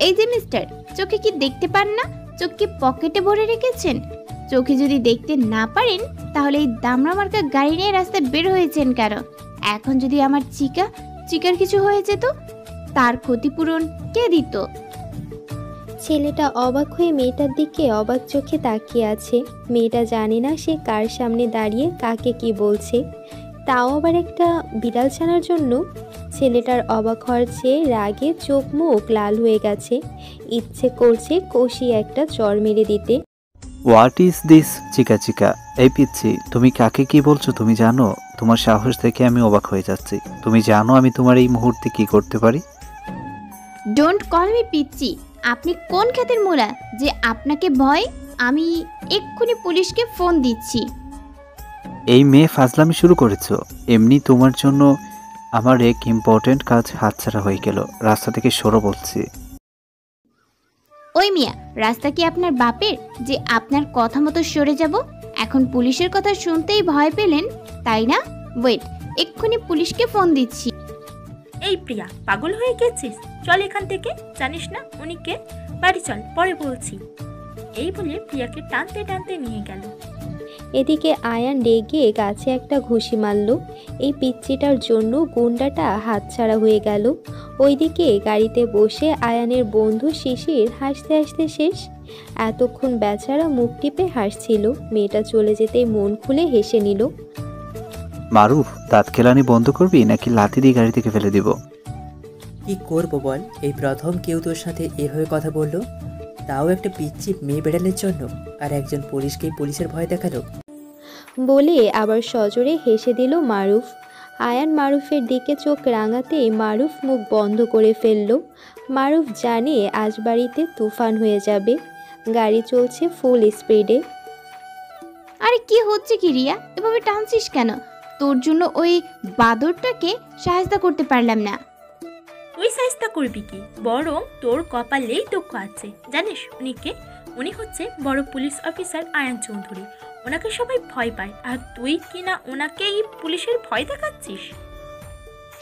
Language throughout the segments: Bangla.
এই যে মিস্টার, চোখে কি দেখতে পান না? চোখ কি পকেটে ভরে রেখেছেন? চোখে যদি দেখতে না পারেন তাহলে এই দামড়া মার্কা গাড়ি নিয়ে রাস্তায় বের হয়েছেন কেন? এখন যদি আমার চিকার কিছু হয়ে যেত, তার ক্ষতিপূরণ কে দিত? ছেলেটা অবাক হয়ে মেয়েটার দিকে অবাক চোখে তাকিয়ে আছে। মেয়েটা জানে না সে কার সামনে দাঁড়িয়ে কাকে কি বলছে, তাও আবার একটা বিড়াল ছানার জন্য। ছেলেটার অবাক হওয়ার চেয়ে রাগে চোখ মুখ লাল হয়ে গেছে। ইচ্ছে করছে কষিয়ে একটা চড় মেরে দিতে। হোয়াট ইজ দিস চিকা চিকা? এই পিচ্ছি, তুমি কাকে কি বলছো তুমি জানো? তোমার সাহস দেখে আমি অবাক হয়ে যাচ্ছি। তুমি জানো আমি তোমার এই মুহূর্তে কি করতে পারি? ডোন্ট কল মি পিচ্চি। আপনি কোন ক্ষেতের মোড়া যে আপনাকে ভয়? আমি এক্ষুনি পুলিশকে ফোন দিচ্ছি। এই মেয়ে ফাজলামি শুরু করেছো। এমনি তোমার জন্য আমার এক ইম্পর্টেন্ট কাজ হাতছাড়া হয়ে গেল। রাস্তা থেকে সরো বলছি। ওই মিয়া, রাস্তা কি আপনার বাপের যে আপনার কথা মতো সরে যাব? এখন পুলিশের কথা শুনতেই ভয় পেলেন, তাই না? ওয়েট, এক্ষুনি পুলিশকে ফোন দিচ্ছি। এই প্রিয়া, পাগল হয়ে গেছিস? চল এখান থেকে। জানিস না উনি কে? বাড়ি চল, পরে বলছি। এই বলে প্রিয়াকে টানতে টানতে নিয়ে গেল। এদিকে আয়ান রেগে গাছে একটা ঘুষি মারল। এই পিচ্চিটার জন্য গুন্ডাটা হাতছাড়া হয়ে গেল। ওইদিকে গাড়িতে বসে আয়ানের বন্ধু শিশির হাসতে হাসতে শেষ। এতক্ষণ বেচারা মুখ টিপে হাসছিল, মেয়েটা চলে যেতে মন খুলে হেসে নিল। মারুফ, দাঁত খেলানি বন্ধ করবি নাকি লাথি দিয়ে গাড়ি থেকে ফেলে দিব? কি করবো বল? এই প্রথম কেউ তোর সাথে এভাবে কথা বললো, তাও একটা পিচ্চি মেয়ে বেড়ালের জন্য, আর একজন পুলিশকেই পুলিশের ভয় দেখালো। বলে আবার সজোরে হেসে দিল মারুফ। আয়ান মারুফের দিকে চোখ রাঙাতেই মারুফ মুখ বন্ধ করে ফেলল। মারুফ জানে আজ বাড়িতে তুফান হয়ে যাবে। গাড়ি চলছে ফুল স্পিডে। আরে কি হচ্ছে কি রিয়া, এভাবে টানছিস কেন? তোর জন্য ওই বাদরটাকে সাহায্য করতে পারলাম না। তুই সাইজটা করবি কি? বরং তোর কপালেই দুঃখ আছে। জানিস উনি কে? উনি হচ্ছে বড় পুলিশ অফিসার আয়ান চৌধুরী। ওনাকে সবাই ভয় পায়, আর তুই কিনা ওনাকেই পুলিশের ভয় দেখাচ্ছিস।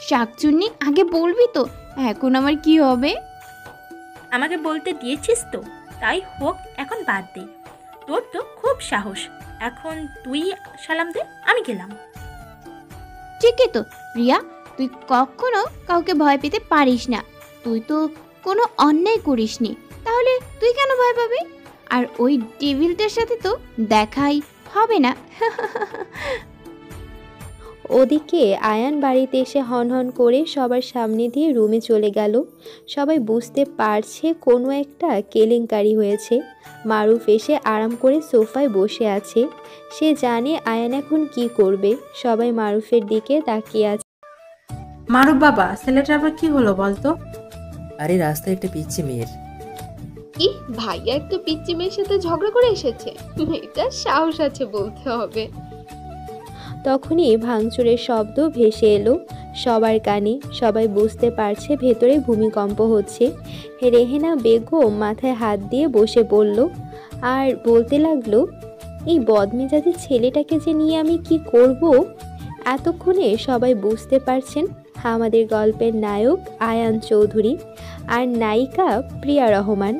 শাকচুন্নি, আগে বলবি তো এখন আমার কি হবে? আমাকে বলতে দিয়েছিস তো, তাই হোক, এখন বাদ দে। তোর তো খুব সাহস। এখন তুই সালাম দে, আমি গেলাম। ঠিকই তো রিয়া, তুই কখনো কাউকে ভয় পেতে পারিস না। তুই তো কোনো অন্যায় করিসনি, তাহলে তুই কেন ভয় পাবি? আর ওই ডেভিলটার সাথে তো দেখাই হবে না। ওদিকে আয়ান বাড়িতে এসে হনহন করে সবার সামনে দিয়ে রুমে চলে গেল। সবাই বুঝতে পারছে কোনো একটা কেলেঙ্কারি হয়েছে। মারুফ এসে আরাম করে সোফায় বসে আছে। সে জানে আয়ান এখন কি করবে। সবাই মারুফের দিকে তাকিয়ে আছে। মারুফ বাবা, ছেলেটার আবার কি হলো বলতো? আরে রাস্তায় একটা পিচ্চি মেয়ের। কি ভাইয়া একটা পিচ্চি মেয়ের সাথে ঝগড়া করে এসেছে? মেয়েটার সাহস আছে বলতে হবে। তখনই ভাঙচুরের শব্দ ভেসে এলো সবার কানে। সবাই বুঝতে পারছে ভেতরে ভূমিকম্প হচ্ছে। রেহেনা বেগম মাথায় হাত দিয়ে বসে পড়ল আর বলতে লাগলো, এই বদমেজাজি ছেলেটাকে যে নিয়ে আমি কি করব। এতক্ষণে সবাই বুঝতে পারছেন আমাদের গল্পের নায়ক আয়ান চৌধুরী আর নায়িকা প্রিয়া রহমান।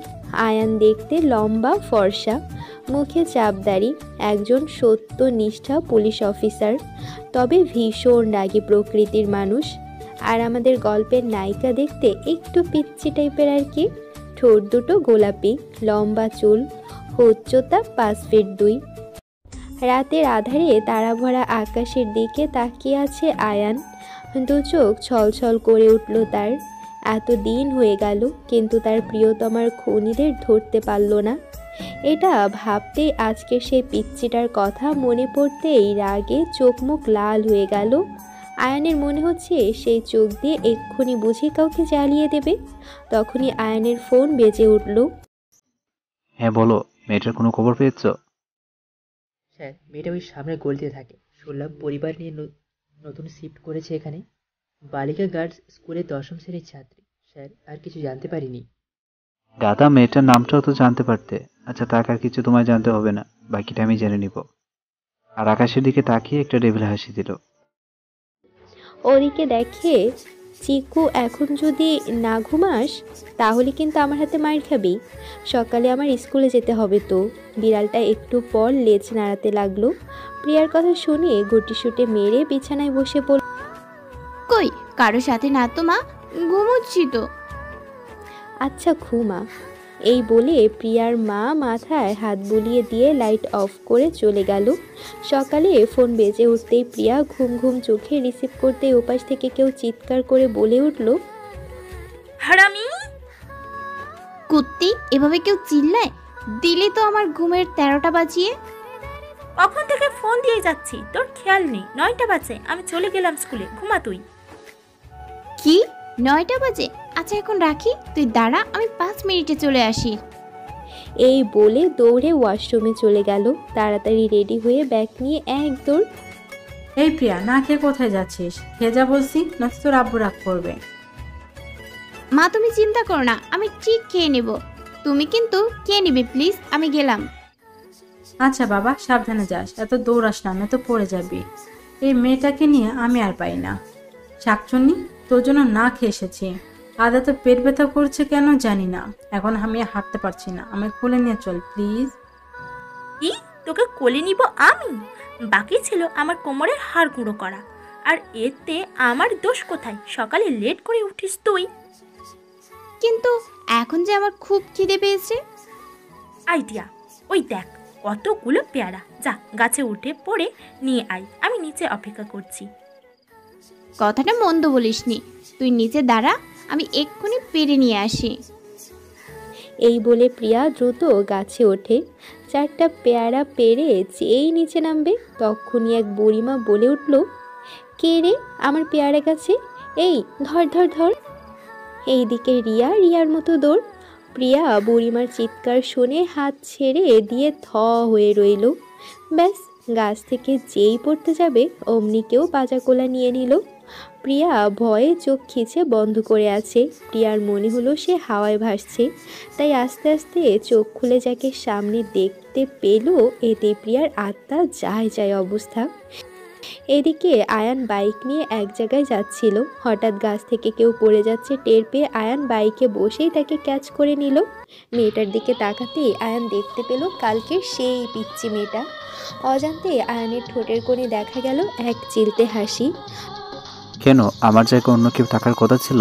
আয়ান দেখতে লম্বা ফর্সা, মুখে চাপদাড়ি, একজন সত্যনিষ্ঠা পুলিশ অফিসার, তবে ভীষণ রাগী প্রকৃতির মানুষ। আর আমাদের গল্পের নায়িকা দেখতে একটু পিচ্চি টাইপের আর কি। ঠোঁট দুটো গোলাপি, লম্বা চুল, উচ্চতা 5 ফিট 2। রাতের আধারে তারাভরা আকাশের দিকে তাকিয়ে আছে আয়ান। দু চোখ ছলছল করে উঠল তার। এত দিন হয়ে গেল কিন্তু তার প্রিয়তমার খুনিদের ধরতে পারল না। এটা ভাবতেই আজকে সেই পিচ্চিটার কথা মনে পড়তেই রাগে চোখ মুখ লাল হয়ে গেল। আয়ানের মনে হচ্ছে সেই চোখ দিয়ে এক্ষুনি বুঝি কাউকে জ্বালিয়ে দেবে। তখনই আয়ানের ফোন বেজে উঠল। হ্যাঁ বলো, মেয়েটার কোনো খবর পেয়েছো? স্যার, মেয়েটা ওই সামনের গলিতে থাকে। শুনলাম পরিবার নিয়ে নতুন শিফট করেছে এখানে। বালিকা গার্লস স্কুলের 10ম শ্রেণীর ছাত্রী। স্যার, আর কিছু জানতে পারিনি। গাদা, মেয়েটার নামটাও তো জানতে পারতে। আচ্ছা থাক, আর কিছু তোমায় জানতে হবে না, বাকিটা আমি জেনে নিব। আর আকাশের দিকে তাকিয়ে একটা ডেভিল হাসি দিল। ওদিকে দেখে চিকু এখন যদি না ঘুমাস তাহলে কিন্তু আমার হাতে মার খাবি। সকালে আমার স্কুলে যেতে হবে তো। বিড়ালটা একটু পর লেজ নাড়াতে লাগলো। প্রিয়ার কথা শুনে গুটিসুটে মেরে বিছানায় বসে পড়ল। কই কারো সাথে না তো মা, ঘুমোচ্ছি তো। আচ্ছা ঘুমা। এই বলে প্রিয়ার মা মাথায় হাত বুলিয়ে দিয়ে লাইট অফ করে চলে গেল। সকালে ফোন বেজে উঠতেই প্রিয়া ঘুম ঘুম চোখে রিসিভ করতেই ওপাশ থেকে কেউ চিৎকার করে বলে উঠল, হারামি! কুত্তি, এভাবে কেউ চিল্লায়? দিলে তো আমার ঘুমের 13টা বাজিয়ে। কখন থেকে ফোন দিয়ে যাচ্ছি, তোর খেয়াল নেই? 9টা বাজে, আমি চলে গেলাম স্কুলে, ঘুমা তুই। কি 9টা বাজে? আচ্ছা এখন রাখি, তুই দাঁড়া, আমি 5 মিনিটে চলে আসি। এই বলে দৌড়ে ওয়াশরুমে চলে গেল। তাড়াতাড়ি রেডি হয়ে ব্যাগ নিয়ে এক দৌড়। এই প্রিয়া, না খেয়ে কোথায় যাচ্ছিস? খেয়ে যা বলছি, নয়তো তোর আব্বু রাগ করবে। মা তুমি চিন্তা করো না, আমি ঠিক খেয়ে নেব। তুমি কিন্তু খেয়ে নিবে প্লিজ, আমি গেলাম। আচ্ছা বাবা, সাবধানে যাস, এত দৌড়াস না, নয়তো পড়ে যাবি। এই মেয়েটাকে নিয়ে আমি আর পাই না। শাকচুন্নি, তোর জন্য না খেয়ে এসেছি। আদা তো পেট ব্যথা করছে কেন জানি না, এখন আমি হাঁটতে পারছি না, আমায় কোলে নিয়ে চল প্লিজ। কি, তোকে কোলে নিব আমি? বাকি ছিল আমার কোমরের হাড় গুঁড়ো করা, আর এতে আমার দোষ কোথায়? সকালে লেট করে উঠিস তুই। কিন্তু এখন যে আমার খুব খিদে পেয়েছে। আইডিয়া, ওই দেখ কতগুলো পেয়ারা, যা গাছে উঠে পড়ে নিয়ে আয়, আমি নিচে অপেক্ষা করছি। কথাটা মন্দ বলিসনি, তুই নিচে দাঁড়া, আমি এক্ষুনি পেরে নিয়ে আসি। এই বলে প্রিয়া দ্রুত গাছে ওঠে। 4টা পেয়ারা পেরে যেই নিচে নামবে তখনই এক বুড়িমা বলে উঠল, কে রে আমার পেয়ারা গাছে? এই ধর ধর ধর। এইদিকে রিয়ার মতো দৌড়। প্রিয়া বুড়িমার চিৎকার শুনে হাত ছেড়ে দিয়ে থ হয়ে রইল। ব্যাস, গাছ থেকে যেই পড়তে যাবে অমনি কেউ বাজাকোলা নিয়ে নিল। প্রিয়া ভয়ে চোখ খিচে বন্ধ করে আছে। প্রিয়ার মনে হলো সে হাওয়ায় ভাসছে, তাই আস্তে আস্তে চোখ খুলে যাকে সামনে দেখতে পেল এতে প্রিয়ার আত্মা যায় যায় অবস্থা। এদিকে আয়ান বাইক নিয়ে এক জায়গায় যাচ্ছিল। হঠাৎ গাছ থেকে কেউ পড়ে যাচ্ছে টের পেয়ে আয়ান বাইকে বসেই তাকে ক্যাচ করে নিল। মেয়েটার দিকে তাকাতেই আয়ান দেখতে পেল কালকের সেই পিচ্চি মেয়েটা। অজান্তে আয়ানের ঠোঁটের কোণে দেখা গেল এক চিলতে হাসি। কেন, আমার জায়গায় অন্য কেউ থাকার কথা ছিল?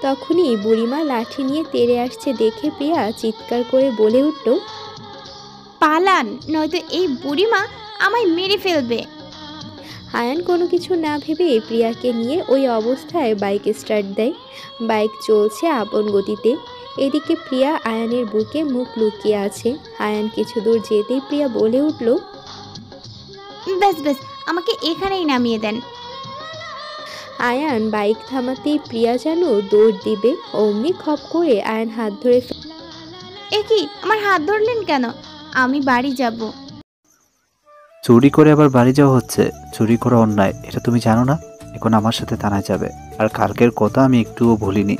তখনই বুড়িমা লাঠি নিয়ে তেড়ে আসছে দেখে প্রিয়া চিৎকার করে বলে উঠল, পালান, নয়তো এই বুড়িমা আমায় মেরে ফেলবে। আয়ান কোনো কিছু না ভেবে প্রিয়াকে নিয়ে ওই অবস্থায় বাইক স্টার্ট দেয়। বাইক চলছে আপন গতিতে। এদিকে প্রিয়া আয়ানের বুকে মুখ লুকিয়ে আছে। আয়ান কিছু দূর যেতেই প্রিয়া বলে উঠল, ব্যাস ব্যাস, আমাকে এখানেই নামিয়ে দেন। আয়ান বাইক থামাতেই প্রিয়া যেন দৌড় দিবে, অমনি খপ করে আয়ান হাত ধরে এ কি, আমার হাত ধরলেন কেন? আমি বাড়ি যাব। চুরি করে আবার বাড়ি যাওয়া হচ্ছে? চুরি করা অন্যায়, এটা তুমি জানো না? এখন আমার সাথে থানায় যাবে। আর কালকের কথা আমি একটুও ভুলিনি।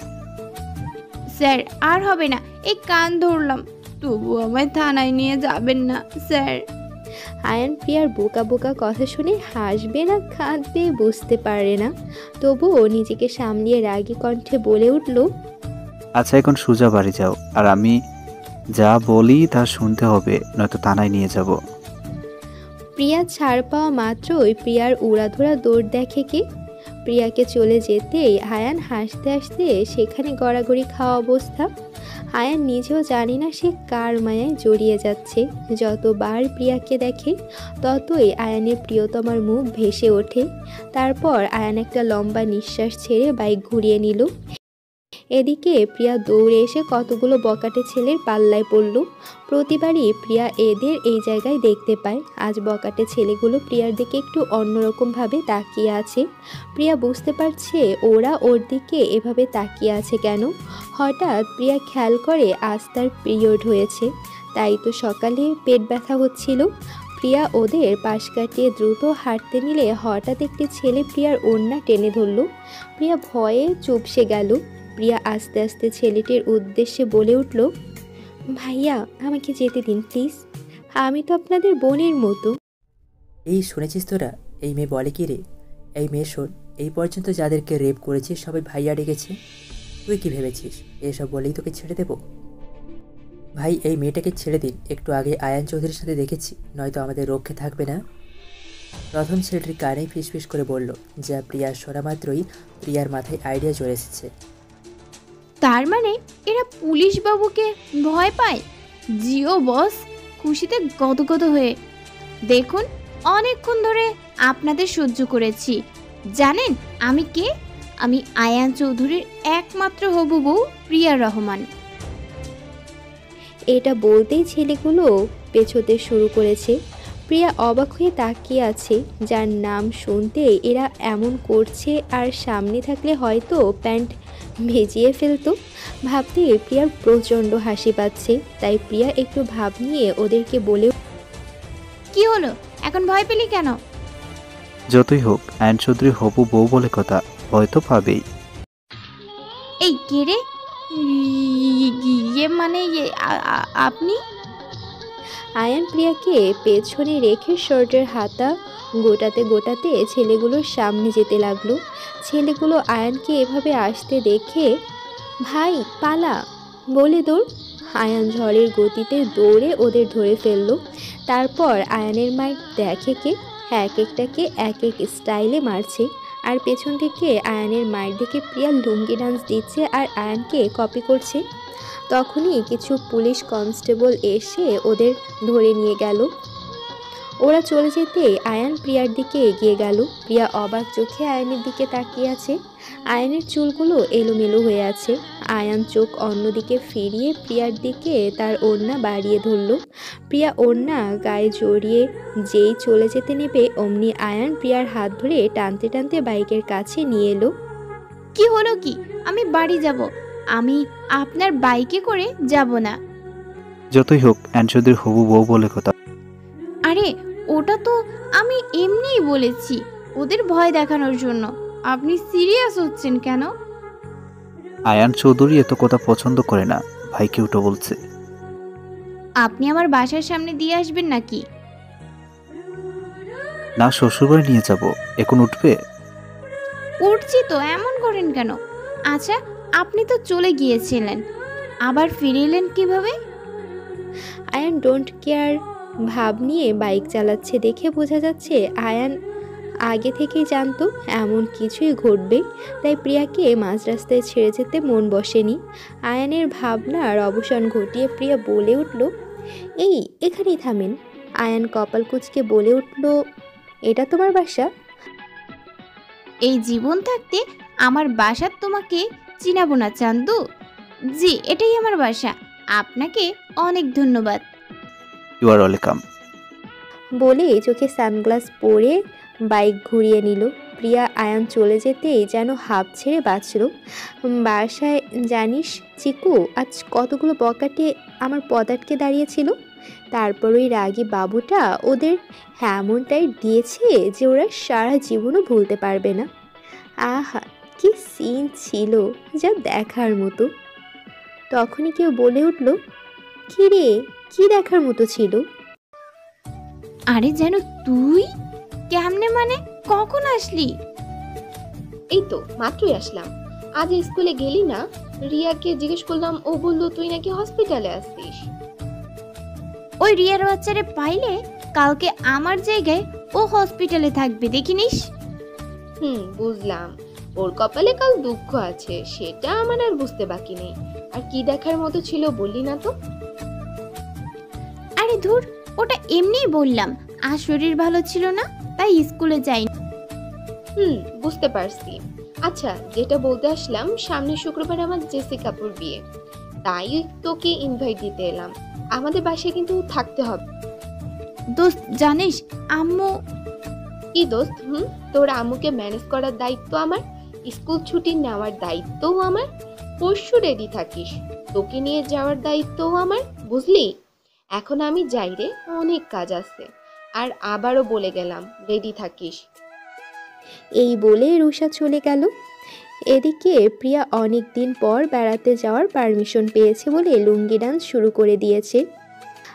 স্যার আর হবে না, এই কান ধরলাম, তবু আমায় থানায় নিয়ে যাবেন না স্যার। আয়ান প্রিয়ার বোকা বোকা কথা শুনে হাসবে না কাঁদবে বুঝতে পারে না, তবুও নিজেকে সামলিয়ে রাগী কণ্ঠে বলে উঠল, আচ্ছা এখন সোজা বাড়ি যাও, আর আমি যা বলি তা শুনতে হবে, নয়তো থানায় নিয়ে যাব। প্রিয়া ছাড় পাওয়া মাত্রই প্রিয়ার উড়াধুরা দৌড় দেখে কে। প্রিয়াকে চলে যেতেই আয়ান হাসতে হাসতে সেখানে গড়াগড়ি খাওয়া অবস্থা। আয়ান নিজেও জানি না সে কার মায়ায় জড়িয়ে যাচ্ছে। যতবার প্রিয়াকে দেখে ততই আয়ানের প্রিয়তমার মুখ ভেসে ওঠে। তারপর আয়ান একটা লম্বা নিঃশ্বাস ছেড়ে বাইক ঘুরিয়ে নিল। এদিকে প্রিয়া দৌড়ে এসে কতগুলো বকাটে ছেলের পাল্লায় পড়ল। প্রতিবারই প্রিয়া এদের এই জায়গায় দেখতে পায়। আজ বকাটে ছেলেগুলো প্রিয়ার দিকে একটু অন্যরকমভাবে তাকিয়ে আছে। প্রিয়া বুঝতে পারছে ওরা ওর দিকে এভাবে তাকিয়ে আছে কেন। হঠাৎ প্রিয়া খেয়াল করে আজ তার পিরিয়ড হয়েছে, তাই তো সকালে পেট ব্যথা হচ্ছিল। প্রিয়া ওদের পাশ কাটিয়ে দ্রুত হাঁটতে নিলে হঠাৎ একটি ছেলে প্রিয়ার ওড়না টেনে ধরল। প্রিয়া ভয়ে চুপসে গেল। প্রিয়া আস্তে আস্তে ছেলেটির উদ্দেশ্যে বলে উঠল, ভাইয়া আমাকে যেতে দিন প্লিজ, আমি তো আপনাদের বোনের মতো। এই শুনেছিস তোরা, এই মেয়ে বলে কি রে? এই মেয়ে শোন, এই পর্যন্ত যাদেরকে রেপ করেছিস সবাই ভাইয়া ডেকেছে। তুই কি ভেবেছিস এসব বলেই তোকে ছেড়ে দেব? ভাই, এই মেয়েটাকে ছেড়ে দিন। একটু আগে আয়ান চৌধুরীর সাথে দেখেছি, নয়তো আমাদের রক্ষে থাকবে না। প্রথম ছেলেটির কানে ফিসফিস করে বলল, যা প্রিয়ার শোনা মাত্রই প্রিয়ার মাথায় আইডিয়া চলে এসেছে। তার মানে এরা পুলিশ বাবুকে ভয় পায়? জিও বস, খুশিতে গদগদ হয়ে। দেখুন, অনেকক্ষণ ধরে আপনাদের সহ্য করেছি। জানেন আমি কে? আমি আয়ান চৌধুরীর একমাত্র হবু বউ প্রিয়া রহমান। এটা বলতেই ছেলেগুলো পেছোতে শুরু করেছে। প্রিয়া অবাক হয়ে তাকিয়ে আছে। যার নাম শুনতে এরা এমন করছে, আর সামনে থাকলে হয়তো প্যান্ট ভেজিয়ে ফেলতো। ভাবতে প্রিয়ার প্রচণ্ড হাসি পাচ্ছে। তাই প্রিয়া একটু ভাব নিয়ে ওদেরকে বলে, কি হলো, এখন ভয় পেলি কেন? যতই হোক আয়ন চৌধুরী হবু বউ বলে কথা, ভয় তো পাবেই। এই কে রে? মানে আপনি? আয়ান প্রিয়াকে পেছনে রেখে শার্টের হাতা গোটাতে গোটাতে ছেলেগুলোর সামনে যেতে লাগলো। ছেলেগুলো আয়ানকে এভাবে আসতে দেখে, ভাই পালা বলে দৌড়। আয়ান ঝড়ের গতিতে দৌড়ে ওদের ধরে ফেললো। তারপর আয়ানের মায়ের দেখে কে এক একটাকে এক এক স্টাইলে মারছে, আর পেছন থেকে আয়ানের মায়ের দিকে প্রিয়া লুঙ্গি ডান্স দিচ্ছে আর আয়ানকে কপি করছে। তখনই কিছু পুলিশ কনস্টেবল এসে ওদের ধরে নিয়ে গেল। ওরা চলে যেতে আয়ান প্রিয়ার দিকে এগিয়ে গেল। প্রিয়া অবাক চোখে আয়ানের দিকে তাকিয়ে আছে। আয়ানের চুলগুলো এলোমেলো হয়ে আছে। আয়ান চোখ অন্যদিকে ফিরিয়ে প্রিয়ার দিকে তার ওড়না বাড়িয়ে ধরল। প্রিয়া ওড়না গায়ে জড়িয়ে যেই চলে যেতে নেবে, অমনি আয়ান প্রিয়ার হাত ধরে টানতে টানতে বাইকের কাছে নিয়ে এলো। কি হলো কি? আমি বাড়ি যাব। আমি আপনার বাইকে করে যাব না। যতই হোক আয়ন চৌধুরী হবু বউ বলে কথা। আরে ওটা তো আমি এমনিই বলেছি, ওদের ভয় দেখানোর জন্য। আপনি সিরিয়াস হচ্ছেন কেন? আয়ান চৌধুরী এত কথা পছন্দ করে না, ভাইকে উঠো বলছে। আপনি আমার বাসার সামনে দিয়ে আসবেন নাকি? না, শ্বশুরবাড়ি নিয়ে যাব। এখন উঠবে? উঠছি তো, এমন করেন কেন? আচ্ছা, আপনি তো চলে গিয়েছিলেন, আবার ফিরে এলেন কিভাবে? আয়ান ডোন্ট কেয়ার ভাব নিয়ে বাইক চালাচ্ছে দেখে বোঝা যাচ্ছে আয়ান আগে থেকেই জানতো এমন কিছুই ঘটবে। তাই প্রিয়াকে মাঝ রাস্তায় ছেড়ে যেতে মন বসেনি। আয়ানের ভাবনার অবসান ঘটিয়ে প্রিয়া বলে উঠল, এই এখানেই থামেন। আয়ান কপাল কুঁচকে বলে উঠল, এটা তোমার বাসা? এই জীবন থাকতে আমার বাসার তোমাকে চিনাবো না চান্দু? জি, এটাই আমার বাসা। আপনাকে অনেক ধন্যবাদ। You are welcome. বলে চোখে সানগ্লাস পরে বাইক ঘুরিয়ে নিল। প্রিয়া আয়ান চলে যেতেই যেন হাঁপ ছেড়ে বাঁচল। বাসায় জানিস চিকু, আজ কতগুলো বকাটে আমার পদ আটকে দাঁড়িয়েছিল। তারপর ওই রাগী বাবুটা ওদের এমনটাই দিয়েছে যে ওরা সারা জীবনও ভুলতে পারবে না। আহা, কি সিন ছিল, যা দেখার মতো। তখনই কেউ বলে উঠল, কি রে, কি দেখার মতো ছিল? আরে যেন তুই? কেমনে মানে, কখন আসলি? এই তো মাত্রই আসলাম। আজ স্কুলে গেলি না? রিয়াকে জিজ্ঞেস করলাম, ও বলল তুই নাকি হসপিটালে আসছিস। ওই রিয়ার বাচ্চারে পাইলে কালকে আমার জায়গায় ও হসপিটালে থাকবে, দেখিনিস? বুঝলাম। ওর কপালে কাল দুঃখ আছে, সেটা আমার আর বুঝতে বাকি নেই। আর কি দেখার মতো ছিল বললি না তো? আরে ধুর, ওটা এমনিই বললাম। আর শরীর ভালো ছিল না, তাই স্কুলে যাইনি। বুঝতে পারছি। আচ্ছা, যেটা বলতে আসলাম, সামনে শুক্রবার আমার জেসিকাপুর বিয়ে, তাই তোকে ইনভাইট দিতে এলাম। আমাদের বাসায় কিন্তু থাকতে হবে। দোস্ত জানিস, আম্মু। কি দোস্ত? তোর আম্মুকে ম্যানেজ করার দায়িত্ব আমার, স্কুল ছুটি নেওয়ার দায়িত্বও আমার, পরশু রেডি থাকিস, তোকে নিয়ে যাওয়ার দায়িত্বও আমার, বুঝলি? এখন আমি যাই রে, অনেক কাজ আছে। আর আবারও বলে গেলাম, রেডি থাকিস। এই বলে রুষা চলে গেল। এদিকে প্রিয়া অনেক দিন পর বেড়াতে যাওয়ার পারমিশন পেয়েছে বলে লুঙ্গি ডান্স শুরু করে দিয়েছে।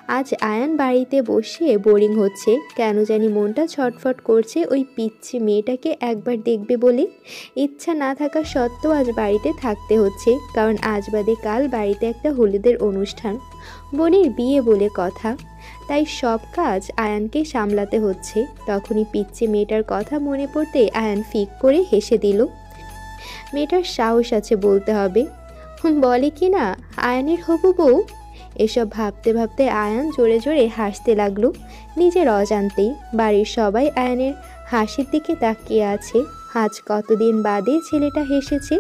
আজ আয়ান বাড়িতে বসে বোরিং হচ্ছে, কেন জানি মনটা ছটফট করছে ওই পিচ্ছি মেয়েটাকে একবার দেখবে বলে। ইচ্ছা না থাকা সত্ত্বেও আজ বাড়িতে থাকতে হচ্ছে, কারণ আজ বাদে কাল বাড়িতে একটা হলুদের অনুষ্ঠান, বোনের বিয়ে বলে কথা, তাই সব কাজ আয়ানকে সামলাতে হচ্ছে। তখনই পিচ্ছি মেয়েটার কথা মনে পড়তে আয়ান ফিক করে হেসে দিল। মেয়েটার সাহস আছে বলতে হবে, বলে কি না আয়ানের হবু বউ। এসব ভাবতে ভাবতে আয়ান জোরে জোরে হাসতে লাগলো নিজের অজান্তেই। বাড়ির সবাই আয়ানের হাসির দিকে তাকিয়ে আছে। আজ কতদিন বাদে ছেলেটা হেসেছে,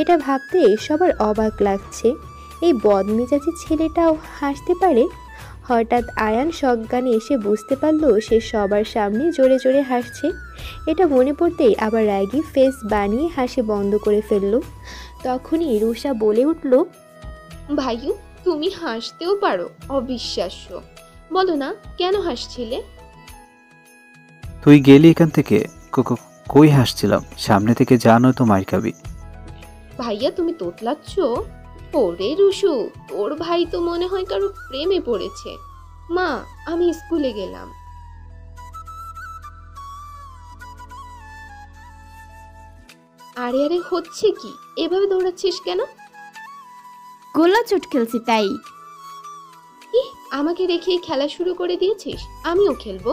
এটা ভাবতে সবার অবাক লাগছে। এই বদমেজাজি ছেলেটাও হাসতে পারে। হঠাৎ আয়ান সজ্ঞানে এসে বুঝতে পারল সে সবার সামনে জোরে জোরে হাসছে। এটা মনে পড়তেই আবার রাগি ফেস বানিয়ে হাসি বন্ধ করে ফেলল। তখনই রুষা বলে উঠল, ভাইউ তুমি হাসতেও পারো, অবিশ্বাস্য। বলো না কেন হাসছিলে? তুই গেলি এখান থেকে? কই হাসছিলাম? সামনে থেকে জানো তো মার খাবি। ভাইয়া তুমি তোতলাচ্ছ? ওরে রুশু, তোর ভাই তো মনে হয় কারো প্রেমে পড়েছে। মা আমি স্কুলে গেলাম। আরে আরে হচ্ছে কি? এভাবে দৌড়াচ্ছিস কেন? গোলা চোট খেলছি তাই। ই আমাকে রেখেই খেলা শুরু করে দিয়েছিস? আমিও খেলবো।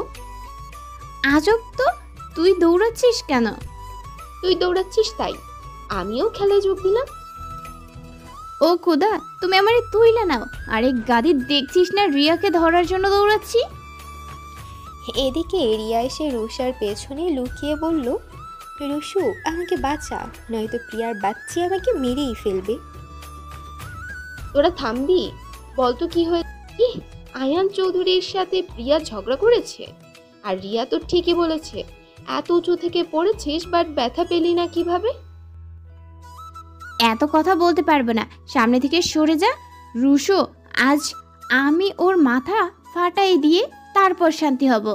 আজব তো, তুই দৌড়াচ্ছিস কেন? তুই দৌড়াচ্ছিস তাই আমিও খেলায় যোগ দিলাম। ও খোদা, তুমি আমারে তুইলা নাও। আরে গাদি দেখছিস না রিয়াকে ধরার জন্য দৌড়াচ্ছি। এদিকে রিয়া এসে রুষার পেছনে লুকিয়ে বলল, রুশু আমাকে বাঁচা, নয়তো প্রিয়ার বাচ্চি আমাকে মেরেই ফেলবে। তোরা থামবি? বলতো কি হয়ে আয়ান চৌধুরীর সাথে প্রিয়া ঝগড়া করেছে। আর রিয়া তো ঠিকই বলেছে, এত উঁচু থেকে পড়েছিস বাট ব্যথা পেলি না কিভাবে? এত কথা বলতে পারবো না, সামনে থেকে সরে যা। রুশো, আজ আমি ওর মাথা ফাটাই দিয়ে তারপর শান্তি হব।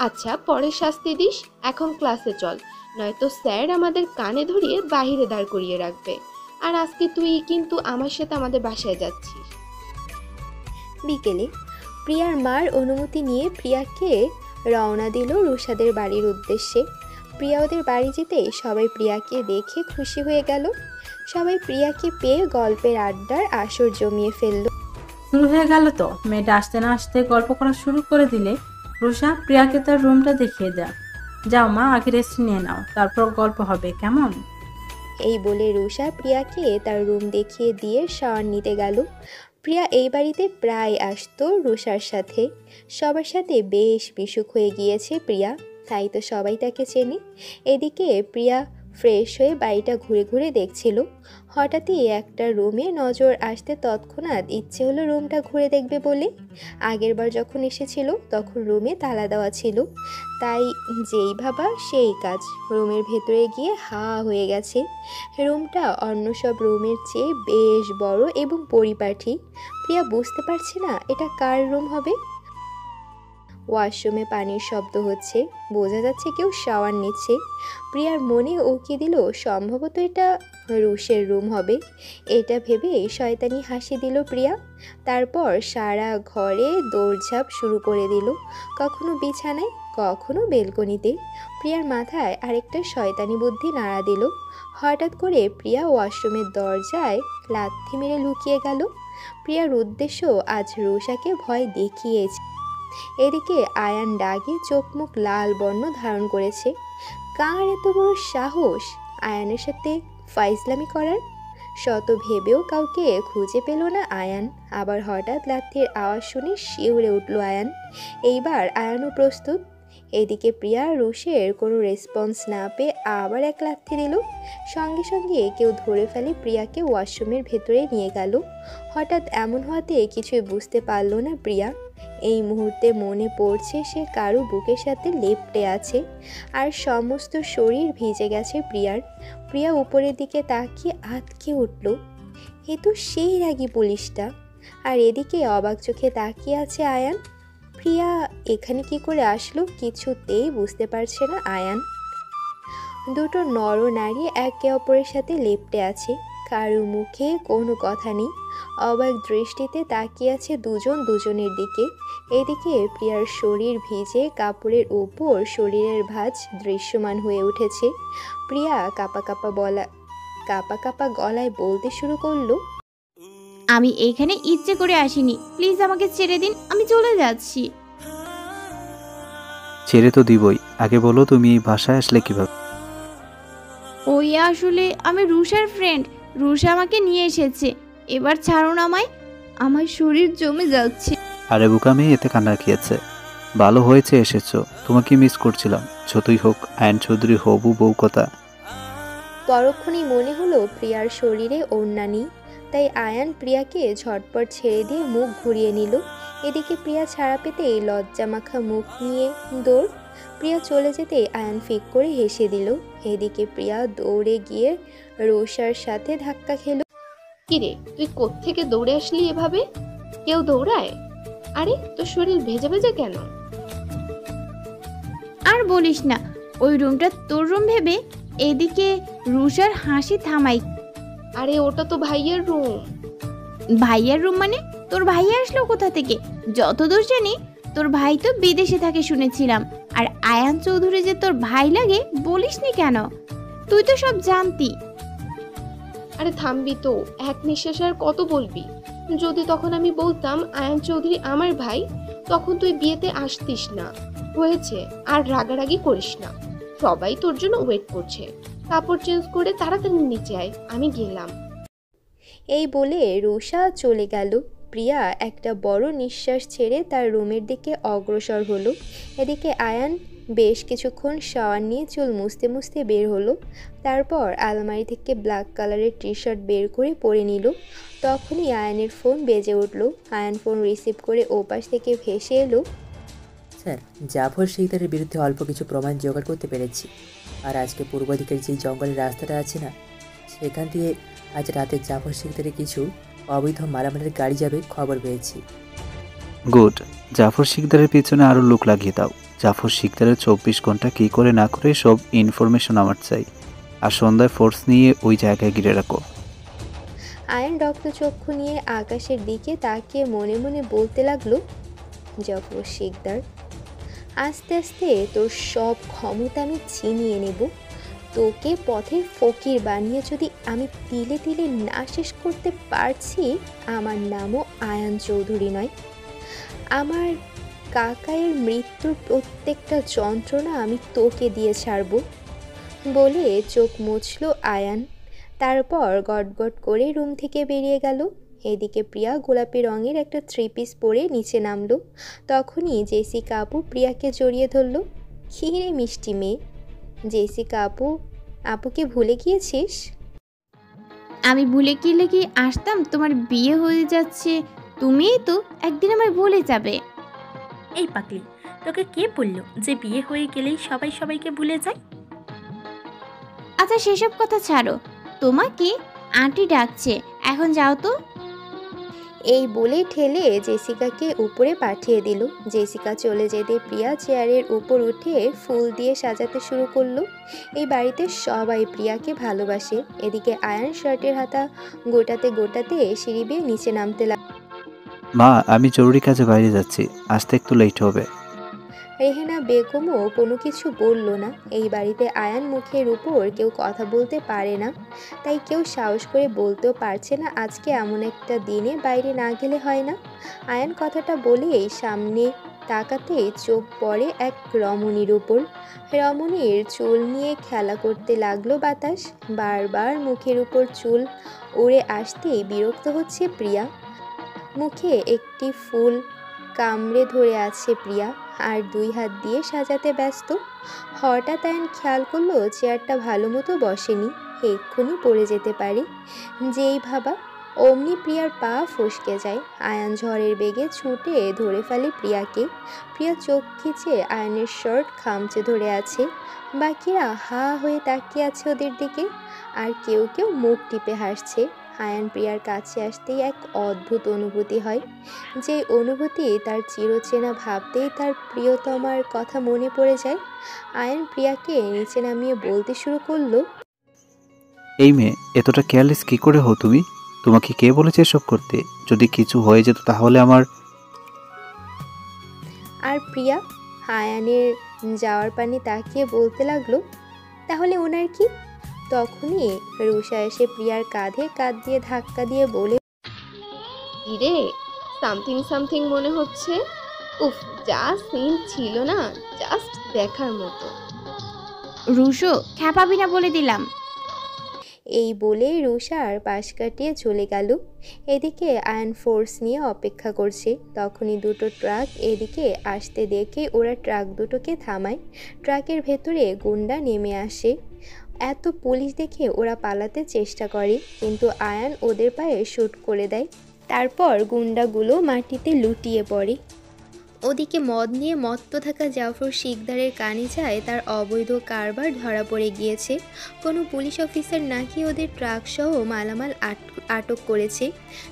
আচ্ছা পরে শাস্তি দিস, এখন ক্লাসে চল, নয়তো স্যার আমাদের কানে ধরিয়ে বাহিরে দাঁড় করিয়ে রাখবে। আর আজকে তুই কিন্তু আমার সাথে আমাদের বাসায় যাচ্ছিস। বিকেলে প্রিয়ার মার অনুমতি নিয়ে প্রিয়াকে রওনা দিল রুষাদের বাড়ির উদ্দেশ্যে। প্রিয়া ওদের বাড়ি যেতে সবাই প্রিয়াকে দেখে খুশি হয়ে গেল। সবাই প্রিয়াকে পেয়ে গল্পের আড্ডার আসর জমিয়ে ফেলল। শুরু হয়ে গেল তো, মেয়েটা আসতে না আসতে গল্প করা শুরু করে দিলে। রুষা প্রিয়াকে তার রুমটা দেখিয়ে দাও। যাও মা, আগে রেস্ট নিয়ে নাও, তারপর গল্প হবে, কেমন? এই বলে রুষা প্রিয়াকে তার রুম দেখিয়ে দিয়ে শাওয়ার নিতে গেল। প্রিয়া এই বাড়িতে প্রায় আসতো রুষার সাথে, সবার সাথে বেশ মিশুক হয়ে গিয়েছে প্রিয়া, তাই তো সবাই তাকে চেনে। এদিকে প্রিয়া ফ্রেশ হয়ে বাড়িটা ঘুরে ঘুরে দেখছিল। হঠাৎই একটা রুমে নজর আসতে তৎক্ষণাৎ ইচ্ছে হলো রুমটা ঘুরে দেখবে বলে। আগেরবার যখন এসেছিল তখন রুমে তালা দেওয়া ছিল, তাই যেই ভাবা সেই কাজ। রুমের ভেতরে গিয়ে হা হয়ে গেছে। রুমটা অন্য সব রুমের চেয়ে বেশ বড় এবং পরিপাটি। প্রিয়া বুঝতে পারছে না এটা কার রুম হবে। ওয়াশরুমে পানির শব্দ হচ্ছে, বোঝা যাচ্ছে কেউ শাওয়ার নিচ্ছে। প্রিয়ার মনে উকি দিল সম্ভবত এটা রুশের রুম হবে। এটা ভেবে শয়তানি হাসি দিল প্রিয়া। তারপর সারা ঘরে দৌড়ঝাঁপ শুরু করে দিল, কখনো বিছানায় কখনো বেলকনিতে। প্রিয়ার মাথায় আরেকটা শয়তানি বুদ্ধি নাড়া দিল। হঠাৎ করে প্রিয়া ওয়াশরুমের দরজায় লাথি মেরে লুকিয়ে গেল। প্রিয়ার উদ্দেশ্য আজ রুষাকে ভয় দেখিয়েছে। এদিকে আয়ান ডাগে চোখ মুখ লাল বর্ণ ধারণ করেছে। কার এত বড় সাহস আয়ানের সাথে ফাইজলামি করার? শত ভেবেও কাউকে খুঁজে পেল না আয়ান। আবার হঠাৎ লাথির আওয়াজ শুনে শিউরে উঠল আয়ান। এইবার আয়ানও প্রস্তুত। এদিকে প্রিয়া রুশের কোনো রেসপন্স না পেয়ে আবার এক লাথি দিল। সঙ্গে সঙ্গে কেউ ধরে ফেলে প্রিয়াকে ওয়াশরুমের ভেতরে নিয়ে গেল। হঠাৎ এমন হওয়াতে কিছুই বুঝতে পারল না প্রিয়া। এই মুহূর্তে মনে পড়ছে সে কারো বুকের সাথে লেপ্টে আছে আর সমস্ত শরীর ভিজে গেছে প্রিয়ার। প্রিয়া উপরের দিকে তাকিয়ে আঁতকে উঠল, এ তো সেই রাগী পুলিশটা। আর এদিকে অবাক চোখে তাকিয়ে আছে আয়ান। প্রিয়া এখানে কি করে আসলো কিছুতেই বুঝতে পারছে না আয়ান। দুটো নরনারী একে অপরের সাথে লেপ্টে আছে, কারো মুখে কোনো কথা নেই। অবাক দৃষ্টিতে তাকিয়ে আছে দুজন দুজনের দিকে। এদিকে প্রিয়ার শরীর ভিজে, কাপড়ের ওপর শরীরের ভাঁজ দৃশ্যমান হয়ে উঠেছে। প্রিয়া কাপা কাপা গলায় বলতে শুরু করলো, আমি এখানে ইচ্ছে করে আসিনি, প্লিজ আমাকে ছেড়ে দিন, আমি চলে যাচ্ছি। ছেড়ে তো দিবই, আগে বলো তুমি এই বাসায় আসলে কিভাবে? ওই আসলে আমি রুষার ফ্রেন্ড, রুষা আমাকে নিয়ে এসেছে। এবার ছাড়ুন আমায়, আমার শরীর জমে যাচ্ছে। আরে বোকা মেয়ে, এতে কান্নার কি আছে? ভালো হয়েছে এসেছো, তোমাকে মিস করছিলাম। যতই হোক আয়ন চৌধুরী হবু বউ কথা। পরক্ষণেই মনে হলো প্রিয়ার শরীরে ওড়না নেই, তাই আয়ান প্রিয়াকে ঝটপট ছেড়ে দিয়ে মুখ ঘুরিয়ে নিল। এদিকে প্রিয়া ছাড়া পেতেই লজ্জা মাখা মুখ নিয়ে দৌড়। প্রিয়া চলে যেতেই আয়ান ফিক করে হেসে দিল। এদিকে প্রিয়া দৌড়ে গিয়ে রোষার সাথে ধাক্কা খেল। কিরে, তুই কোত্থেকে দৌড়ে আসলি এভাবে? কেউ দৌড়ায়? আরে তোর শরীর ভেজা ভেজা কেন? আর বলিস না, ওই রুমটা তোর রুম ভেবে এদিকে রুষার হাসি থামাই। আরে ওটা তো ভাইয়ের রুম। ভাইয়ার রুম মানে? তোর ভাইয়া আসলো কোথা থেকে? যতদূর জানি তোর ভাই তো বিদেশে থাকে শুনেছিলাম। আর আয়ান চৌধুরী যে তোর ভাই লাগে বলিসনি কেন? তুই তো সব জানতি। আরে থামবি তো, এক নিঃশ্বাসে আর কত বলবি? যদি তখন আমি বলতাম আয়ান চৌধুরী আমার ভাই, তখন তুই বিয়েতে আসতিস না। হয়েছে, আর রাগারাগি করিস না। সবাই তোর জন্য ওয়েট করছে। কাপড় চেঞ্জ করে তাড়াতাড়ি নিচে আয়, আমি গেলাম। এই বলে রুষা চলে গেল। প্রিয়া একটা বড় নিঃশ্বাস ছেড়ে তার রুমের দিকে অগ্রসর হলো। এদিকে আয়ান বেশ কিছুক্ষণ শাওয়ার নিয়ে চুল মুছতে মুছতে বের হলো। তারপর আলমারি থেকে ব্ল্যাক কালারের টি শার্ট বের করে পরে নিল। তখনই আয়ানের ফোন বেজে উঠল। আয়ান ফোন রিসিভ করে ওপাশ থেকে ভেসে এলো, স্যার, জাফর শিকদারের বিরুদ্ধে অল্প কিছু প্রমাণ জোগাড় করতে পেরেছি। আর আজকে পূর্ব দিকের যে জঙ্গলের রাস্তাটা আছে না, সেখান দিয়ে আজ রাতে জাফর শিকদারের কিছু অবৈধ মালামালের গাড়ি যাবে খবর পেয়েছি। গুড। জাফর শিকদারের পিছনে আরও লোক লাগিয়ে দাও। জাফর শিকদারের 24 ঘন্টা কী করে না করে সব ইনফরমেশন আমার চাই। আর সন্ধ্যায় ফোর্স নিয়ে ওই জায়গায় ঘিরে রাখো। আয়ান রক্তচক্ষু নিয়ে আকাশের দিকে তাকিয়ে মনে মনে বলতে লাগলো, জাফর শিকদার, আস্তে আস্তে তোর সব ক্ষমতা আমি ছিনিয়ে নেব। তোকে পথের ফকির বানিয়ে যদি আমি তিলে তিলে না শেষ করতে পারছি, আমার নামও আয়ান চৌধুরী নয়। আমার কাকায়ের মৃত্যুর প্রত্যেকটা যন্ত্রণা আমি তোকে দিয়ে ছাড়ব। বলে চোখ মুছল আয়ান। তারপর গটগট করে রুম থেকে বেরিয়ে গেল। এদিকে প্রিয়া গোলাপি রঙের একটা 3 পিস পরে নিচে নামলো। তখনই জেসিকা আপু প্রিয়াকে জড়িয়ে ধরল। কী রে মিষ্টি মেয়ে, জেসিকা আপুকে ভুলে গিয়েছিস? আমি ভুলে গেলে কি আসতাম? তোমার বিয়ে হয়ে যাচ্ছে, তুমিই তো একদিন আমায় ভুলে যাবে। এই পাগলি, তোকে কে বললো যে বিয়ে হয়ে গেলেই সবাই সবাইকে ভুলে যায়? আচ্ছা সেসব কথা ছাড়ো, তোমাকে আন্টি ডাকছে, এখন যাও তো। এই বলে ঠেলে জেসিকাকে উপরে পাঠিয়ে দিল। জেসিকা চলে যেতে প্রিয়া চেয়ারের উপর উঠে ফুল দিয়ে সাজাতে শুরু করলো। এই বাড়িতে সবাই প্রিয়াকে ভালোবাসে। এদিকে আয়ান শার্টের হাতা গোটাতে গোটাতে সিঁড়ি বেয়ে নিচে নামতে লাগলো। মা, আমি জরুরি কাজে বাইরে যাচ্ছি, আসতে একটু লেট হবে। রেহেনা বেগমও কোনো কিছু বলল না। এই বাড়িতে আয়ান মুখের উপর কেউ কথা বলতে পারে না, তাই কেউ সাহস করে বলতেও পারছে না আজকে এমন একটা দিনে বাইরে না গেলে হয় না। আয়ান কথাটা বলেই সামনে তাকাতেই চোখ পড়ে এক রমণীর উপর। রমণীর চুল নিয়ে খেলা করতে লাগলো বাতাস। বারবার মুখের উপর চুল উড়ে আসতেই বিরক্ত হচ্ছে প্রিয়া। মুখে একটি ফুল কামড়ে ধরে আছে প্রিয়া, আর 2 হাত দিয়ে সাজাতে ব্যস্ত। হঠাৎ আয়ান খেয়াল করলো চেয়ারটা ভালো মতো বসেনি, এক্ষুনি পড়ে যেতে পারে। যেই ভাবা অমনি প্রিয়ার পা ফসকে যায়। আয়ান ঝড়ের বেগে ছুটে ধরে ফেলে প্রিয়াকে। প্রিয়া চোখ খিচে আয়ানের শার্ট খামচে ধরে আছে। বাকিরা হা হয়ে তাকিয়ে আছে ওদের দিকে, আর কেউ কেউ মুখ টিপে হাসছে। আয়ান প্রিয়ার কাছে আসতেই এক অদ্ভুত অনুভূতি হয়, যে অনুভূতি তার চিরচেনা ভাবতেই তার প্রিয়তমার কথা মনে পড়ে যায়। আয়ান প্রিয়াকে নিচে নামিয়ে বলতে শুরু করলো, এই মেয়ে, এতটা কেয়ারলেস কী করে হো তুমি? তোমাকে কে বলেছে এসব করতে? যদি কিছু হয়ে যেত তাহলে আমার... আর প্রিয়া আয়ানের যাওয়ার পানে তাকিয়ে বলতে লাগলো, তাহলে ওনার কি? তখনই রুষা এসে প্রিয়ার কাঁধে কাঁধ দিয়ে ধাক্কা দিয়ে বলে, ইরে, সামথিং সামথিং মনে হচ্ছে। উফ, যা সিন ছিল না, জাস্ট দেখার মতো। রুশো, খ্যাপাবি না বলে দিলাম। এই বলে রুষার পাশ কাটিয়ে চলে গেল। এদিকে আয়ন ফোর্স নিয়ে অপেক্ষা করছে। তখনই দুটো ট্রাক এদিকে আসতে দেখে ওরা ট্রাক দুটোকে থামায়। ট্রাকের ভেতরে গুন্ডা নেমে আসে। এত পুলিশ দেখে ওরা পালাতে চেষ্টা করে, কিন্তু আয়ান ওদের পায়ে শ্যুট করে দেয়। তারপর গুন্ডাগুলো মাটিতে লুটিয়ে পড়ে। ওদিকে মদ নিয়ে মত্ত থাকা জাফর শিকদারের কানে যায় তার অবৈধ কারবার ধরা পড়ে গিয়েছে। কোনো পুলিশ অফিসার নাকি ওদের ট্রাকসহ মালামাল আটক করেছে।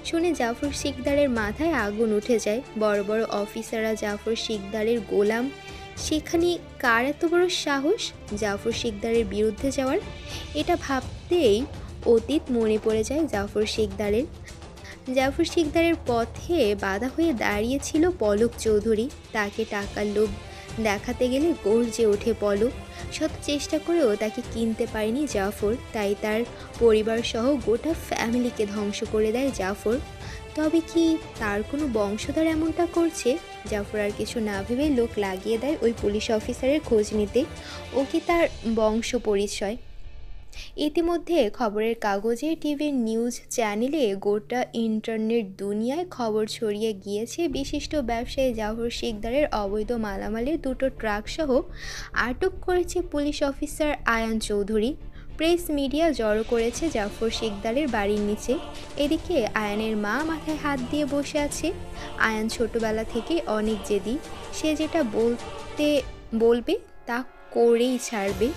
শুনে জাফর শিকদারের মাথায় আগুন উঠে যায়। বড় বড় অফিসাররা জাফর শিকদারের গোলাম, সেখানে কার এত বড় সাহস জাফর শিকদারের বিরুদ্ধে যাওয়ার? এটা ভাবতেই অতীত মনে পড়ে যায় জাফর শিকদারের। জাফর শিকদারের পথে বাধা হয়ে দাঁড়িয়েছিল পলক চৌধুরী। তাকে টাকার লোভ দেখাতে গেলে গর্জে ওঠে পলক। শত চেষ্টা করেও তাকে কিনতে পারেনি জাফর, তাই তার পরিবার সহ গোটা ফ্যামিলিকে ধ্বংস করে দেয় জাফর। তবে কি তার কোনো বংশধর এমনটা করছে? জাফর আর কিছু না ভেবে লোক লাগিয়ে দেয় ওই পুলিশ অফিসারের খোঁজ নিতে। ও কি তার বংশ পরিচয়? ইতিমধ্যে খবরের কাগজে, টিভির নিউজ চ্যানেলে, গোটা ইন্টারনেট দুনিয়ায় খবর ছড়িয়ে গিয়েছে বিশিষ্ট ব্যবসায়ী জাফর শিকদারের অবৈধ মালামালের দুটো ট্রাকসহ আটক করেছে police officer Ayan Chowdhury. Press media জড়ো করেছে জাফর শিকদারের বাড়ির নিচে। এদিকে আয়ানের মা মাথায় হাত দিয়ে বসে আছে। আয়ান ছোটবেলা থেকে অনেক জেদি। সে যেটা বলবে তা করেই ছাড়বে।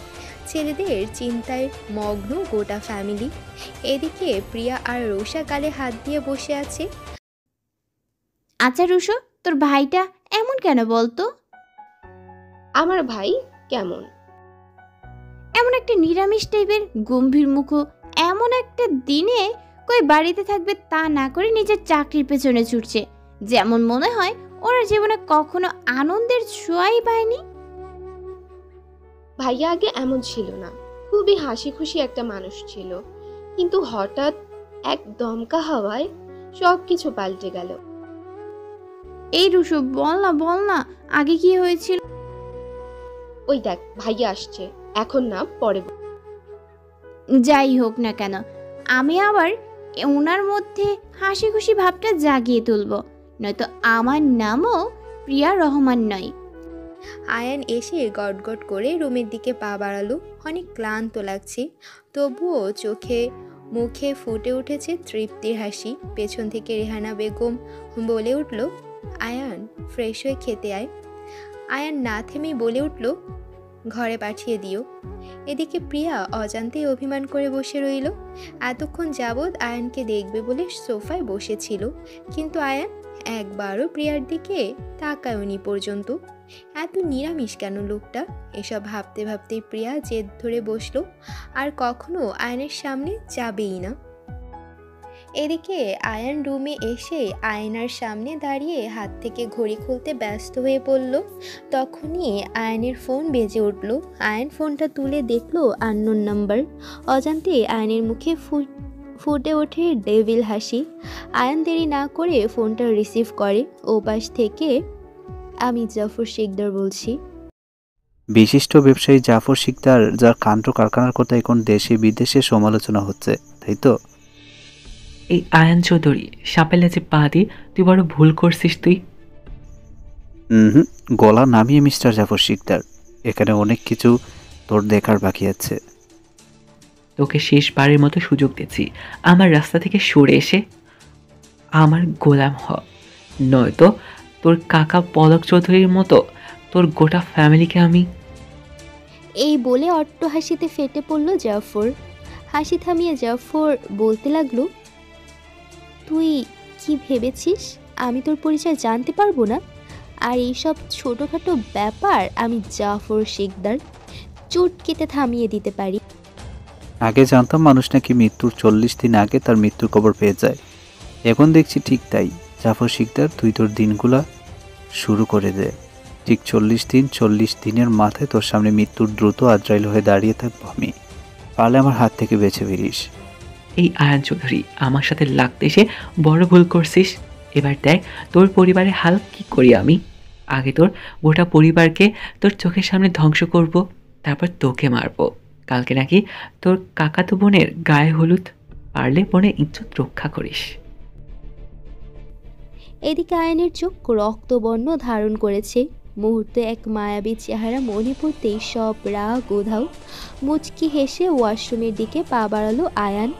ছেলেদের চিন্তায় মগ্ন গোটা ফ্যামিলি। এদিকে প্রিয়া আর রুষা গালে হাত দিয়ে বসে আছে। আচ্ছা রুশো, তোর ভাইটা এমন কেন বলতো? আমার ভাই কেমন? এমন একটা নিরামিষ টাইপের, গম্ভীর মুখ, এমন একটা দিনে কই বাড়িতে থাকবে তা না করে নিজের চাকরির পেছনে ছুটছে, যেমন মনে হয় ওরা জীবনে কখনো আনন্দের ছোঁয়াই পায়নি। ভাইয়া আগে এমন ছিল না, খুবই হাসি খুশি একটা মানুষ ছিল, কিন্তু হঠাৎ এক দমকা হাওয়ায় সব কিছু পাল্টে গেল। এই রুশো, বল না আগে কি হয়েছিল? ওই দেখ, ভাইয়া আসছে, এখন না পরে বল। যাই হোক না কেন, আমি আবার ওনার মধ্যে হাসি খুশি ভাবটা জাগিয়ে তুলব, নয়তো আমার নামও প্রিয়া রহমান নয়। আয়ান এসে গটগট করে রুমের দিকে পা বাড়ালো। অনেক ক্লান্ত লাগছে, তবুও চোখে মুখে ফুটে উঠেছে তৃপ্তির হাসি। পেছন থেকে রেহানা বেগম বলে উঠল, আয়ান ফ্রেশ হয়ে খেতে আয়। আয়ান না থেমেই বলে উঠল, ঘরে পাঠিয়ে দিও। এদিকে প্রিয়া অজান্তেই অভিমান করে বসে রইল। এতক্ষণ যাবৎ আয়ানকে দেখবে বলে সোফায় বসেছিল, কিন্তু আয়ান একবারও প্রিয়ার দিকে তাকায়নি পর্যন্ত। এত নিরামিষ কেন লোকটা? এসব ভাবতে ভাবতেই প্রিয়া জেদ ধরে বসলো, আর কখনো আয়নের সামনে যাবেই না। এদিকে আয়ান রুমে এসে আয়নার সামনে দাঁড়িয়ে হাত থেকে ঘড়ি খুলতে ব্যস্ত হয়ে পড়ল। তখনই আয়নের ফোন বেজে উঠল। আয়ন ফোনটা তুলে দেখলো আননোন নাম্বার। অজান্তে আয়নের মুখে ফুটে ওঠে ডেভিল হাসি। আয়ান দেরি না করে ফোনটা রিসিভ করে। ওপাশ থেকে, আমি জাফর শিকদার বলছি। বিশিষ্ট ব্যবসায়ী জাফর শিকদার, যার কাণ্ড কারখানার কথা এখন দেশে বিদেশে সমালোচনা হচ্ছে, তাই তো? এই আয়ান চৌধুরী, সাপেলে যে পা দি, তুই বড় ভুল করছিস তুই। গলা নামিয়ে মিস্টার জাফর শিকদার, এখানে অনেক কিছু তোর দেখার বাকি আছে। তোকে শেষবারের মতো সুযোগ দিচ্ছি, আমার রাস্তা থেকে সরে এসে আমার গোলাম হ, নয়তো তোর কাকা পলক চৌধুরীর মতো তোর গোটা ফ্যামিলিকে আমি... এই বলে অট্ট হাসিতে ফেটে পড়ল জাফর। হাসি থামিয়ে জাফর বলতে লাগলো, তুই কি ভেবেছিস আমি তোর পরিচয় জানতে পারবো না? আর এইসব ছোটোখাটো ব্যাপার আমি জাফর শিকদার চুটকিতে থামিয়ে দিতে পারি। আগে জানতাম মানুষ নাকি মৃত্যুর 40 দিন আগে তার মৃত্যুর খবর পেয়ে যায়। এখন দেখছি ঠিক তাই। জাফর শিকদার, তুই তোর দিনগুলা শুরু করে দে। ঠিক 40 দিনের মাথায় তোর সামনে মৃত্যুর দ্রুত আজরাইল হয়ে দাঁড়িয়ে থাকবো আমি। পারলে আমার হাত থেকে বেঁচে বেরিস। এই আয়ান চৌধুরী, আমার সাথে লাগতে এসে বড় ভুল করছিস। এবার দেখ তোর পরিবারের হাল কি করি আমি। আগে তোর গোটা পরিবারকে তোর চোখের সামনে ধ্বংস করব, তারপর তোকে মারবো। কালকে নাকি তোর কাকাতো বোনের গায়ে হলুদ, পারলে বোনের ইজ্জত রক্ষা করিস। এদিকে আয়নের চোখ রক্তবর্ণ ধারণ করেছে। মুহূর্তে এক মায়াবী চেহারা মনে পড়তেই সব রাগ উধাও। মুচকি হেসে ওয়াশরুমের দিকে পা বাড়ালো আয়ান।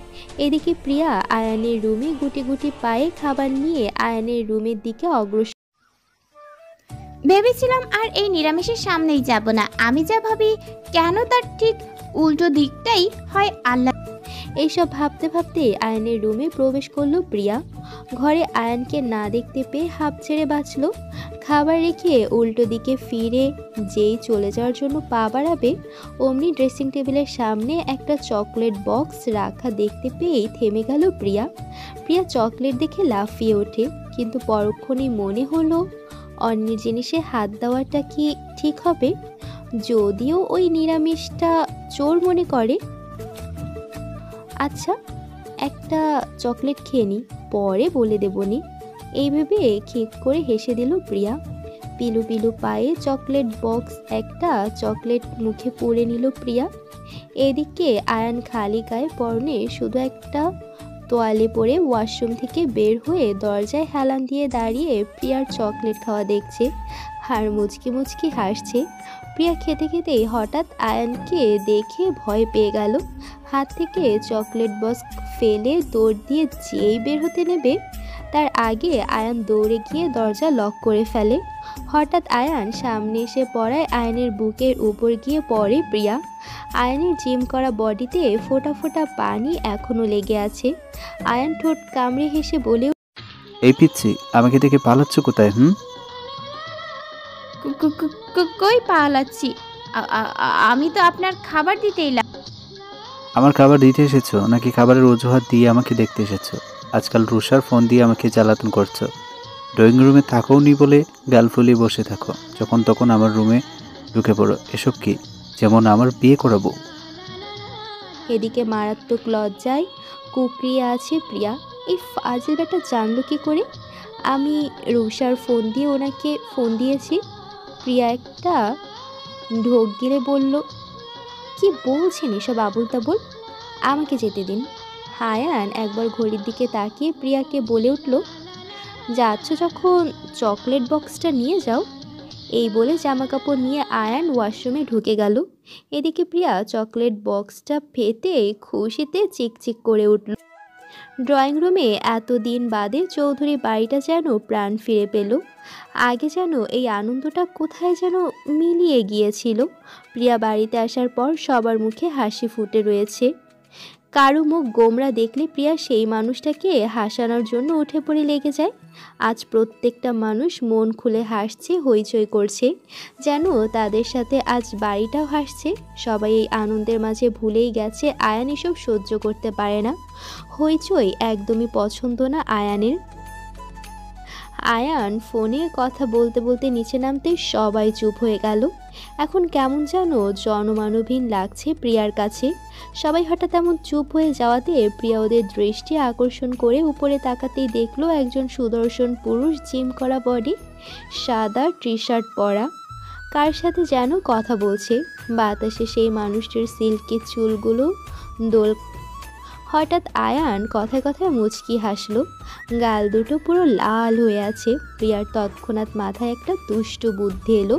এদিকে প্রিয়া আয়ানের রুমে গুটি গুটি পায়ে খাবার নিয়ে আয়ানের রুমের দিকে অগ্রসর। ভেবেছিলাম আর এই নিরামিষের সামনেই যাব না। আমি যা ভাবি কেন তার ঠিক উল্টো দিকটাই হয় আল্লাহ। এইসব ভাবতে ভাবতে আয়ানের রুমে প্রবেশ করলো প্রিয়া। ঘরে আয়ানকে না দেখতে পেয়ে হাঁপ ছেড়ে বাঁচল। খাবার রেখে উল্টো দিকে ফিরে যেই চলে যাওয়ার জন্য পা বাড়াবে, অমনি ড্রেসিং টেবিলের সামনে একটা চকলেট বক্স রাখা দেখতে পেয়েই থেমে গেল প্রিয়া। প্রিয়া চকলেট দেখে লাফিয়ে ওঠে, কিন্তু পরক্ষণেই মনে হলো অন্যের জিনিসে হাত দেওয়াটা কি ঠিক হবে? যদিও ওই নিরামিষটা চোর মনে করে। আচ্ছা, একটা চকলেট খেয়ে নি, পরে বলে দেবনি। এই ভেবে খিক করে হেসে দিল প্রিয়া। পিলু পিলু পায়ে চকলেট বক্স একটা চকলেট মুখে পুরে নিল প্রিয়া। এদিকে আয়ান খালি গায়ে পরনে শুধু একটা তোয়ালে পরে ওয়াশরুম থেকে বের হয়ে দরজায় হেলান দিয়ে দাঁড়িয়ে প্রিয়ার চকলেট খাওয়া দেখছে আর মুচকি মুচকি হাসছে। প্রিয়া খেতে খেতেই হঠাৎ আয়ানকে দেখে ভয় পেয়ে গেল। হাত থেকে চকলেট বক্স ফেলে দৌড় দিয়ে যেই বের হতে নেবে, তার আগে আয়ান দৌড়ে গিয়ে দরজা লক করে ফেলে। হঠাৎ আয়ান সামনে এসে পড়ায় আয়ানের বুকের উপর গিয়ে পড়ে প্রিয়া। আয়ানের জিম করা বডিতে ফোঁটা ফোঁটা পানি এখনো লেগে আছে। আয়ান ঠোঁট কামড়ে হেসে বলে, এই পিচ্ছি, আমাকে দেখে পালাচ্ছ কোথায়? কই পালাচ্ছি? আমি তো আপনার খাবার দিতে এলাম। আমার খাবার দিতে এসেছো নাকি খাবারের অজুহাত দিয়ে আমাকে দেখতে এসেছো? আজকাল রুষার ফোন দিয়ে আমাকে জ্বালাতন করছো। ড্রয়িং রুমে থাকোও নি বলে গাল ফুলিয়ে বসে থাকো, যখন তখন আমার রুমে ঢুকে পড়ো। এসব কি? যেমন আমার বিয়ে করাবো। এদিকে মারাত্মক লজ্জায় কুকরিয়ে আছে প্রিয়া। এই ফাজিল ব্যাটা জানলো কি করে আমি রুষার ফোন দিয়ে ওনাকে ফোন দিয়েছি? প্রিয়া একটা ঢোক গিলে বলল, কি বলছেন এসব আবুল তাবুল? আমাকে যেতে দিন। আয়ান একবার ঘড়ির দিকে তাকিয়ে প্রিয়াকে বলে উঠল, যাচ্ছ যখন চকলেট বক্সটা নিয়ে যাও। এই বলে জামা কাপড় নিয়ে আয়ান ওয়াশরুমে ঢুকে গেল। এদিকে প্রিয়া চকলেট বক্সটা পেতে খুশিতে চিকচিক করে উঠল। ড্রয়িং রুমে এতদিন বাদে চৌধুরী বাড়িটা যেন প্রাণ ফিরে পেল। আগে যেন এই আনন্দটা কোথায় যেন মিলিয়ে গিয়েছিল। প্রিয়া বাড়িতে আসার পর সবার মুখে হাসি ফুটে রয়েছে। কারো মুখ গোমরা দেখলে প্রিয়া সেই মানুষটাকে হাসানোর জন্য উঠে পড়ে লেগে যায়। আজ প্রত্যেকটা মানুষ মন খুলে হাসছে, হইচই করছে, যেন তাদের সাথে আজ বাড়িটাও হাসছে। সবাই এই আনন্দের মাঝে ভুলেই গেছে আয়ান এসব সহ্য করতে পারে না। হইচই একদমই পছন্দ না আয়ানের। আয়ান ফোনে কথা বলতে বলতে নিচে নামতে সবাই চুপ হয়ে গেল। এখন কেমন যেন জনমানবহীন লাগছে প্রিয়ার কাছে। সবাই হঠাৎ এমন চুপ হয়ে যাওয়াতে প্রিয়া ওদের দৃষ্টি আকর্ষণ করে উপরে তাকাতেই দেখলো একজন সুদর্শন পুরুষ, জিম করা বডি, সাদা টি শার্ট পরা, কার সাথে যেন কথা বলছে। বাতাসে সেই মানুষটির সিল্কি চুলগুলো দোল। হঠাৎ আয়ান কথায় কথায় মুচকি হাসলো। গাল দুটো পুরো লাল হয়ে আছে। প্রিয়ার তৎক্ষণাৎ মাথায় একটা দুষ্টু বুদ্ধি এলো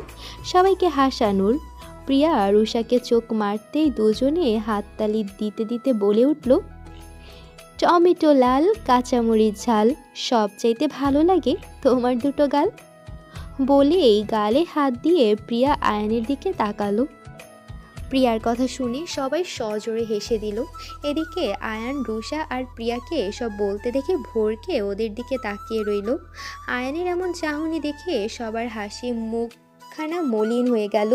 সবাইকে হাসানোর। প্রিয়া রুষাকে চোখ মারতেই দুজনে হাততালি দিতে দিতে বলে উঠল, টমেটো লাল, কাঁচামরিচ ঝাল, সবচাইতে ভালো লাগে তোমার দুটো গাল। বলেই গালে হাত দিয়ে প্রিয়া আয়ানের দিকে তাকালো। প্রিয়ার কথা শুনে সবাই সজোরে হেসে দিল। এদিকে আয়ান রুষা আর প্রিয়াকে এসব বলতে দেখে ভোরকে ওদের দিকে তাকিয়ে রইল। আয়ানের এমন চাহনি দেখে সবার হাসি মুখখানা মলিন হয়ে গেল।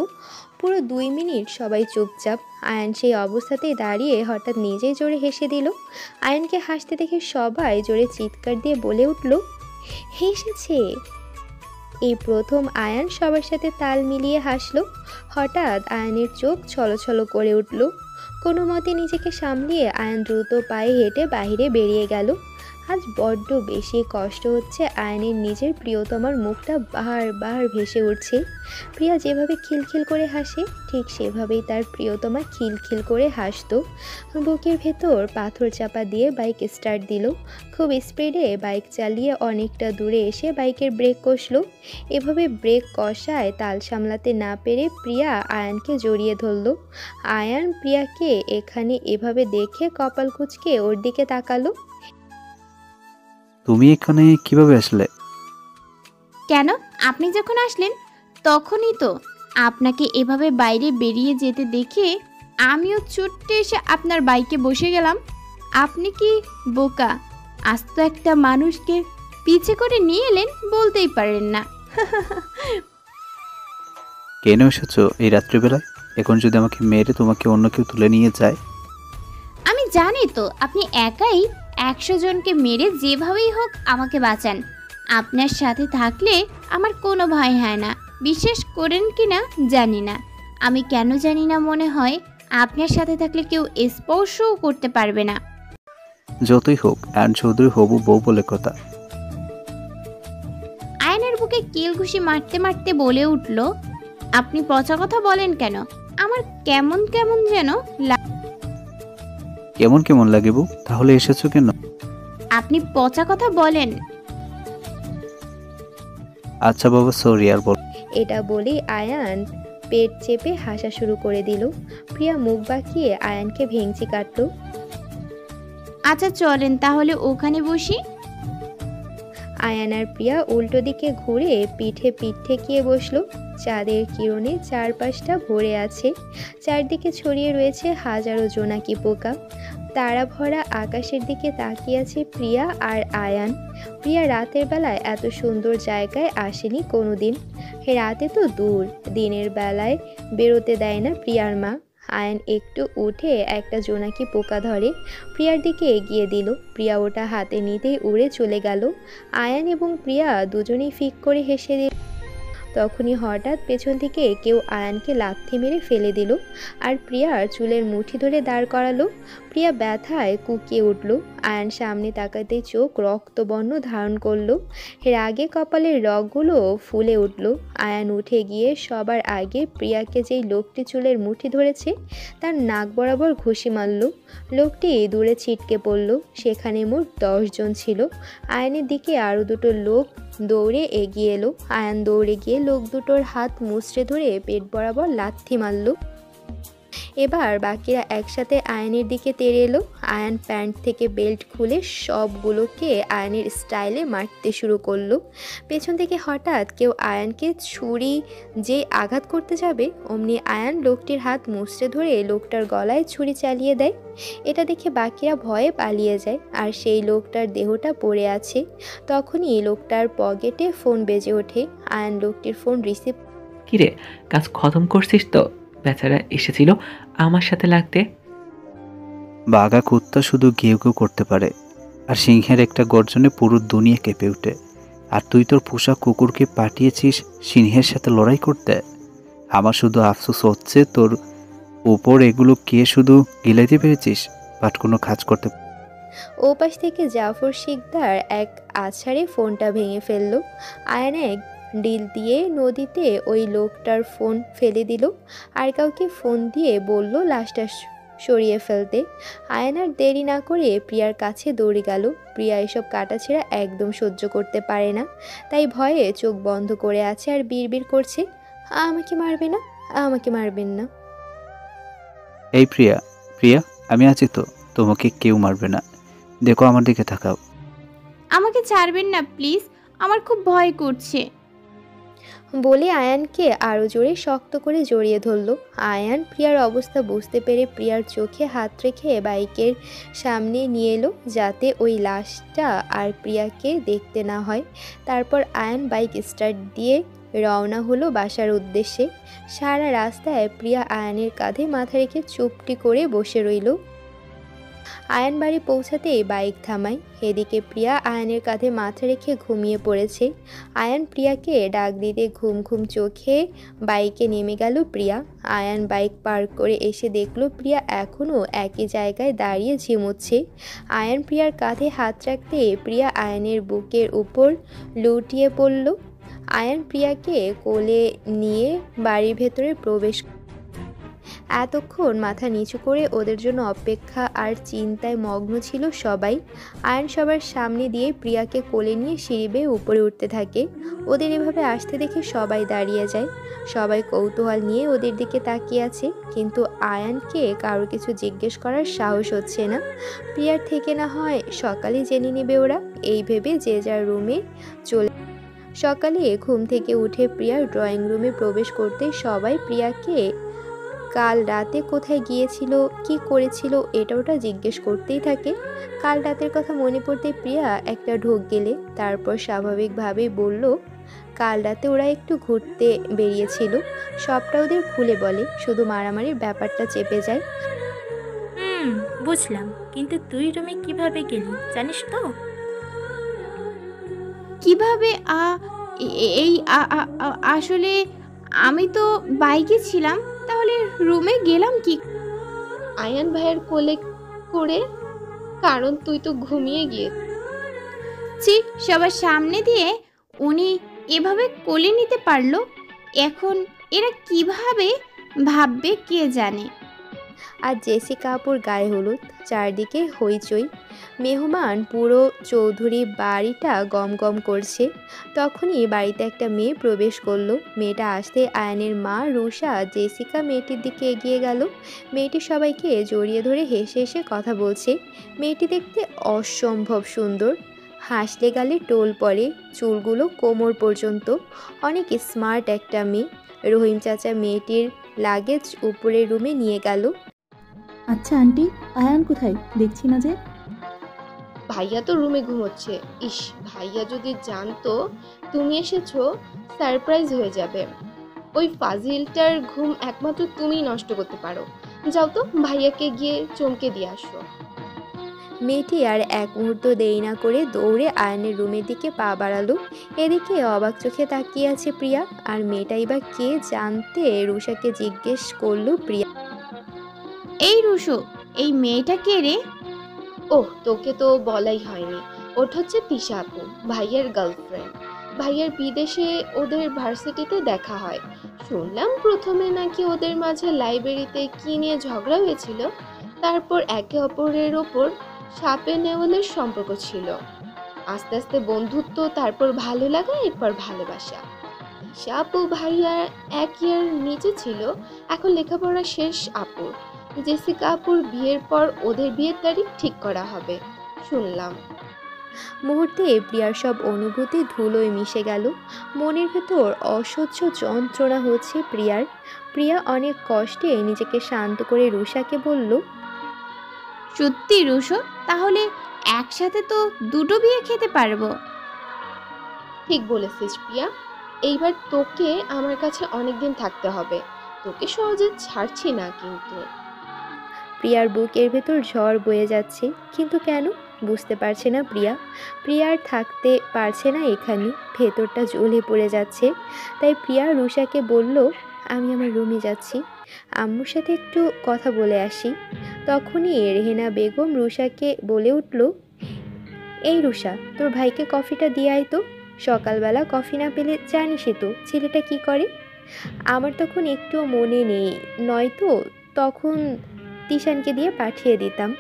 পুরো 2 মিনিট সবাই চুপচাপ। আয়ান সেই অবস্থাতেই দাঁড়িয়ে হঠাৎ নিজেই জোরে হেসে দিল। আয়ানকে হাসতে দেখে সবাই জোরে চিৎকার দিয়ে বলে উঠল, হেসেছে। এই প্রথম আয়ান সবার সাথে তাল মিলিয়ে হাসলো। হঠাৎ আয়ানের চোখ ছলছল করে উঠল। কোনো মতে নিজেকে সামলিয়ে আয়ান দ্রুত পায়ে হেঁটে বাইরে বেরিয়ে গেল। আজ বড্ড বেশি কষ্ট হচ্ছে। আয়ানের নিজের প্রিয়তমার মুখটা বারবার ভেসে উঠছে। প্রিয়া যেভাবে খিলখিল করে হাসে ঠিক সেভাবেই তার প্রিয়তমা খিলখিল করে হাসতো। বুকের ভেতর পাথর চাপা দিয়ে বাইক স্টার্ট দিল। খুব স্পিডে বাইক চালিয়ে অনেকটা দূরে এসে বাইকের ব্রেক কষল। এভাবে ব্রেক কষায় তাল সামলাতে না পেরে প্রিয়া আয়ানকে জড়িয়ে ধরল। আয়ান প্রিয়াকে এখানে এভাবে দেখে কপাল কুঁচকে ওর দিকে তাকালো। তুমি এখানে কিভাবে আসলে? কেন, আপনি যখন আসলেন তখনই তো আপনাকে এভাবে বাইরে বেরিয়ে যেতে দেখে আমিও ছুটে এসে আপনার বাইকে বসে গেলাম। আপনি কি বোকা? আস্ত একটা মানুষকে পিছে করে নিয়ে এলেন, বলতেই পারেন না। কেন এসেছো এই রাত্রিবেলায়? এখন যদি আমাকে মেরে তোমাকে অন্য কেউ তুলে নিয়ে যায়? আমি জানি তো আপনি একাই 100 জনকে মেরে যেভাবেই হোক আমাকে বাঁচান। আপনার সাথে থাকলে আমার কোনো ভয় হয় না। বিশ্বাস করেন কি না জানি না, আমি কেন জানি না মনে হয় আপনার সাথে থাকলে কেউ স্পর্শও করতে পারবে না। যতই হোক আয়ন চৌধুরী হবু বউ বলে কথা। আয়নের বুকে কিল ঘুষি মারতে মারতে বলে উঠল, আপনি পচা কথা বলেন কেন? আমার কেমন কেমন যেন কেমন কেমন লাগে বউ? তাহলে এসেছো কেন? আপনি পচা কথা বলেন। আচ্ছা বাবা, সরি আর বল। এটা বলেই আয়ান পেট চেপে হাসা শুরু করে দিল। প্রিয়া মুখ বাঁকিয়ে আয়ানকে ভেঙচি কাটল। আচ্ছা চলেন তাহলে ওখানে বসি। আয়ান আর প্রিয়া উল্টো দিকে ঘুরে পিঠে পিঠ ঠেকিয়ে বসলো। চাঁদের কিরণে চারপাশটা ভরে আছে। চারদিকে ছড়িয়ে রয়েছে হাজারো জোনাকি পোকা। তারা ভরা আকাশের দিকে তাকিয়ে আছে প্রিয়া আর আয়ান। প্রিয়া রাতের বেলায় এত সুন্দর জায়গায় আসেনি কোনোদিন। রাতে তো দূর, দিনের বেলায় বেরোতে দেয় না প্রিয়ার মা। আয়ান একটু উঠে একটা জোনাকি পোকা ধরে প্রিয়ার দিকে এগিয়ে দিল। প্রিয়া ওটা হাতে নিতেই উড়ে চলে গেল। আয়ান এবং প্রিয়া দুজনেই ফিক করে হেসে দিল। তখনই হঠাৎ পেছন থেকে কেউ আয়ানকে লাথি মেরে ফেলে দিল আর প্রিয়ার চুলের মুঠি ধরে দাঁড় করালো। প্রিয়া ব্যথায় কুকিয়ে উঠল। আয়ান সামনে তাকাতেই চোখ রক্তবর্ণ ধারণ করলো। রাগে কপালের রগগুলো ফুলে উঠল। আয়ান উঠে গিয়ে সবার আগে প্রিয়াকে যেই লোকটি চুলের মুঠি ধরেছে তার নাক বরাবর ঘুষি মারল। লোকটি দূরে ছিটকে পড়ল। সেখানে মোট 10 জন ছিল। আয়ানের দিকে আরও দুটো লোক দৌড়ে এগিয়ে এলো। আয়ান দৌড়ে গিয়ে লোক দুটোর হাত মুচড়ে ধরে পেট বরাবর লাথি মারল। এবার বাকিরা একসাথে আয়ানের দিকে তেড়ে এলো। আয়ান প্যান্ট থেকে বেল্ট খুলে সবগুলোকে আয়ানের স্টাইলে মারতে শুরু করলো। পেছন থেকে হঠাৎ কেউ আয়ানকে ছুরি যে আঘাত করতে যাবে অমনি আয়ান লোকটির হাত মুচড়ে ধরে লোকটার গলায় ছুরি চালিয়ে দেয়। এটা দেখে বাকিরা ভয়ে পালিয়ে যায় আর সেই লোকটার দেহটা পড়ে আছে। তখনই লোকটার পকেটে ফোন বেজে ওঠে। আয়ান লোকটির ফোন রিসিভ। কিরে, কাজ খতম করছিস তো? বেচারা এসেছিল আমার সাথে লাগতে। বাঘা কুত্তা শুধু ঘেউ ঘেউ করতে পারে আর সিংহের একটা গর্জনে পুরো দুনিয়া কেঁপে ওঠে। আর তুই তোর পোষা কুকুরকে পাঠিয়েছিস সিংহের সাথে লড়াই করতে। আমার শুধু আফসোস হচ্ছে তোর উপর এগুলো কে শুধু গিলাইতে পেরেছিস, বাট কোনো কাজ করতে। ওপাশ থেকে জাফর শিকদার এক আছাড়ে ফোনটা ভেঙে ফেলল। আয়ান এক ডিল দিয়ে নদীতে ওই লোকটার ফোন ফেলে দিল আর কাউকে ফোন দিয়ে বলল লাশটা সরিয়ে ফেলতে। আয়ান আর দেরি না করে প্রিয়ার কাছে দৌড়ে গেল। প্রিয়া এসব কাটাছেঁড়া একদম সহ্য করতে পারে না, তাই ভয়ে চোখ বন্ধ করে আছে আর বিড়বিড় করছে, আমাকে মারবে না, আমাকে মারবেন না। এই প্রিয়া, প্রিয়া আমি আছি তো, তোমাকে কেউ মারবে না। দেখো আমার দিকে তাকাও। আমাকে ছাড়বেন না প্লিজ, আমার খুব ভয় করছে। বলে আয়ানকে আরও জোরে শক্ত করে জড়িয়ে ধরল। আয়ান প্রিয়ার অবস্থা বুঝতে পেরে প্রিয়ার চোখে হাত রেখে বাইকের সামনে নিয়ে এলো যাতে ওই লাশটা আর প্রিয়াকে দেখতে না হয়। তারপর আয়ান বাইক স্টার্ট দিয়ে রওনা হলো বাসার উদ্দেশ্যে। সারা রাস্তায় প্রিয়া আয়ানের কাঁধে মাথা রেখে চুপটি করে বসে রইল। আয়ান বাড়ি পৌঁছাতেই বাইক থামায়। এদিকে প্রিয়া আয়ানের কাঁধে মাথা রেখে ঘুমিয়ে পড়েছে। আয়ান প্রিয়াকে ডাক দিতে ঘুম ঘুম চোখে বাইকে নেমে গেল প্রিয়া। আয়ান বাইক পার্ক করে এসে দেখলো প্রিয়া এখনও একই জায়গায় দাঁড়িয়ে ঝিমুচ্ছে। আয়ান প্রিয়ার কাঁধে হাত রাখতে প্রিয়া আয়ানের বুকের উপর লুটিয়ে পড়ল। আয়ান প্রিয়াকে কোলে নিয়ে বাড়ির ভেতরে প্রবেশ। এতক্ষণ মাথা নিচু করে ওদের জন্য অপেক্ষা আর চিন্তায় মগ্ন ছিল সবাই। আয়ান সবার সামনে দিয়ে প্রিয়াকে কোলে নিয়ে সিঁড়ি বেয়ে উপরে উঠতে থাকে। ওদের এভাবে আসতে দেখে সবাই দাঁড়িয়ে যায়। সবাই কৌতূহল নিয়ে ওদের দিকে তাকিয়ে আছে, কিন্তু আয়ানকে কারো কিছু জিজ্ঞেস করার সাহস হচ্ছে না। প্রিয়ার থেকে না হয় সকালে জেনে নেবে ওরা, এই ভেবে যে যার রুমে চলে। সকালে ঘুম থেকে উঠে প্রিয়ার ড্রয়িং রুমে প্রবেশ করতে সবাই প্রিয়াকে কাল রাতে কোথায় গিয়েছিল, কি করেছিল এটা ওটা জিজ্ঞেস করতেই থাকে। কাল রাতের কথা মনে পড়তে প্রিয়া একটা ঢোক গেলে, তারপর স্বাভাবিকভাবেই বলল কাল রাতে ওরা একটু ঘুরতে বেরিয়েছিল। সবটা ওদের খুলে বলে, শুধু মারামারির ব্যাপারটা চেপে যায়। বুঝলাম, কিন্তু তুই রুমে কিভাবে গেলি জানিস তো? কিভাবে আসলে আমি তো বাইকে ছিলাম, তাহলে রুমে গেলাম কি? আয়ান ভাইয়ের কোলে করে, কারণ তুই তো ঘুমিয়ে গিয়ে। সবার সামনে দিয়ে উনি এভাবে কোলে নিতে পারলো, এখন এরা কিভাবে ভাববে কে জানে। আর জেসিকা আপুর গায়ে হলুদ, চারদিকে হইচই, মেহমান পুরো চৌধুরী বাড়িটা গম গম করছে। তখনই বাড়িতে একটা মেয়ে প্রবেশ করলো। মেয়েটা আসতে আয়ানের মা রুষা জেসিকা মেয়েটির দিকে এগিয়ে গেল। মেয়েটি সবাইকে জড়িয়ে ধরে হেসে হেসে কথা বলছে। মেয়েটি দেখতে অসম্ভব সুন্দর, হাসলে গালে টোল পড়ে, চুলগুলো কোমর পর্যন্ত, অনেক স্মার্ট একটা মেয়ে। রহিম চাচা মেয়েটির লাগেজ উপরের রুমে নিয়ে গেল। আচ্ছা আন্টি, আয়ান কোথায়? দেখছি না যে। ভাইয়া তো রুমে ঘুমোচ্ছে। ইস, ভাইয়া যদি জানতো তুমি এসেছো, সারপ্রাইজ হয়ে যাবে। ওই ফাজিলটার ঘুম একমাত্র তুমিই নষ্ট করতে পারো। যাও তো, ভাইয়াকে গিয়ে চমকে দিয়ে আসো। মেয়েটি আর এক মুহূর্ত দেরি না করে দৌড়ে আয়নের রুমের দিকে পা বাড়ালো। এদিকে অবাক চোখে তাকিয়ে আছে প্রিয়া। আর মেয়েটাই বা কে জানতে রুষাকে জিজ্ঞেস করলো প্রিয়া। এই রুশো, এই মেয়েটা কে রে? ওহ, তোকে তো বলাই হয়নি, ওটা হচ্ছে তিশা আপু, ভাইয়ার গার্লফ্রেন্ড। ভাইয়ার বিদেশে ওদের ভার্সিটিতে দেখা হয়। শুনলাম প্রথমে নাকি ওদের মাঝে লাইব্রেরিতে কি নিয়ে ঝগড়া হয়েছিল, তারপর একে অপরের ওপর সাপে নেওয়ালের সম্পর্ক ছিল। আস্তে আস্তে বন্ধুত্ব, তারপর ভালো লাগা, এরপর ভালোবাসা। তিশা আপু ভাইয়ার এক ইয়ার নিচে ছিল, এখন লেখাপড়া শেষ আপুর। জেসিকা আপুর বিয়ের পর ওদের বিয়ের তারিখ ঠিক করা হবে শুনলাম। মুহূর্তে প্রিয়ার সব অনুভূতি ধুলোয় মিশে গেল। মনের ভেতর অসহ্য যন্ত্রণা হচ্ছে প্রিয়ার। প্রিয়া অনেক কষ্টে নিজেকে শান্ত করে রুষাকে বলল, সত্যি রুশো, তাহলে একসাথে তো দুটো বিয়ে খেতে পারবো। ঠিক বলেছিস প্রিয়া, এইবার তোকে আমার কাছে অনেকদিন থাকতে হবে, তোকে সহজে ছাড়ছি না। কিন্তু প্রিয়ার বুকের ভেতর ঝড় বয়ে যাচ্ছে, কিন্তু কেন বুঝতে পারছে না প্রিয়া। প্রিয়ার থাকতে পারছে না এখানে, ভেতরটা জ্বলে পড়ে যাচ্ছে। তাই প্রিয়া রুষাকে বলল, আমি আমার রুমে যাচ্ছি, আম্মুর সাথে একটু কথা বলে আসি। তখনই রেহেনা বেগম রুষাকে বলে উঠল, এই রুষা, তোর ভাইকে কফিটা দিয়ে আয় তো। সকালবেলা কফি না পেলে জানিসই তো ছেলেটা কি করে। আমার তখন একটুও মনে নেই, নয়তো তখন তিশানকে দিয়ে পাঠিয়ে দিতাম।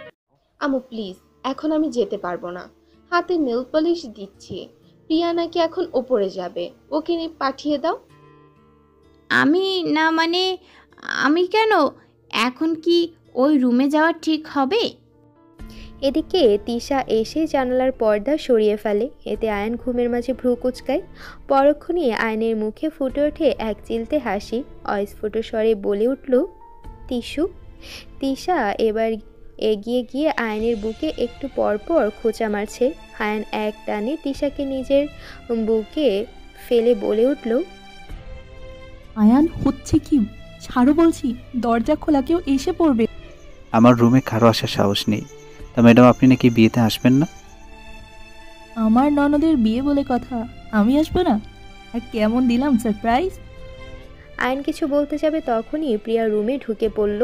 আমু প্লিজ, এখন আমি যেতে পারবো না, হাতে নেল পলিশ দিচ্ছি। প্রিয়া নাকি এখন ওপরে যাবে, ওকে পাঠিয়ে দাও। আমি না, মানে আমি কেন? এখন কি ওই রুমে যাওয়া ঠিক হবে? এদিকে তিশা এসে জানালার পর্দা সরিয়ে ফেলে। এতে আয়ন ঘুমের মাঝে ভ্রু কুচকায়। পরক্ষণে আয়নের মুখে ফুটে ওঠে এক চিলতে হাসি। অস্ফুট স্বরে বলে উঠল, তিশু। তিশা এবার এগিয়ে গিয়ে আয়নের বুকে একটু পরপর খোঁচা মারছে। আয়ন এক টানে তিশাকে নিজের বুকে ফেলে বলে উঠল, আয়ান হচ্ছে কি? ছাড়ো বলছি, দরজা খোলা, কেউ এসে পড়বে। আমার রুমে কারো আসার সাহস নেই। তা ম্যাডাম, আপনি নাকি বিয়েতে আসবেন না? আমার ননদের বিয়ে বলে কথা, আমি আসবো না? আর কেমন দিলাম সারপ্রাইজ। আয়ন কিছু বলতে যাবে তখনই প্রিয়া রুমে ঢুকে পড়ল।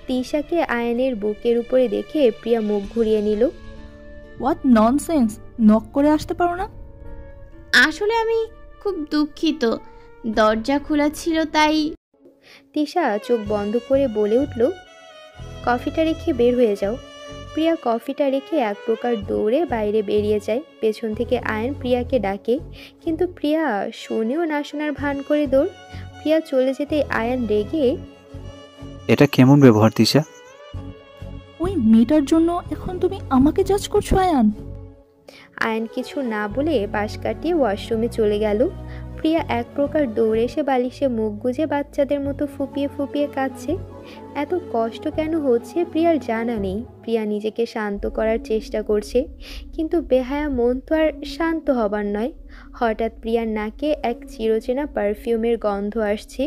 তিশাকে আয়নের বুকের উপরে দেখে প্রিয়া মুখ ঘুরিয়ে নিল। হোয়াট ননসেন্স, নক করে আসতে পারো না? আসলে আমি খুব দুঃখিত, দরজা খোলা ছিল তাই। তিশা চোখ বন্ধ করে বলে উঠল, কফিটা রেখে বের হয়ে যাও। প্রিয়া কফিটা রেখে এক প্রকার দৌড়ে বাইরে বেরিয়ে যায়। পেছন থেকে আয়ন প্রিয়াকে ডাকে, কিন্তু প্রিয়া শুনেও না শোনার ভান করে দৌড়। প্রিয়া চলে যেতে আয়ন রেগে, এটা কেমন ব্যবহার তিশা? ওই মেয়েটার জন্য এখন তুমি আমাকে জাজ করছো আয়ান? আয়ন কিছু না বলে পাশ কাটিয়ে ওয়াশরুমে চলে গেল। প্রিয়া এক প্রকার দৌড়ে এসে বালিশে মুখ গুজে বাচ্চাদের মতো ফুপিয়ে ফুপিয়ে কাঁদছে। এত কষ্ট কেন হচ্ছে প্রিয়ার জানা নেই। প্রিয়া নিজেকে শান্ত করার চেষ্টা করছে, কিন্তু বেহায়া মন তো আর শান্ত হবার নয়। হঠাৎ প্রিয়ার নাকে এক চিরচেনা পারফিউমের গন্ধ আসছে।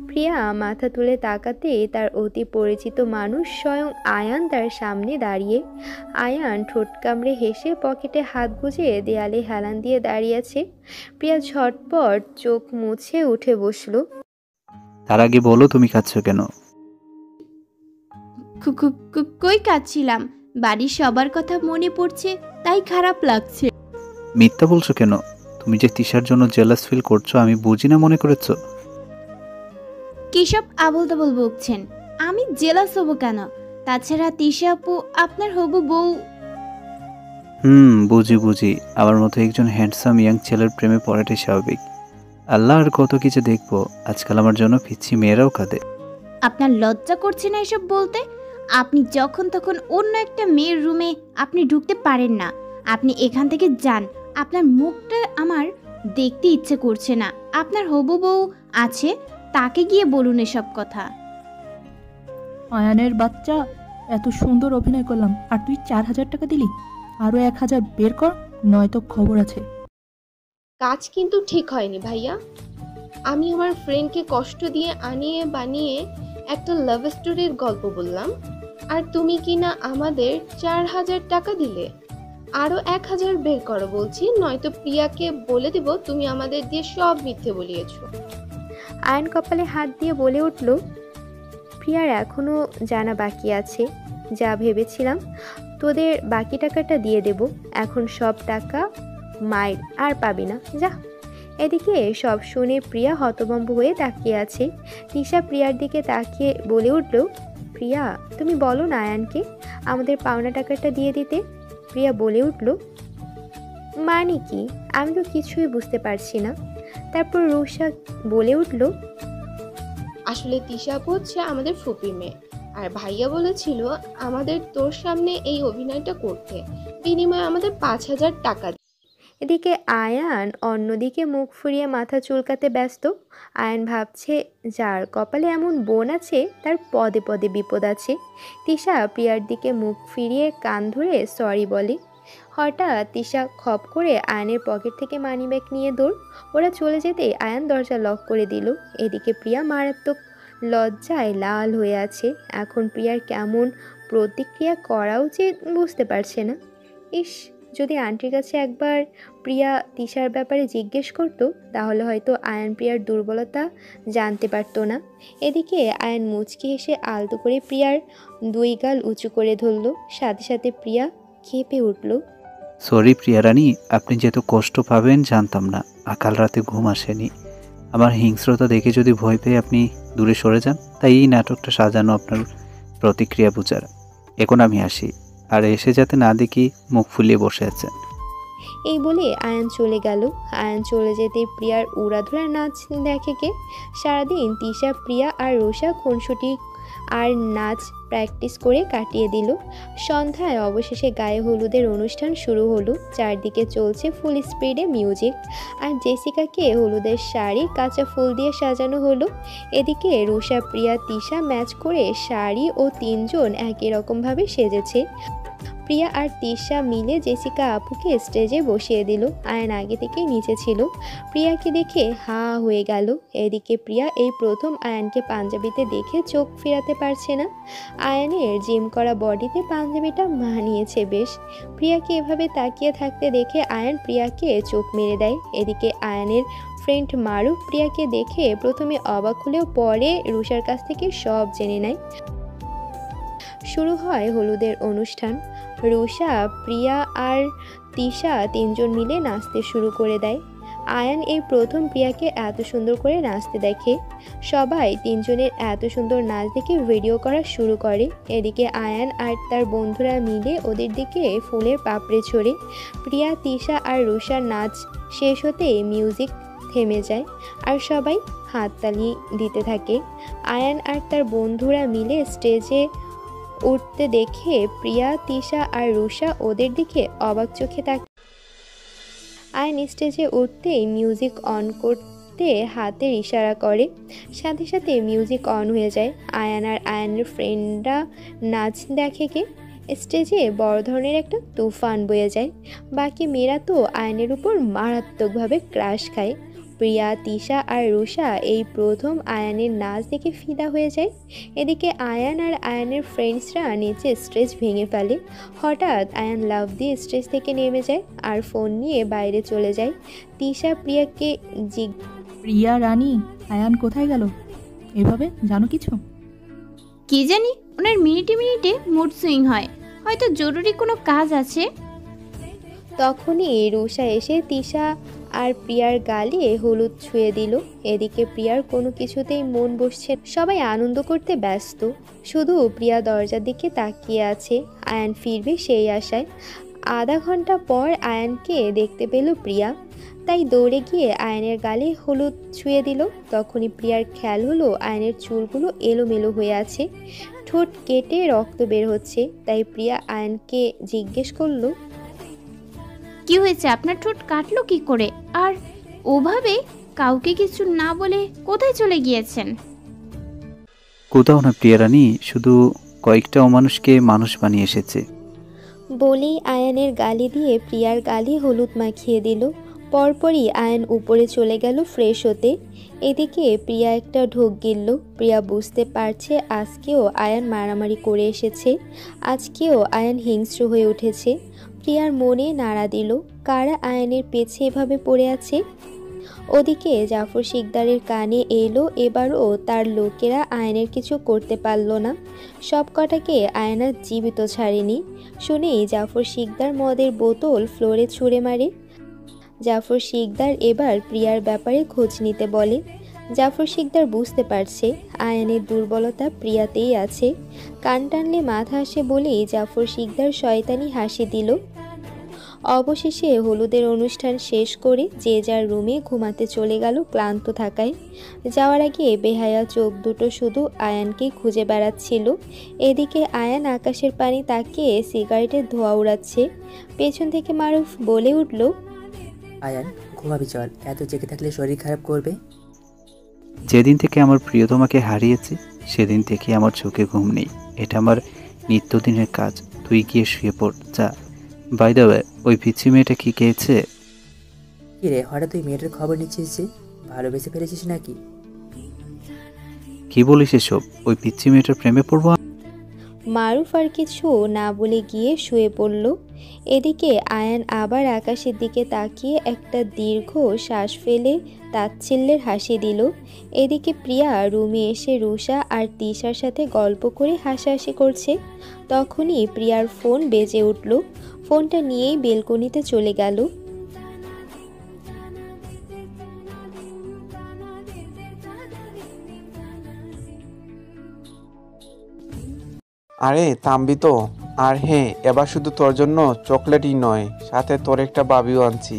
প্রিয়া মাথা তুলে তাকাতে তার অতি পরিচিত মানুষ স্বয়ং আয়ান তার সামনে দাঁড়িয়ে। আয়ান ঠোঁট কামড়ে হেসে পকেটে হাত গুজে দেয়ালে হেলান দিয়ে দাঁড়িয়ে আছে। প্রিয়া ঝটপট চোখ মুছে উঠে বসলো। তার আগে বলো, তুমি কাঁদছো কেন? কই কাঁদছিলাম, বাড়ির সবার কথা মনে পড়ছে তাই খারাপ লাগছে। মিথ্যা বলছো কেন? তুমি যে তিশার জন্য জেলাস ফিল করছো আমি বুঝি না মনে করেছো? কিসব আবল তাবল বকছেন? আমি জেলাস হব কেন? তাছাড়া তিশা আপু আপনার হবু বউ। বুঝি। আমার মতো একজন হ্যান্ডসাম ইয়াং ছেলের প্রেমে পড়াটাই স্বাভাবিক। আল্লাহ আর কত কিছু দেখবো। আজকাল আমার জন্য পিচ্ছি মেয়েরাও কাঁদে। আপনার লজ্জা করছে না এসব বলতে? আপনি যখন তখন অন্য একটা মেয়ের রুমে আপনি ঢুকতে পারেন না। আপনি এখান থেকে যান, আপনার মুখটা আমার দেখতে ইচ্ছে করছে না। আপনার হবু বউ আছে, তাকে গিয়ে বলুন এসব কথা। আয়ানের বাচ্চা, এত সুন্দর অভিনয় করলাম আর তুই 4,000 টাকা দিলি? আরো 1,000 বের কর, নয়তো খবর আছে। কাজ কিন্তু ঠিক হয়নি ভাইয়া। আমি আমার ফ্রেন্ডকে কষ্ট দিয়ে আনিয়ে বানিয়ে একটা লাভ স্টোরির গল্প বললাম, আর তুমি কিনা আমাদের 4,000 টাকা দিলে। আরো 1,000 বের করো বলছি, নয়তো প্রিয়াকে বলে দেব তুমি আমাদের দিয়ে সব মিথ্যে বলিয়েছো। আয়ন কপালে হাত দিয়ে বলে উঠল, প্রিয়ার এখনো জানা বাকি আছে। যা ভেবেছিলাম তোদের বাকি টাকাটা দিয়ে দেব, এখন সব টাকা মায়ের, আর পাবি না, যা। এদিকে সব শুনে প্রিয়া হতভম্ব হয়ে তাকিয়ে আছে। তিশা প্রিয়ার দিকে তাকিয়ে বলে উঠল, প্রিয়া তুমি বলো না আয়ানকে আমাদের পাওনা টাকাটা দিয়ে দিতে। প্রিয়া বলে উঠল, মানে কি? আমি তো কিছুই বুঝতে পারছি না। তারপর রুষা বলে উঠল, আসলে তিশা আপু হচ্ছে আমাদের ফুপি মেয়ে, আর ভাইয়া বলেছিল আমাদের তোর সামনে এই অভিনয়টা করতে, বিনিময়ে আমাদের 5,000 টাকা। এদিকে আয়ান অন্যদিকে মুখ ফুরিয়ে মাথা চুলকাতে ব্যস্ত। আয়ান ভাবছে, যার কপালে এমন বোন আছে তার পদে পদে বিপদ আছে। তিশা প্রিয়ার দিকে মুখ ফিরিয়ে কান ধরে সরি বলে। হঠাৎ তিশা খপ করে আয়নের পকেট থেকে মানিব্যাগ নিয়ে দৌড়। ওরা চলে যেতে আয়ান দরজা লক করে দিল। এদিকে প্রিয়া মারাত্মক লজ্জায় লাল হয়ে আছে। এখন প্রিয়ার কেমন প্রতিক্রিয়া করা উচিত বুঝতে পারছে না। ইস, যদি আন্টির কাছে একবার প্রিয়া তিশার ব্যাপারে জিজ্ঞেস করতো তাহলে হয়তো আয়ান প্রিয়ার দুর্বলতা জানতে পারতো না। এদিকে আয়ান মুচকি হেসে আলতো করে প্রিয়ার 2 গাল উঁচু করে ধরল। সাথে সাথে প্রিয়া কেঁপে উঠল। সরি প্রিয়া রানী, আপনি যেহেতু কষ্ট পাবেন জানতাম না। কাল রাতে ঘুম আসেনি। আমার হিংস্রতা দেখে যদি ভয় পেয়ে আপনি দূরে সরে যান, তাই এই নাটকটা সাজানো আপনার প্রতিক্রিয়া বুঝার। এখন আমি আসি, আর এসে যাতে না দেখি মুখ ফুলিয়ে বসে আছেন। এই বলে আয়ান চলে গেল। আয়ান চলে যেতে প্রিয়ার উড়াধুরা নাচ দেখে কে? সারাদিন তিশা, প্রিয়া আর রোষা খুনসুটি আর নাচ প্র্যাকটিস করে কাটিয়ে দিল। সন্ধ্যায় অবশেষে গায়ে হলুদের অনুষ্ঠান শুরু হলো। চারদিকে চলছে ফুল স্পিডে মিউজিক, আর জেসিকাকে হলুদের শাড়ি কাঁচা ফুল দিয়ে সাজানো হলো। এদিকে রুষা, প্রিয়া, তিশা ম্যাচ করে শাড়ি ও 3 জন একই রকমভাবে সেজেছে। প্রিয়া আর তিশা মিলে জেসিকা আপুকে স্টেজে বসিয়ে দিল। আয়ান আগে থেকেই নিচে ছিল। প্রিয়াকে দেখে হা হয়ে গেল। এদিকে প্রিয়া এই প্রথম আয়ানকে পাঞ্জাবিতে দেখে চোখ ফেরাতে পারছে না। আয়ানের জিম করা বডিতে পাঞ্জাবিটা মানিয়েছে বেশ। প্রিয়াকে এভাবে তাকিয়ে থাকতে দেখে আয়ান প্রিয়াকে চোখ মেরে দেয়। এদিকে আয়ানের ফ্রেন্ড মারুফ প্রিয়াকে দেখে প্রথমে অবাক হলেও পরে রুষার কাছ থেকে সব জেনে নেয়। শুরু হয় হলুদের অনুষ্ঠান। রুষা, প্রিয়া আর তিশা তিনজন মিলে নাচতে শুরু করে দেয়। আয়ান এই প্রথম প্রিয়াকে এত সুন্দর করে নাচতে দেখে। সবাই তিনজনের এত সুন্দর নাচ দেখে ভিডিও করা শুরু করে। এদিকে আয়ান আর তার বন্ধুরা মিলে ওদের দিকে ফুলের পাপড়ে ছোড়ে। প্রিয়া, তিশা আর রুষার নাচ শেষ হতে মিউজিক থেমে যায় আর সবাই হাততালি দিতে থাকে। আয়ান আর তার বন্ধুরা মিলে স্টেজে উঠতে দেখে প্রিয়া, তিশা আর রুষা ওদের দিকে অবাক চোখে তাকে। আয়ান স্টেজে উঠতেই মিউজিক অন করতে হাতের ইশারা করে। সাথে সাথে মিউজিক অন হয়ে যায়। আয়ান আর আয়ানের ফ্রেন্ডরা নাচ দেখে কে স্টেজে বড় ধরনের একটা তুফান বয়ে যায়। বাকি মেয়েরা তো আয়ানের উপর মারাত্মকভাবে ক্রাশ খায়। প্রিয়া, তিশা আর রুষা এই প্রথম আয়ানের নাচ দেখে ফিদা হয়ে যায়। এদিকে আয়ান আর আয়ানের ফ্রেন্ডসরা নিচে স্টেজ ভেঙে ফেলে। হঠাৎ আয়ান লাফ দিয়ে স্টেজ থেকে নেমে যায় আর ফোন নিয়ে বাইরে চলে যায়। তিশা প্রিয়াকে প্রিয়া রানী, আয়ান কোথায় গেল? এভাবে জানো কিছু? কি জানি, ওনার মিনিটে মিনিটে মুড সুইং হয়, হয়তো জরুরি কোনো কাজ আছে। তখনই রুষা এসে তিশা আর প্রিয়ার গালে হলুদ ছুঁয়ে দিল। এদিকে প্রিয়ার কোনো কিছুতেই মন বসছে। সবাই আনন্দ করতে ব্যস্ত, শুধু প্রিয়া দরজার দিকে তাকিয়ে আছে আয়ান ফিরবে সেই আশায়। আধা ঘন্টা পর আয়ানকে দেখতে পেল প্রিয়া, তাই দৌড়ে গিয়ে আয়ানের গালে হলুদ ছুঁয়ে দিল। তখনই প্রিয়ার খেয়াল হলো আয়ানের চুলগুলো এলোমেলো হয়ে আছে, ঠোঁট কেটে রক্ত বের হচ্ছে। তাই প্রিয়া আয়ানকে জিজ্ঞেস করলো, কি হয়েছে, আপনার ঠোঁট কাটলো কি করে? আর ওভাবে কাউকে কিছু না বলে কোথায় চলে গিয়েছেন? কোথাও না প্রিয়া রানী, শুধু কয়েকটা অমানুষকে মানুষ বানিয়ে এসেছে। বলেই আয়ানের গালে দিয়ে প্রিয়ার গালে হলুদ মাখিয়ে দিল। পরপরই আয়ান উপরে চলে গেল ফ্রেশ হতে। এদিকে প্রিয়া একটা ঢোক গিলল। প্রিয়া বুঝতে পারছে আজকেও আয়ান মারামারি করে এসেছে, আজকেও আয়ান হিংস্র হয়ে উঠেছে। প্রিয়ার মনে নাড়া দিল, কারা আয়ানের পেছে এভাবে পড়ে আছে। ওদিকে জাফর শিকদারের কানে এলো, এবারও তার লোকেরা আয়ানের কিছু করতে পারল না। সব কটাকে আয়না জীবিত ছাড়েনি। শুনেই জাফর শিকদার মদের বোতল ফ্লোরে ছুঁড়ে মারে। জাফর শিকদার এবার প্রিয়ার ব্যাপারে খোঁজ নিতে বলে। জাফর শিকদার বুঝতে পারছে আয়ানের দুর্বলতা প্রিয়াতেই আছে। কান টানলে মাথা আসে বলেই জাফর শিকদার শয়তানি হাসি দিল। অবশেষে হলুদের অনুষ্ঠান শেষ করে যে যার রুমে ঘুমাতে চলে গেল ক্লান্ত থাকায়। যাওয়ার আগে বেহায়া চোখ দুটো শুধু আয়ানকেই খুঁজে বেড়াচ্ছিল। এদিকে আয়ান আকাশের পানি তাকিয়ে সিগারেটের ধোঁয়া উড়াচ্ছে। পেছন থেকে মারুফ বলে উঠল, আয়ান ঘুমাবি চল, এত জেগে থাকলে শরীর খারাপ করবে। যেদিন থেকে আমার প্রিয়তমাকে হারিয়েছি সেদিন থেকে আমার চোখে ঘুম নেই। এটা আমার নিত্যদিনের কাজ। তুই গিয়ে শুয়ে পড় যা। বাই দ্য ওয়ে, ওই পিচ্ছি মেয়েটা কি খেয়েছে? কি রে, হঠাৎ তুই মেয়েটার খবর নিচ্ছিস যে? ভালোবেসে ফেলেছিস নাকি? কি বলিস এসব? ওই পিচ্ছি মেয়েটার প্রেমে পড়বো? মারুফ আর কিছু না বলে গিয়ে শুয়ে পড়ল। এদিকে আয়ান আবার আকাশের দিকে তাকিয়ে একটা দীর্ঘ শ্বাস ফেলে তাচ্ছিল্যের হাসি দিল। এদিকে প্রিয়া রুমে এসে রুষা আর তিশার সাথে গল্প করে হাসাহাসি করছে। তখনই প্রিয়ার ফোন বেজে উঠল। ফোনটা নিয়েই বেলকনিতে চলে গেল। আরে থামবি তো? আর হ্যাঁ, এবার শুধু তোর জন্য চকলেটই নয়, সাথে তোর একটা বাবিও আনছি।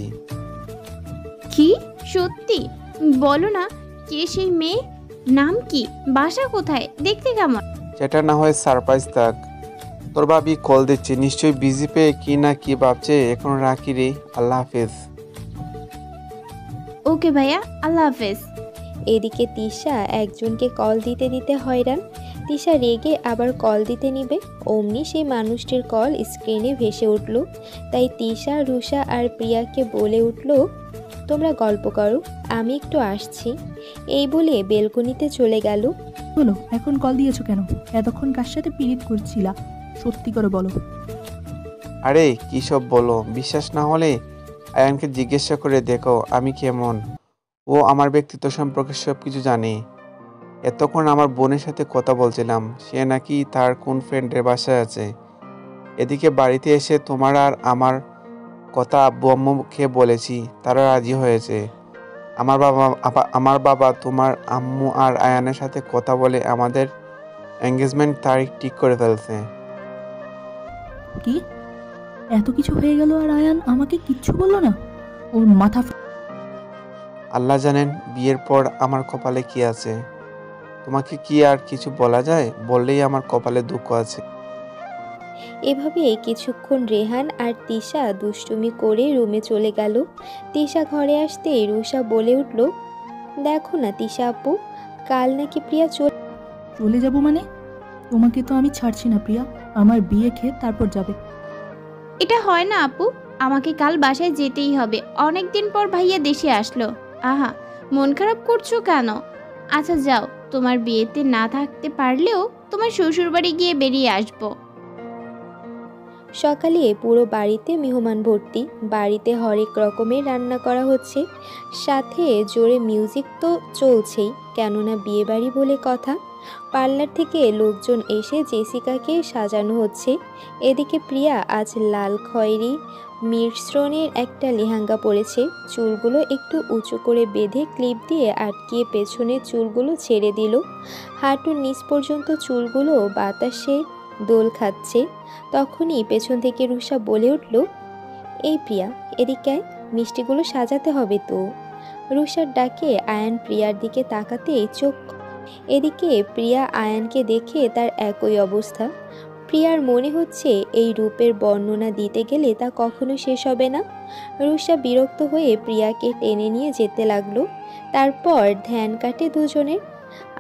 কি সত্যি? বলো না, কে সেই মেয়ে? নাম কি? বাসা কোথায়? দেখতে কেমন? সেটা না হয় সারপ্রাইজ থাক। তোর ভাবি কল দিচ্ছে, নিশ্চয়ই বিজি পেয়ে কি না কি ভাবছে। এখন রাখি রে, আল্লাহ হাফেজ। ওকে ভাইয়া, আল্লাহ হাফেজ। এদিকে তিশা একজনকে কল দিতে দিতে হয়রান। তিশা রেগে আবার কল দিতে নিবে, অমনি সেই মানুষটির কল স্ক্রিনে ভেসে উঠল। তাই তিশা, রুষা আর প্রিয়াকে বলে উঠল, তোমরা গল্প করো, আমি একটু আসছি। এই বলে বেলকনিতে চলে গেল। বলো, এখন কল দিয়েছো কেন? এতক্ষণ কার সাথে পিরিত করছিলা? সত্যি করে বলো। আরে কী সব বলো, বিশ্বাস না হলে আয়ানকে জিজ্ঞাসা করে দেখো আমি কেমন। ও আমার ব্যক্তিত্ব সম্পর্কে সব কিছু জানে। এতক্ষণ আমার বোনের সাথে কথা বলছিলাম, সে নাকি তার কোন ফ্রেন্ডের বাসায় আছে। এদিকে বাড়িতে এসে তোমার আর আমার কথা আব্বু আম্মুকে বলেছি, তারা রাজি হয়েছে। আমার বাবা তোমার আম্মু আর আয়ানের সাথে কথা বলে আমাদের এঙ্গেজমেন্ট তারিখ ঠিক করে ফেলছে। কি এত কিছু হয়ে গেল আর আয়ান আমাকে কিচ্ছু বললো না? ওর মাথা আল্লাহ জানেন বিয়ের পর আমার কপালে কি আছে। তোমাকে কি আর কিছু বলা যায়? বললেই আমার কপালে দুঃখ আছে। এভাবে কিছুক্ষণ রেহান আর তিশা দুষ্টুমি করে রুমে চলে গেল। তিশা ঘরে আসতেই রুষা বলে উঠল, দেখো না তিশা আপু, কাল নাকি প্রিয়া চলে যাব মানে? তোমাকে তো আমি ছাড়ছি না প্রিয়া, আমার বিয়ে খেয়ে তারপর যাবে। এটা হয় না আপু, আমাকে কাল বাসায় যেতেই হবে। অনেক দিন পর ভাইয়া দেশে আসলো। আহা, মন খারাপ করছো কেন? আচ্ছা যাও, তোমার বিয়েতে না থাকতে পারলেও তোমার শ্বশুর বাড়ি গিয়ে বেরিয়ে আসবো। সকালে পুরো বাড়িতে মেহমান ভর্তি। বাড়িতে হরেক রকমের রান্না করা হচ্ছে, সাথে জোরে মিউজিক তো চলছেই, কেননা বিয়েবাড়ি বলে কথা। পার্লার থেকে লোকজন এসে জেসিকাকে সাজানো হচ্ছে। এদিকে প্রিয়া আজ লাল খয়েরি মিশ্রণের একটা লেহেঙ্গা পরেছে। চুলগুলো একটু উঁচু করে বেঁধে ক্লিপ দিয়ে আটকিয়ে পেছনের চুলগুলো ছেড়ে দিল। হাঁটুর নিচ পর্যন্ত চুলগুলো বাতাসে দোল খাচ্ছে। তখনই পেছন থেকে রুষা বলে উঠল, এই প্রিয়া এদিকে আয়, মিষ্টিগুলো সাজাতে হবে তো। রুষার ডাকে আয়ান প্রিয়ার দিকে তাকাতেই চোখ। এদিকে প্রিয়া আয়ানকে দেখে তার একই অবস্থা। প্রিয়ার মনে হচ্ছে এই রূপের বর্ণনা দিতে গেলে তা কখনো শেষ হবে না। রুষা বিরক্ত হয়ে প্রিয়াকে টেনে নিয়ে যেতে লাগলো। তারপর ধ্যান কাটে দুজনের।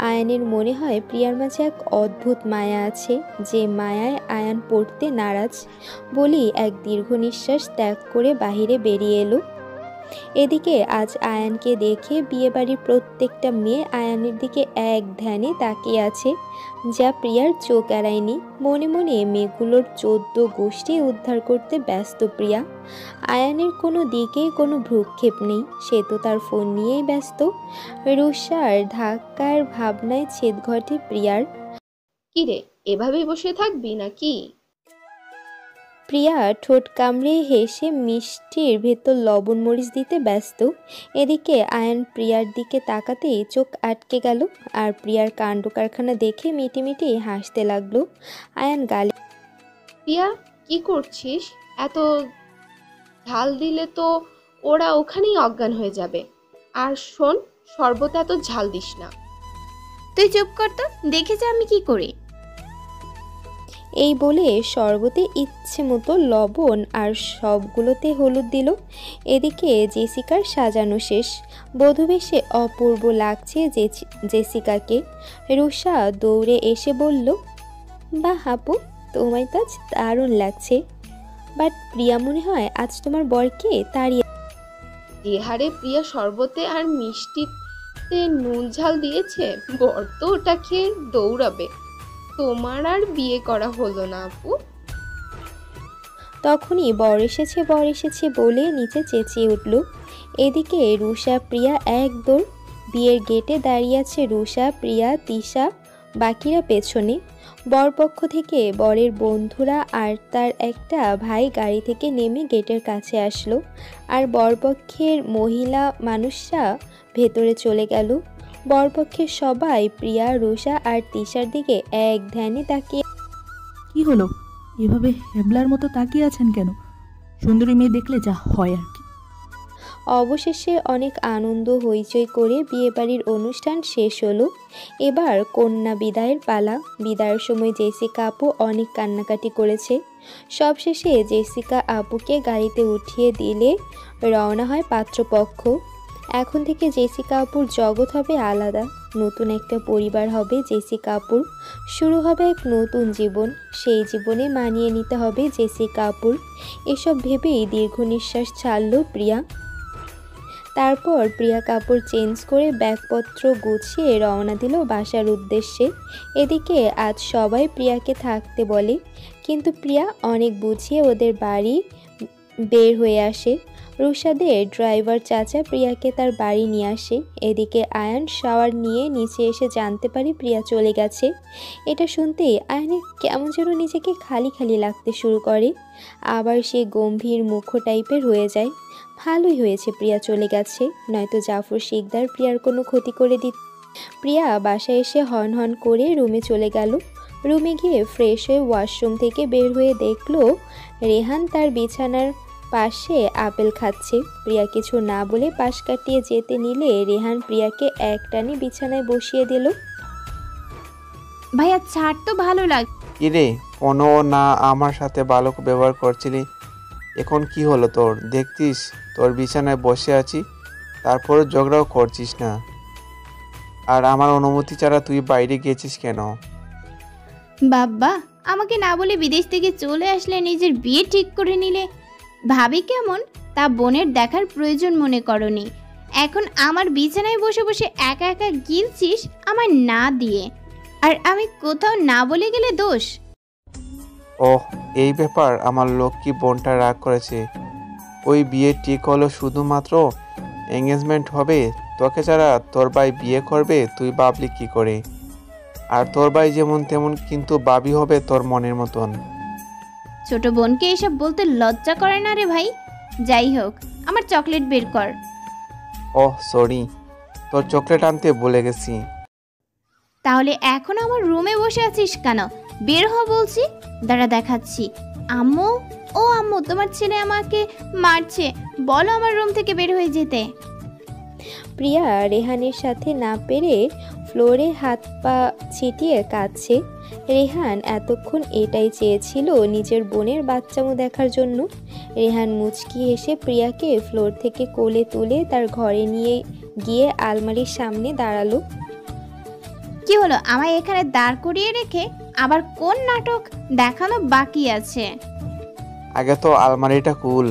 আয়ানের মনে হয় প্রিয়ার মাঝে এক অদ্ভুত মায়া আছে, যে মায়ায় আয়ান পড়তে নারাজ। বলি এক দীর্ঘ নিঃশ্বাস ত্যাগ করে বাহিরে বেরিয়ে এলো। এদিকে আজ আয়ানকে দেখে বিয়েবাড়ির প্রত্যেকটা মেয়ে আয়ানের দিকে এক ধ্যানে তাকিয়ে আছে, যা প্রিয়ার চোখ এড়ায়নি। মনে মনে মেয়েগুলোর 14 গোষ্ঠী উদ্ধার করতে ব্যস্ত প্রিয়া। আয়ানের কোনো দিকেই কোনো ভ্রুক্ষেপ নেই, সে তো তার ফোন নিয়েই ব্যস্ত। রুষার ধাক্কার ভাবনায় ছেদ ঘটে প্রিয়ার। কিরে, এভাবেই বসে থাকবি নাকি? প্রিয়া ঠোঁট কামড়ে হেসে মিষ্টির ভেতর লবণ মরিচ দিতে ব্যস্ত। এদিকে আয়ান প্রিয়ার দিকে তাকাতেই চোখ আটকে গেল, আর প্রিয়ার কাণ্ড কারখানা দেখে মিটিমিটি হাসতে লাগলো। আয়ান গালে, প্রিয়া কি করছিস? এত ঝাল দিলে তো ওরা ওখানেই অজ্ঞান হয়ে যাবে। আর শোন, শরবতে এত ঝাল দিস না। তুই চুপ কর তো, দেখে যা আমি কি করি। এই বলে শরবতে ইচ্ছে মতো লবণ আর সবগুলোতে হলুদ দিল। এদিকে জেসিকার সাজানো শেষ। বধূবেশে অপূর্ব লাগছে জেসিকাকে। রুষা দৌড়ে এসে বলল, বাহ আপু, তোমায় তো আজ দারুণ লাগছে। বাট প্রিয়া মনে হয় আজ তোমার বরকে তাড়িয়ে। যে হারে প্রিয়া শরবতে আর মিষ্টিতে নুন ঝাল দিয়েছে, বর তো ওটা খেয়ে দৌড়াবে। তোমার আর বিয়ে করা হলো না আপু। তখনই বর এসেছে বলে নিচে চেঁচিয়ে উঠল। এদিকে রুষা প্রিয়া এক দৌড়। বিয়ের গেটে দাঁড়িয়ে আছে রুষা, প্রিয়া, তিশা, বাকিরা পেছনে। বরপক্ষ থেকে বরের বন্ধুরা আর তার একটা ভাই গাড়ি থেকে নেমে গেটের কাছে আসলো, আর বরপক্ষের মহিলা মানুষরা ভেতরে চলে গেল। বরপক্ষের সবাই প্রিয়া, রুষা আর তিশার দিকে এক ধ্যানে তাকিয়ে। কি হলো, এভাবে হেবলার মতো তাকিয়ে আছেন কেন? সুন্দরী মেয়ে দেখলে যা হয় আর কি। অবশেষে অনেক আনন্দ হইচই করে বিয়েবাড়ির অনুষ্ঠান শেষ হলো। এবার কন্যা বিদায়ের পালা। বিদায়ের সময় জেসিকা আপু অনেক কান্নাকাটি করেছে। সবশেষে জেসিকা আপুকে গাড়িতে উঠিয়ে দিলে রওনা হয় পাত্রপক্ষ। এখন থেকে জেসিকা আপুর জগৎ হবে আলাদা, নতুন একটা পরিবার হবে জেসিকা আপুর, শুরু হবে এক নতুন জীবন, সেই জীবনে মানিয়ে নিতে হবে জেসিকা আপুর। এসব ভেবেই দীর্ঘ নিঃশ্বাস ছাড়ল প্রিয়া। তারপর প্রিয়া কাপড় চেঞ্জ করে ব্যাগপত্র গুছিয়ে রওনা দিল বাসার উদ্দেশ্যে। এদিকে আজ সবাই প্রিয়াকে থাকতে বলে, কিন্তু প্রিয়া অনেক বুঝিয়ে ওদের বাড়ি বের হয়ে আসে। রুশাদের ড্রাইভার চাচা প্রিয়াকে তার বাড়ি নিয়ে আসে। এদিকে আয়ান শাওয়ার নিয়ে নিচে এসে জানতে পারে প্রিয়া চলে গেছে। এটা শুনতেই আয়ানের কেমন যেন নিজেকে খালি খালি লাগতে শুরু করে, আবার সে গম্ভীর মুখ্য টাইপের হয়ে যায়। ভালোই হয়েছে প্রিয়া চলে গেছে, নয়তো জাফর শিকদার প্রিয়ার কোনো ক্ষতি করে দিত। প্রিয়া বাসায় এসে হন হন করে রুমে চলে গেল। রুমে গিয়ে ফ্রেশ হয়ে ওয়াশরুম থেকে বের হয়ে দেখলো রেহান তার বিছানার পাশে আপেল খাচ্ছে। প্রিয়া কিছু না বলে পাশ কাটিয়ে যেতে নিলে রেহান প্রিয়াকে একটানে বিছানায় বসিয়ে দিল। ভাইয়া ছাড় তো, ভালো লাগে। কিরে, কোনো না আমার সাথে ভালো ব্যবহার করছিলি, এখন কি হলো তোর? দেখছিস তোর বিছানায় বসে আছি, তারপরে ঝগড়াও করছিস না। আর আমার অনুমতি ছাড়া তুই বাইরে গেছিস কেন? বাবা, আমাকে না বলে বিদেশ থেকে চলে আসলে, নিজের বিয়ে ঠিক করে নিলে। ভাবি কেমন তা বোনের দেখার প্রয়োজন মনে করনি। এখন আমার বিছানায় বসে বসে একা একা গিলছিস আমার না দিয়ে, আর আমি কোথাও না বলে গেলে দোষ? ওহ, এই ব্যাপার। আমার লক্ষ্মী বোনটা রাগ করেছে। ওই বিয়ে ঠিক হলো, শুধুমাত্র এঙ্গেজমেন্ট হবে, তোকে ছাড়া তোর ভাই বিয়ে করবে তুই ভাবলি কি করে? আর তোর ভাই যেমন তেমন, কিন্তু ভাবি হবে তোর মনের মতন। ছোট বোনকে এসব বলতে লজ্জা করে না রে ভাই? যাই হোক, আমার চকলেট বের কর। ওহ সরি, তোর চকলেট আনতে ভুলে গেছি। তাহলে এখন আমার রুমে বসে আছিস কেন? বের হ বলছি। দাঁড়া দেখাচ্ছি। আম্মু, ও আম্মু, তোমার ছেলে আমাকে মারছে, বলো আমার রুম থেকে বের হয়ে যেতে। প্রিয়া রেহানের সাথে না পেরে ফ্লোরে হাত পা ছিটিয়ে কাঁদছে। রেহান এতক্ষণ এটাই চেয়েছিল, নিজের বোনের বাচ্চামো দেখার জন্য। রেহান মুচকি হেসে প্রিয়াকে ফ্লোর থেকে কোলে তুলে তার ঘরে নিয়ে গিয়ে আলমারির সামনে দাঁড়ালো। কি হলো, আমায় এখানে দাঁড় করিয়ে রেখে আবার কোন নাটক দেখানো বাকি আছে? আগে তো আলমারিটা খুল।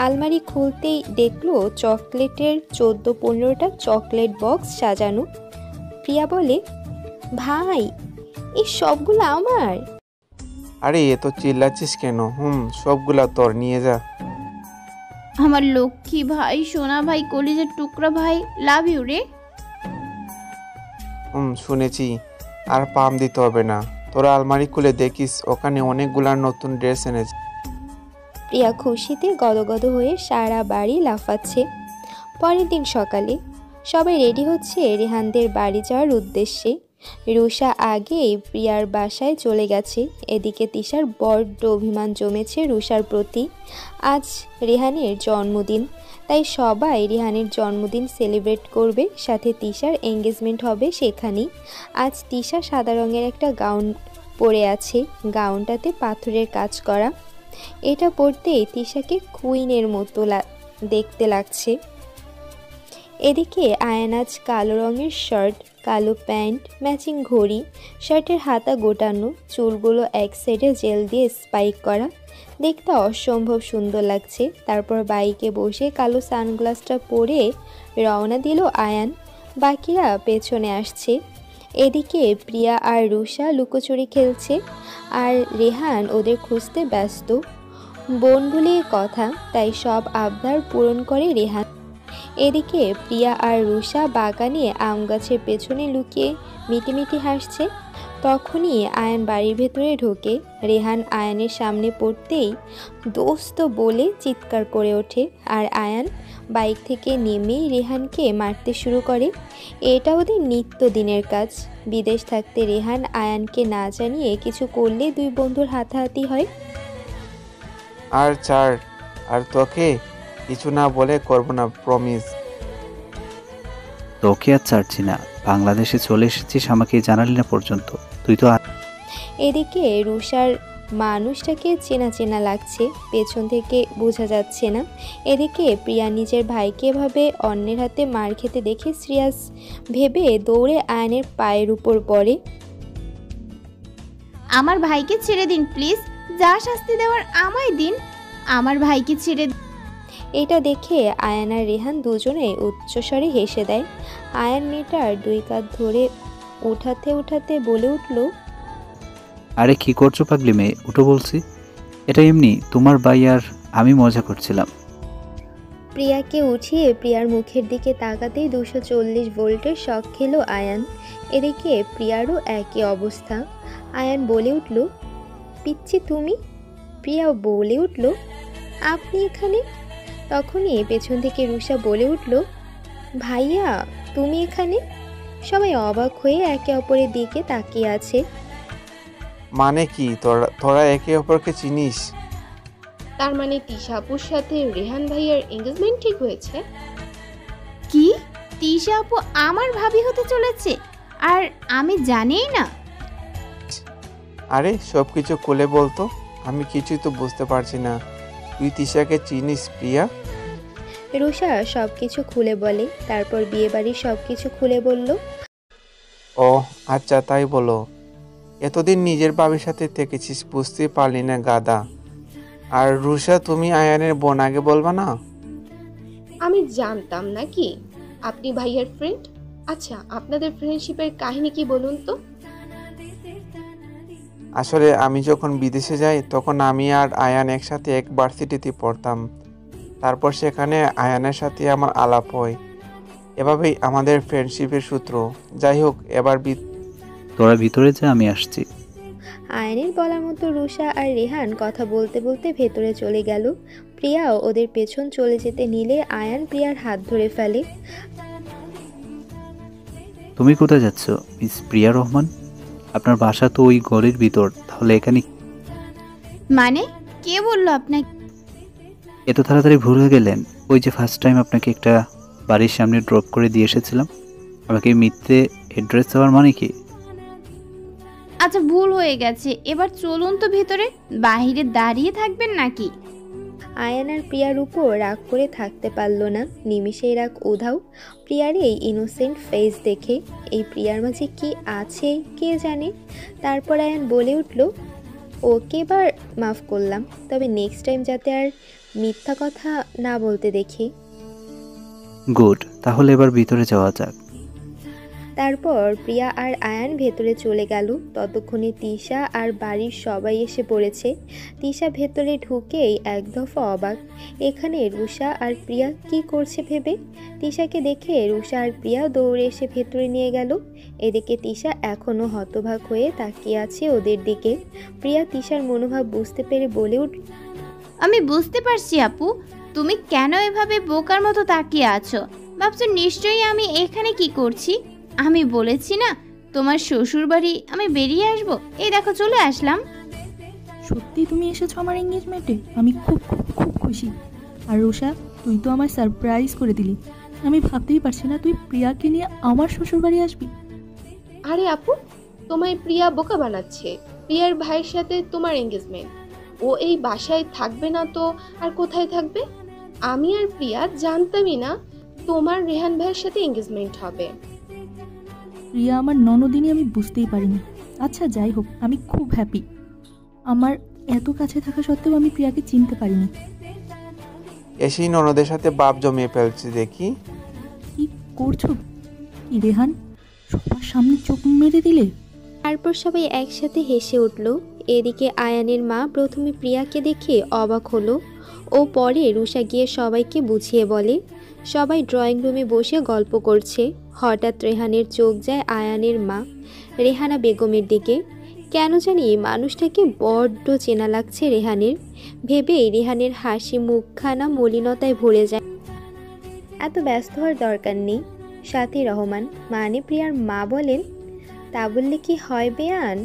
আলমারি খুলতেই দেখলো চকলেটের 14-15টা চকলেট বক্স সাজানো। প্রিয়া বলে, ভাই, এই সবগুলো আমার? আরে এত চিল্লাচ্ছিস কেন? সবগুলা তোর, নিয়ে যা। আমার লক্ষ্মী ভাই, সোনা ভাই, কলিজার টুকরা ভাই, লাভ ইউ রে। শুনেছি, আর পাম দিতে হবে না। তোরা আলমারি খুলে দেখিস, ওখানে অনেকগুলা নতুন ড্রেস এনেছে। প্রিয়া খুশিতে গদগদ হয়ে সারা বাড়ি লাফাচ্ছে। পরের দিন সকালে সবাই রেডি হচ্ছে রেহানদের বাড়ি যাওয়ার উদ্দেশ্যে। রুষা আগেই প্রিয়ার বাসায় চলে গেছে। এদিকে তিশার বড্ড অভিমান জমেছে রুষার প্রতি। আজ রেহানের জন্মদিন, তাই সবাই রেহানের জন্মদিন সেলিব্রেট করবে, সাথে তিশার এঙ্গেজমেন্ট হবে সেখানেই। আজ তিশা সাদা রঙের একটা গাউন পরে আছে, গাউনটাতে পাথরের কাজ করা। এটা পরতেই তিশাকে কুইনের মতো দেখতে লাগছে। এদিকে আয়ান আজ কালো রঙের শার্ট, কালো প্যান্ট, ম্যাচিং ঘড়ি, শার্টের হাতা গোটানো, চুলগুলো এক সাইডে জেল দিয়ে স্পাইক করা, দেখতে অসম্ভব সুন্দর লাগছে। তারপর বাইকে বসে কালো সানগ্লাসটা পরে রওনা দিল আয়ান, বাকিরা পেছনে আসছে। এদিকে প্রিয়া আর রুষা লুকোচুরি খেলছে, আর রেহান ওদের খুঁজতে ব্যস্ত। বোন বলে কথা, তাই সব আবদার পূরণ করে রেহান। এদিকে প্রিয়া আর রুষা বাগানে আম গাছের পেছনে লুকিয়ে মিটিমিটি হাসছে। তখনই আয়ান বাড়ির ভেতরে ঢোকে। রেহান আয়ানের সামনে পড়তেই দোস্ত বলে চিৎকার করে ওঠে, আর আয়ান বাইক থেকে নেমেই রেহানকে মারতে শুরু করে। এটা ওদের নিত্যদিনের কাজ। বিদেশ থাকতে রেহান আয়ানকে না জানিয়ে কিছু করলে দুই বন্ধুর হাতাহাতি হয়। আর ছাড়, আর তোকে কিছু না বলে করবো না, প্রমিস। তোকে আর ছাড়ছি না। বাংলাদেশে চলে এসেছিস, আমাকে জানালি না পর্যন্ত। তুই তো এদিকে রুষার মানুষটাকে চেনা চেনা লাগছে, পেছন থেকে বোঝা যাচ্ছে না। এদিকে প্রিয়া নিজের ভাইকে এভাবে অন্যের হাতে মার খেতে দেখে সিরিয়াস ভেবে দৌড়ে আয়নের পায়ের উপর পড়ে। আমার ভাইকে ছেড়ে দিন প্লিজ, যা শাস্তি দেওয়ার আমায় দিন, আমার ভাইকে ছেড়ে দিন। এটা দেখে আয়ান আর রেহান দুজনে উচ্চস্বরে হেসে দেয়। আয়ান মেয়েটার দুই কাঁধ ধরে উঠাতে উঠাতে বলে উঠল, আরে কি করছো পাগলি মেয়ে, উঠো বলছি। এটা এমনি তোমার ভাই আর আমি মজা করছিলাম। প্রিয়াকে উঠিয়ে প্রিয়ার মুখের দিকে তাকাতেই 240 ভোল্টের শক খেলো আয়ান। এদিকে প্রিয়ারও একই অবস্থা। আয়ান বলে উঠল, পিচ্ছি তুমি? প্রিয়া বলে উঠল, আপনি এখানে? তখনই পেছন থেকে রুষা বলে উঠল, ভাইয়া তুমি এখানে? সবাই অবাক হয়ে একে অপরের দিকে তাকিয়ে আছে। মানে কি তোরা একে অপরকে চিনিস? তার মানে তিশা আপুর সাথে রেহান ভাইয়ার এঙ্গেজমেন্ট ঠিক হয়েছে? কি, তিশা আপু আমার ভাবি হতে চলেছে আর আমি জানিই না? আরে সব কিছু খুলে বলতো, আমি কিছুই তো বুঝতে পারছি না। তুই তিশাকে চিনিস প্রিয়া? রুষা সব কিছু খুলে বলে, তারপর বিয়েবাড়ির সব কিছু খুলে বলল। ও আচ্ছা, তাই বলো। এতদিন নিজের বাবির সাথে থেকেছিস, বুঝতেই পারলি না গাদা। আর রুষা, তুমি আয়ানের বোন, আগে বলবা না? আমি জানতাম না কি আপনি ভাইয়ার ফ্রেন্ড। আচ্ছা, আপনাদের ফ্রেন্ডশিপের কাহিনী কি বলুন তো? আসলে আমি যখন বিদেশে যাই তখন আমি আর আয়ান একসাথে এক ভার্সিটিতে পড়তাম। তারপর সেখানে আয়ানের সাথে আমার আলাপ হয়, এভাবেই আমাদের ফ্রেন্ডশিপের সূত্র। যাই হোক, এবার তোরা ভিতরে যা, আমি আসছি। আয়নের বলার মতো রুষা আর রেহান কথা বলতে বলতে ভেতরে চলে গেল। প্রিয়াও ওদের পেছন চলে যেতে নিলে আয়ান প্রিয়ার হাত ধরে ফেলে। তুমি কোথায় যাচ্ছ মিস প্রিয়া রহমান? আপনার বাসা তো ওই ঘরের ভিতর, তাহলে এখানে? মানে কে বললো আপনাকে? এত তাড়াতাড়ি ভুলে গেলেন? ওই যে ফার্স্ট টাইম আপনাকে একটা বাড়ির সামনে ড্রপ করে দিয়ে এসেছিলাম। আমাকে মিথ্যে অ্যাড্রেস দেওয়ার মানে কি? আচ্ছা ভুল হয়ে গেছে, এবার চলুন তো ভেতরে, বাহিরে দাঁড়িয়ে থাকবেন নাকি? আয়ান আর প্রিয়ার উপর রাগ করে থাকতে পারল না, নিমিষেই রাগ উধাও। প্রিয়ার এই ইনোসেন্ট ফেস দেখে। এই প্রিয়ার মাঝে কি আছে কে জানে। তারপর আয়ান বলে উঠল, ওকে এবার মাফ করলাম, তবে নেক্সট টাইম যাতে আর মিথ্যা কথা না বলতে দেখি। গুড, তাহলে এবার ভিতরে যাওয়া যাক। তারপর প্রিয়া আর আয়ান ভেতরে চলে গেল। ততক্ষণে তিশা আর বাড়ির সবাই এসে পড়েছে। তিশা ভেতরে ঢুকেই এক দফা অবাক, এখানে রুষা আর প্রিয়া কি করছে ভেবে। তিশাকে দেখে রুষা আর প্রিয়া দৌড়ে এসে ভেতরে নিয়ে গেল। এদিকে তিশা এখনও হতবাক হয়ে তাকিয়ে আছে ওদের দিকে। প্রিয়া তিশার মনোভাব বুঝতে পেরে বলে উঠল, আমি বুঝতে পারছি আপু, তুমি কেন এভাবে বোকার মতো তাকিয়ে আছো। ভাবছো নিশ্চয়ই আমি এখানে কি করছি। আমি বলেছি না তোমার শ্বশুর বাড়ি আমি বেরিয়ে আসবো, এই দেখো চলে আসলাম। সত্যি তুমি এসেছো আমার এঙ্গেজমেন্টে, আমি খুব খুব খুব খুশি। আর রুষা, তুই তো আমার সারপ্রাইজ করে দিলি। আমি ভাবতেই পারছি না তুই প্রিয়াকে নিয়ে আমার শ্বশুর বাড়ি আসবি। আরে আপু, তোমায় প্রিয়া বোকা বানাচ্ছে। প্রিয়ার ভাইয়ের সাথে তোমার এঙ্গেজমেন্ট, ও এই বাসায় থাকবে না তো আর কোথায় থাকবে? আমি আর প্রিয়া জানতামই না তোমার রেহান ভাইয়ের সাথে এঙ্গেজমেন্ট হবে। প্রিয়া আমার ননদিনী, আমি বুঝতেই পারিনি। আচ্ছা যাই হোক, আমি খুব হ্যাপি। আমার এত কাছে থাকা সত্ত্বেও আমি প্রিয়াকে চিনতে পারিনি। এসেই ননদের সাথে বাপ জমিয়ে ফেলছে দেখি। কি করছো কি রেহান, সবার সামনে চোখ মেরে দিলে। তারপর সবাই একসাথে হেসে উঠল। এদিকে আয়ানের মা প্রথমে প্রিয়াকে দেখে অবাক হলো। ও পরে রুষা গিয়ে সবাইকে বুঝিয়ে বলে। সবাই ড্রয়িং রুমে বসে গল্প করছে। হঠাৎ রেহানের চোখ যায় আয়ানের মা রেহানা বেগমের দিকে। কেন জানি মানুষটাকে বড্ড চেনা লাগছে রেহানের। ভেবেই রেহানের হাসি মুখখানা মলিনতায় ভরে যায়। এত ব্যস্ত হওয়ার দরকার নেই। সাথী রহমান মানে প্রিয়ার মা বলেন, তা বললে কি হয় বেয়ান,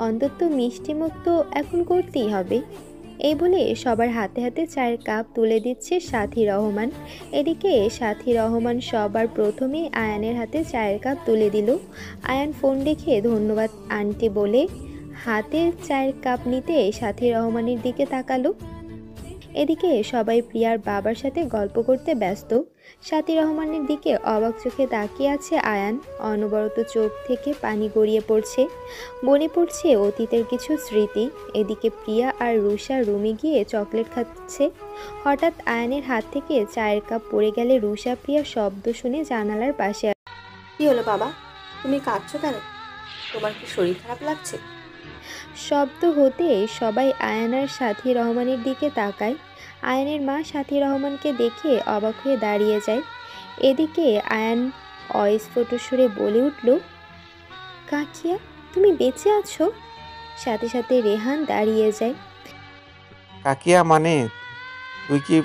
অন্তত মিষ্টি মুখ তো এখন করতেই হবে। এই বলে সবার হাতে হাতে চায়ের কাপ তুলে দিচ্ছে সাথী রহমান। এদিকে সাথী রহমান সবার প্রথমে আয়ানের হাতে চায়ের কাপ তুলে দিল। আয়ান ফোন রেখে ধন্যবাদ আন্টি বলে হাতে চায়ের কাপ নিতে সাথী রহমানের দিকে তাকালো। এদিকে সবাই প্রিয়ার বাবার সাথে গল্প করতে ব্যস্ত। সাথী রহমানের দিকে অবাক চোখে তাকিয়ে আছে আয়ান। অনবরত চোখ থেকে পানি গড়িয়ে পড়ছে, মনে পড়ছে অতীতের কিছু স্মৃতি। এদিকে প্রিয়া আর রুষা রুমে গিয়ে চকলেট খাচ্ছে। হঠাৎ আয়ানের হাত থেকে চায়ের কাপ পড়ে গেলে রুষা প্রিয়ার শব্দ শুনে জানালার পাশে। কি হলো বাবা, তুমি কাঁদছো কেন? তোমার কি শরীর খারাপ লাগছে? শব্দ হতে সবাই আয়ান আর সাথী রহমানের দিকে তাকায়। আয়ানের মা সাথী রহমানকে দেখে অবাক হয়ে দাঁড়িয়ে যায়। এদিকে আয়ান অস্ফুট সুরে বলে উঠল, কাকিয়া তুমি বেঁচে আছো? সাথে সাথে রেহান দাঁড়িয়ে যায়। কাকিয়া মানে? তুই কি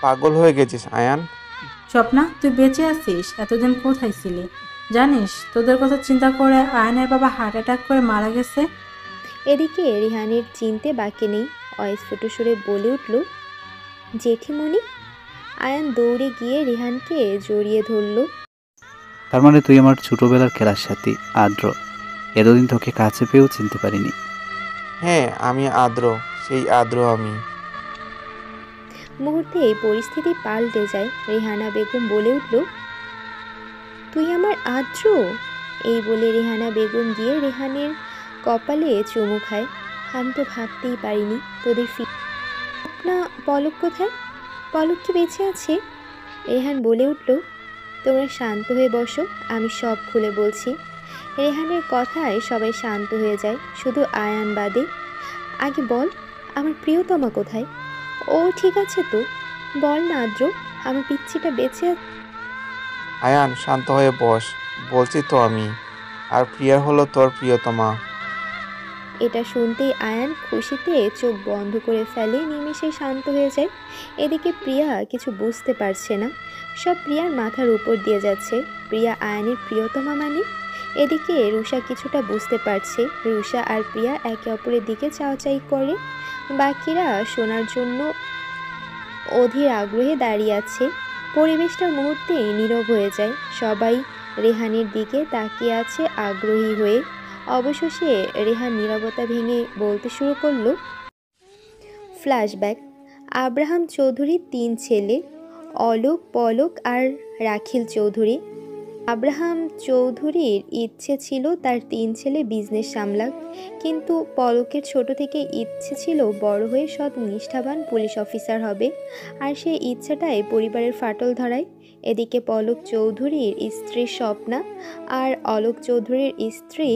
পাগল হয়ে গেছিস আয়ান? স্বপ্না, তুই বেঁচে আছিস? এতদিন কোথায় ছিলি? জানিস তোদের কথা চিন্তা করে আয়নের বাবা হার্ট অ্যাটাক করে মারা গেছে। এদিকে রেহানের চিনতে বাকি নেই, অস্ফুট সুরে বলে উঠল, জেঠিমণি। আয়ান দৌড়ে গিয়ে রেহানকে জড়িয়ে ধরল। তার মানে তুই আমার ছোটবেলার খেলার সাথী আদ্র। এতদিন তোকে কাছে পেয়েও চিনতে পারিনি। হ্যাঁ, আমি আদ্র, সেই আদ্র আমি। মুহূর্তে এই পরিস্থিতি পাল্টে যায়। রেহানা বেগম বলে উঠল, তুই আমার আদ্র? এই বলে রেহানা বেগম গিয়ে রেহানের কপালে চুমু খায়। আমি তো ভাবতেই পারিনি তোদের না। পলক কোথায়? পলক কি বেঁচে আছে? রেহান বলে উঠল, তোমরা শান্ত হয়ে বসো, আমি সব খুলে বলছি। রেহানের কথায় সবাই শান্ত হয়ে যায়, শুধু আয়ান বাদে। আগে বল, আমার প্রিয়তমা কোথায়? ও ঠিক আছে তো? বল না আদ্র, আমার পিচ্ছিটা বেঁচে আছে। আয়ান শান্ত হয়ে বস, বলছি তো আমি। আর প্রিয়া হলো তোর প্রিয়তমা। এটা শুনতেই আয়ান খুশিতে চোখ বন্ধ করে ফেলে, নিমেষে শান্ত হয়ে যায়। এদিকে প্রিয়া কিছু বুঝতে পারছে না, সব প্রিয়ার মাথার উপর দিয়ে যাচ্ছে। প্রিয়া আয়ানের প্রিয়তমা মানে? এদিকে রুষা কিছুটা বুঝতে পারছে। রুষা আর প্রিয়া একে অপরের দিকে চাওয়াচাই করে। বাকিরা শোনার জন্য অধীর আগ্রহে দাঁড়িয়ে আছে। পরিবেশটা মুহূর্তেই নীরব হয়ে যায়। সবাই রেহানের দিকে তাকিয়ে আছে আগ্রহী হয়ে। অবশেষে রেহান নীরবতা ভেঙে বলতে শুরু করলো। ফ্ল্যাশব্যাক। আব্রাহাম চৌধুরীর 3 ছেলে, অলোক, পলক আর রাখিল চৌধুরী। আব্রাহাম চৌধুরীর ইচ্ছে ছিল তার 3 ছেলে বিজনেস সামলাক, কিন্তু পলকের ছোট থেকে ইচ্ছে ছিল বড় হয়ে সৎ নিষ্ঠাবান পুলিশ অফিসার হবে, আর সেই ইচ্ছাটাই পরিবারের ফাটল ধরায়। এদিকে পলক চৌধুরীর স্ত্রী স্বপ্না আর অলোক চৌধুরীর স্ত্রী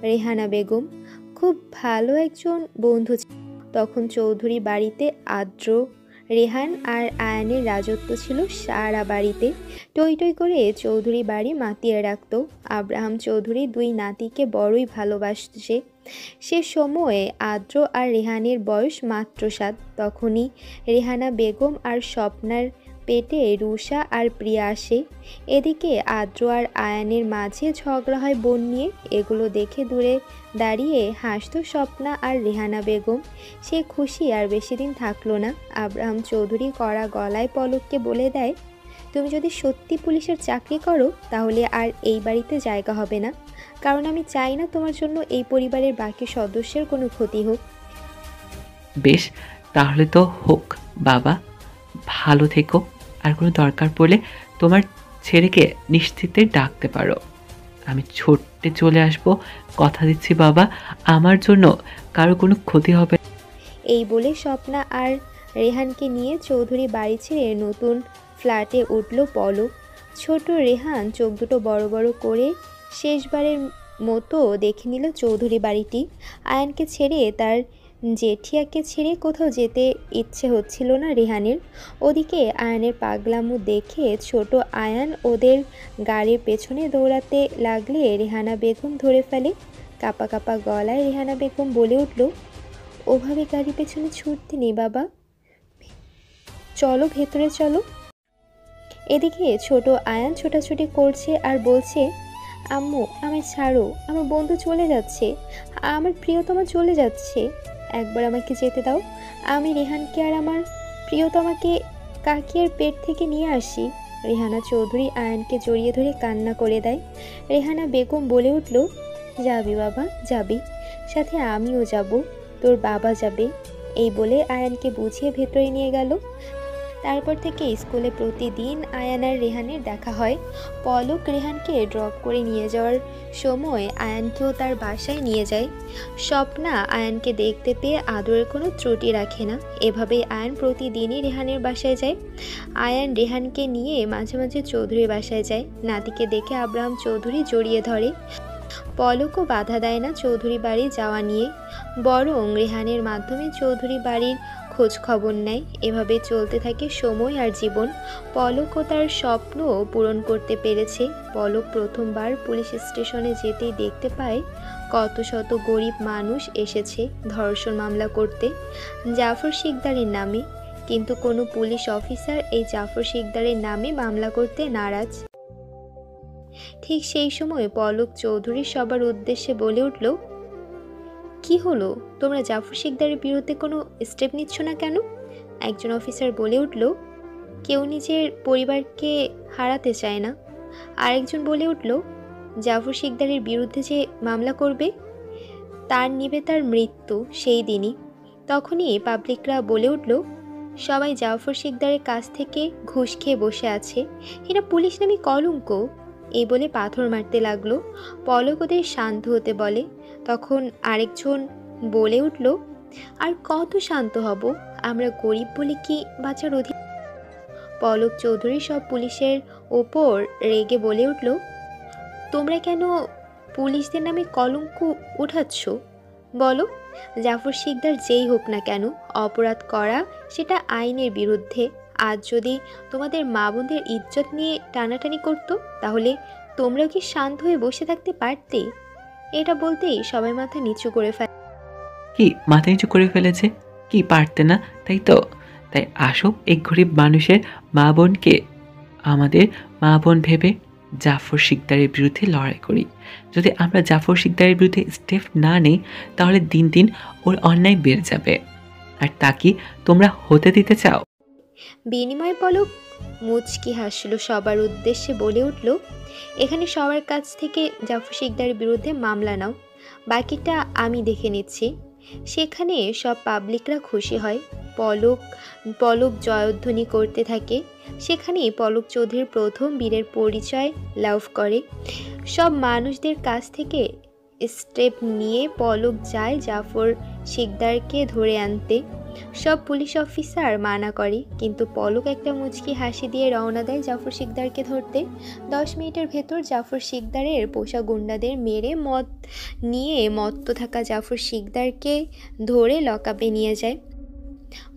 রেহানা বেগম খুব ভালো একজন বন্ধু। তখন চৌধুরী বাড়িতে আদ্র, রেহান আর আয়ানের রাজত্ব ছিল সারা বাড়িতে। টই টই করে চৌধুরী বাড়ি মাতিয়ে রাখত। আব্রাহাম চৌধুরী 2 নাতিকে বড়ই ভালোবাসছে। সে সময়ে আদ্র আর রেহানের বয়স মাত্র 7। তখনই রেহানা বেগম আর স্বপ্নার পেটে রুষা আর প্রিয়া আসে। এদিকে আদ্র আর আয়ানের মাঝে ঝগড়া হয় বোন নিয়ে। এগুলো দেখে দূরে দাঁড়িয়ে হাসতো স্বপ্না আর রেহানা বেগম। সে খুশি আর বেশি দিন থাকলো না। আব্রাহাম চৌধুরী কড়া গলায় পলককে বলে দেয়, তুমি যদি সত্যি পুলিশের চাকরি করো তাহলে আর এই বাড়িতে জায়গা হবে না, কারণ আমি চাই না তোমার জন্য এই পরিবারের বাকি সদস্যের কোনো ক্ষতি হোক। বেশ, তাহলে তো হোক বাবা, ভালো থেকো। আর কোনো দরকার পড়লে তোমার ছেলেকে নিশ্চিন্তে ডাকতে পারো। আমি ছুটতে চলে আসবো, কথা দিচ্ছি বাবা, আমার জন্য কারো কোনো ক্ষতি হবে। এই বলে স্বপ্না আর রেহানকে নিয়ে চৌধুরী বাড়ি ছেড়ে নতুন ফ্ল্যাটে উঠল পলক। ছোট রেহান চোখ দুটো বড় বড় করে শেষবারের মতো দেখে নিল চৌধুরী বাড়িটি। আয়ানকে ছেড়ে, তার জেঠিয়াকে ছেড়ে কোথাও যেতে ইচ্ছে হচ্ছিল না রেহানের। ওদিকে আয়ানের পাগলামো দেখে ছোট আয়ান ওদের গাড়ির পেছনে দৌড়াতে লাগলে রেহানা বেগম ধরে ফেলে। কাপা কাপা গলায় রেহানা বেগম বলে উঠল, ওভাবে গাড়ির পেছনে ছুটতে নেই বাবা, চলো ভেতরে চলো। এদিকে ছোট আয়ান ছোটাছুটি করছে আর বলছে, আম্মু আমায় ছাড়ো, আমার বন্ধু চলে যাচ্ছে, আমার প্রিয়তমা চলে যাচ্ছে, একবার আমাকে যেতে দাও, আমি রেহানকে আর আমার প্রিয়তমাকে কাকিয়ার পেট থেকে নিয়ে আসি। রেহানা চৌধুরী আয়ানকে জড়িয়ে ধরে কান্না করে দেয়। রেহানা বেগম বলে উঠল, যাবি বাবা যাবি, সাথে আমিও যাব, তোর বাবা যাবে। এই বলে আয়ানকে বুঝিয়ে ভেতরে নিয়ে গেল। তারপর থেকে স্কুলে প্রতিদিন আয়ান আর রেহানের দেখা হয়। পলক রেহানকে ড্রপ করে নিয়ে যাওয়ার সময় আয়ানকেও তার বাসায় নিয়ে যায়। স্বপ্না আয়ানকে দেখতে পেয়ে আদরের কোনো ত্রুটি রাখে না। এভাবেই আয়ান প্রতিদিনই রেহানের বাসায় যায়। আয়ান রেহানকে নিয়ে মাঝে মাঝে চৌধুরীর বাসায় যায়। নাতিকে দেখে আব্রাহাম চৌধুরী জড়িয়ে ধরে। পলকও বাধা দেয় না চৌধুরী বাড়ি যাওয়া নিয়ে, বরং রেহানের মাধ্যমে চৌধুরী বাড়ির খোঁজ খবর নেয়। এভাবে চলতে থাকে সময় আর জীবন। পলকও তার স্বপ্ন পূরণ করতে পেরেছে। পলক প্রথমবার পুলিশ স্টেশনে যেতেই দেখতে পায় কত শত গরিব মানুষ এসেছে ধর্ষণ মামলা করতে জাফর শিকদারের নামে, কিন্তু কোনো পুলিশ অফিসার এই জাফর শিকদারের নামে মামলা করতে নারাজ। ঠিক সেই সময় পলক চৌধুরী সবার উদ্দেশ্যে বলে উঠল, কি হলো, তোমরা জাফর শিকদারের বিরুদ্ধে কোনো স্টেপ নিচ্ছ না কেন? একজন অফিসার বলে উঠল, কেউ নিজের পরিবারকে হারাতে চায় না। আরেকজন বলে উঠল, জাফর শিকদারের বিরুদ্ধে যে মামলা করবে তার নিবে তার মৃত্যু সেই দিনই। তখনই পাবলিকরা বলে উঠল, সবাই জাফর শিকদারের কাছ থেকে ঘুষ খেয়ে বসে আছে, এরা পুলিশ নামে কলঙ্ক। এই বলে পাথর মারতে লাগলো। পলক ওদের শান্ত হতে বলে। তখন আরেকজন বলে উঠল, আর কত শান্ত হব, আমরা গরিব বলে কি বাঁচার অধিকার? পলক চৌধুরী সব পুলিশের ওপর রেগে বলে উঠল, তোমরা কেন পুলিশদের নামে কলঙ্ক উঠাচ্ছ? বলো, জাফর শিকদার যেই হোক না কেন, অপরাধ করা সেটা আইনের বিরুদ্ধে। আজ যদি তোমাদের মা বোনদের ইজ্জত নিয়ে টানাটানি করতো, তাহলে তোমরাও কি শান্ত হয়ে বসে থাকতে পারতে? এটা বলতেই সবাই মাথা নিচু করে ফেলে। কি মাথা নিচু করে ফেলেছে? কি পারতে না, তাই তো? তাই আসো এই গরিব মানুষের মা বোনকে আমাদের মা বোন ভেবে জাফর শিকদারের বিরুদ্ধে লড়াই করি। যদি আমরা জাফর শিকদারের বিরুদ্ধে স্টেপ না নিই, তাহলে দিন দিন ওর অন্যায় বেড়ে যাবে। আর তা কি তোমরা হতে দিতে চাও? বিনিময় পলক মুচকি হাসলো, সবার উদ্দেশ্যে বলে উঠল, এখানে সবার কাছ থেকে জাফর শিকদারের বিরুদ্ধে মামলা নাও, বাকিটা আমি দেখে নিচ্ছি। সেখানে সব পাবলিকরা খুশি হয়। পলক জয়ধ্বনি করতে থাকে। সেখানে পলক চৌধুরীর প্রথম বীরের পরিচয় লাভ করে। সব মানুষদের কাছ থেকে স্টেপ নিয়ে পলক যায় জাফর শিকদারকে ধরে আনতে। সব পুলিশ অফিসার মানা করে, কিন্তু পলক একটা মুচকি হাসি দিয়ে রওনা দেয় জাফর শিকদারকে ধরতে। 10 মিনিটের ভেতর জাফর শিকদারের পোষা গুন্ডাদের মেরে মদ নিয়ে মত্ত থাকা জাফর শিকদারকে ধরে লকআপে নিয়ে যায়।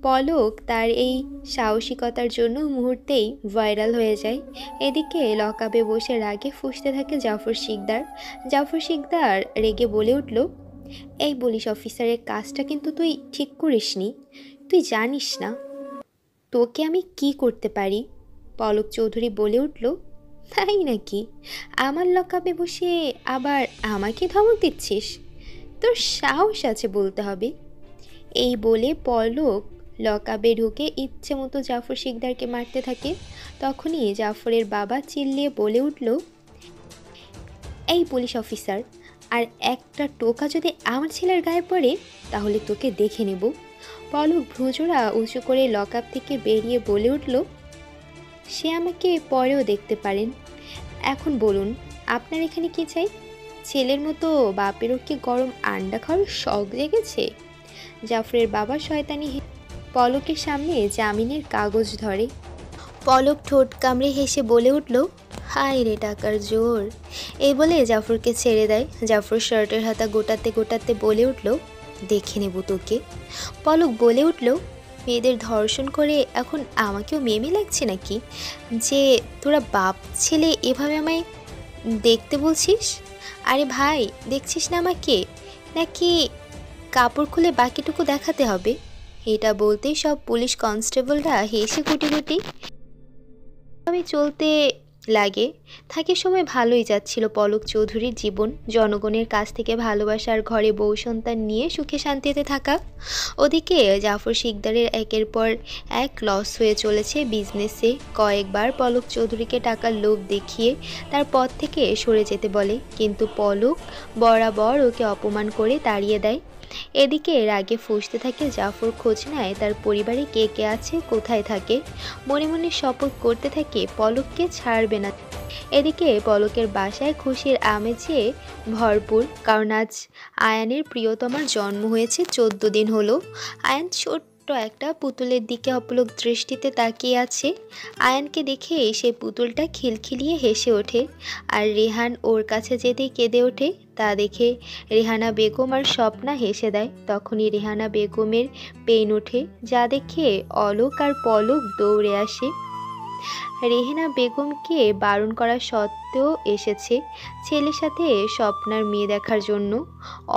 পলক তার এই সাহসিকতার জন্য মুহূর্তেই ভাইরাল হয়ে যায়। এদিকে লকআপে বসে রাগে ফুঁসতে থাকে জাফর শিকদার। জাফর শিকদার রেগে বলে উঠল, এই পুলিশ অফিসারের কাজটা কিন্তু তুই ঠিক করিসনি, তুই জানিস না তোকে আমি কি করতে পারি? পলক চৌধুরী বলে উঠল, তাই নাকি? আমার লকআপে বসে আবার আমাকে ধমক দিচ্ছিস? তোর সাহস আছে বলতে হবে। এই বলে পলক লকআপে ঢুকে ইচ্ছে মতো জাফর শিকদারকে মারতে থাকে। তখনই জাফরের বাবা চিল্লিয়ে বলে উঠল, এই পুলিশ অফিসার, আর একটা টোকা যদি আমার ছেলের গায়ে পড়ে তাহলে তোকে দেখে নেব। পলক ভ্রুজোড়া উঁচু করে লকআপ থেকে বেরিয়ে বলে উঠল, সে আমাকে পরেও দেখতে পারেন। এখন বলুন, আপনার এখানে কি চাই? ছেলের মতো বাপেরও কি গরম আন্ডা খাওয়ার শখ জেগেছে? জাফরের বাবা শয়তানি পলকের সামনে জামিনের কাগজ ধরে। পলক ঠোঁট কামড়ে হেসে বলে উঠল, হায় রে টাকার জোর। এই বলে জাফরকে ছেড়ে দেয়। জাফর শার্টের হাতা গোটাতে গোটাতে বলে উঠল, দেখে নেব তোকে। পলক বলে উঠল, মেয়েদের ধর্ষণ করে এখন আমাকেও মেয়ে লাগছে নাকি, যে তোরা বাপ ছেলে এভাবে আমায় দেখতে বলছিস? আরে ভাই, দেখছিস না আমাকে, নাকি কাপড় খুলে বাকিটুকু দেখাতে হবে? এটা বলতেই সব পুলিশ কনস্টেবলরা হেসে কুটি কুটি। আমি চলতে লাগে। থাকের সময় ভালোই যাচ্ছিল পলক চৌধুরীর জীবন, জনগণের কাছ থেকে ভালোবাসার ঘরে বউ সন্তান নিয়ে সুখে শান্তিতে থাকা। ওদিকে জাফর শিকদারের একের পর এক লস হয়ে চলেছে বিজনেসে। কয়েকবার পলক চৌধুরীকে টাকার লোভ দেখিয়ে তার পথ থেকে সরে যেতে বলে, কিন্তু পলক বরাবর ওকে অপমান করে তাড়িয়ে দেয়। এদিকে রাগে ফুঁসতে থাকে জাফর, খোঁজ নেয় তার পরিবারে কে কে আছে, কোথায় থাকে। মনে মনে শপথ করতে থাকে পলককে ছাড়বে না। এদিকে পলকের বাসায় খুশির আমেজে ভরপুর, কারণ আজ আয়ানের প্রিয়তমার জন্ম হয়েছে। 14 দিন হলো। আয়ান ছোট্ট একটা পুতুলের দিকে অপলক দৃষ্টিতে তাকিয়ে আছে। আয়ানকে দেখে সেই পুতুলটা খিলখিলিয়ে হেসে ওঠে, আর রেহান ওর কাছে যেতেই কেঁদে ওঠে। তা দেখে রেহানা বেগম আর স্বপ্না হেসে দেয়। তখনই রেহানা বেগমের পেন ওঠে, যা দেখে অলোক আর পলক দৌড়ে আসে। রেহেনা বেগমকে বারণ করা সত্ত্বেও এসেছে ছেলের সাথে স্বপ্নার মেয়ে দেখার জন্য।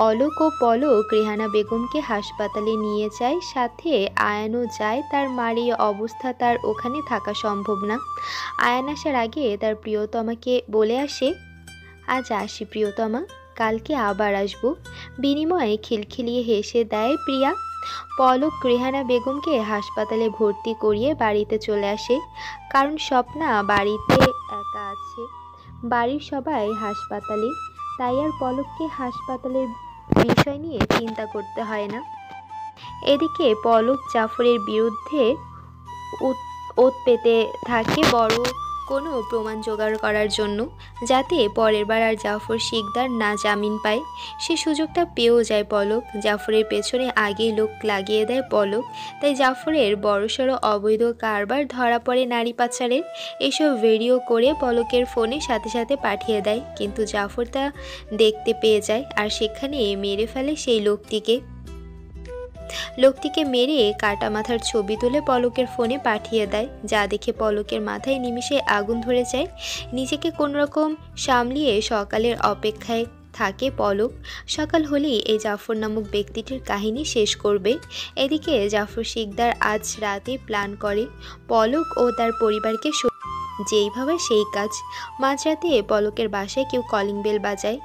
অলোক ও পলক রেহানা বেগমকে হাসপাতালে নিয়ে যায়, সাথে আয়ানও যায়। তার মার এই অবস্থা, তার ওখানে থাকা সম্ভব না। আয়ান আসার আগে তার প্রিয়তমাকে বলে আসে, আজ আসি প্রিয়তমা, কালকে আবার আসবো। বিনিময়ে খিলখিলিয়ে হেসে দেয় প্রিয়া। পলক রেহানা বেগমকে হাসপাতালে ভর্তি করিয়ে বাড়িতে চলে আসে, কারণ স্বপ্না বাড়িতে একা আছে। বাড়ির সবাই হাসপাতালে, তাই আর পলককে হাসপাতালের বিষয় নিয়ে চিন্তা করতে হয় না। এদিকে পলক জাফরের বিরুদ্ধে ওত পেতে থাকে বড় কোনো প্রমাণ জোগাড় করার জন্য, যাতে পরের বার আর জাফর শিকদার না জামিন পায়। সে সুযোগটা পেয়েও যায় পলক। জাফরের পেছনে আগেই লোক লাগিয়ে দেয় পলক, তাই জাফরের বড়সড় অবৈধ কারবার ধরা পড়ে নারী পাচারের। এসব ভিডিও করে পলকের ফোনে সাথে সাথে পাঠিয়ে দেয়, কিন্তু জাফর তা দেখতে পেয়ে যায় আর সেখানে মেরে ফেলে সেই লোকটিকে মেরে কাটা মাথার ছবি তুলে পলকের ফোনে পাঠিয়ে দেয়, যা দেখে পলকের মাথায় নিমিষে আগুন ধরে যায়। নিজেকে কোনোরকম সামলিয়ে সকালের অপেক্ষায় থাকে পলক। সকাল হলেই এই জাফর নামক ব্যক্তিটির কাহিনী শেষ করবে। এদিকে জাফর শিকদার আজ রাতে প্ল্যান করে পলক ও তার পরিবারকে যেইভাবে সেই কাজ। মাঝরাতে পলকের বাসায় কেউ কলিং বেল বাজায়।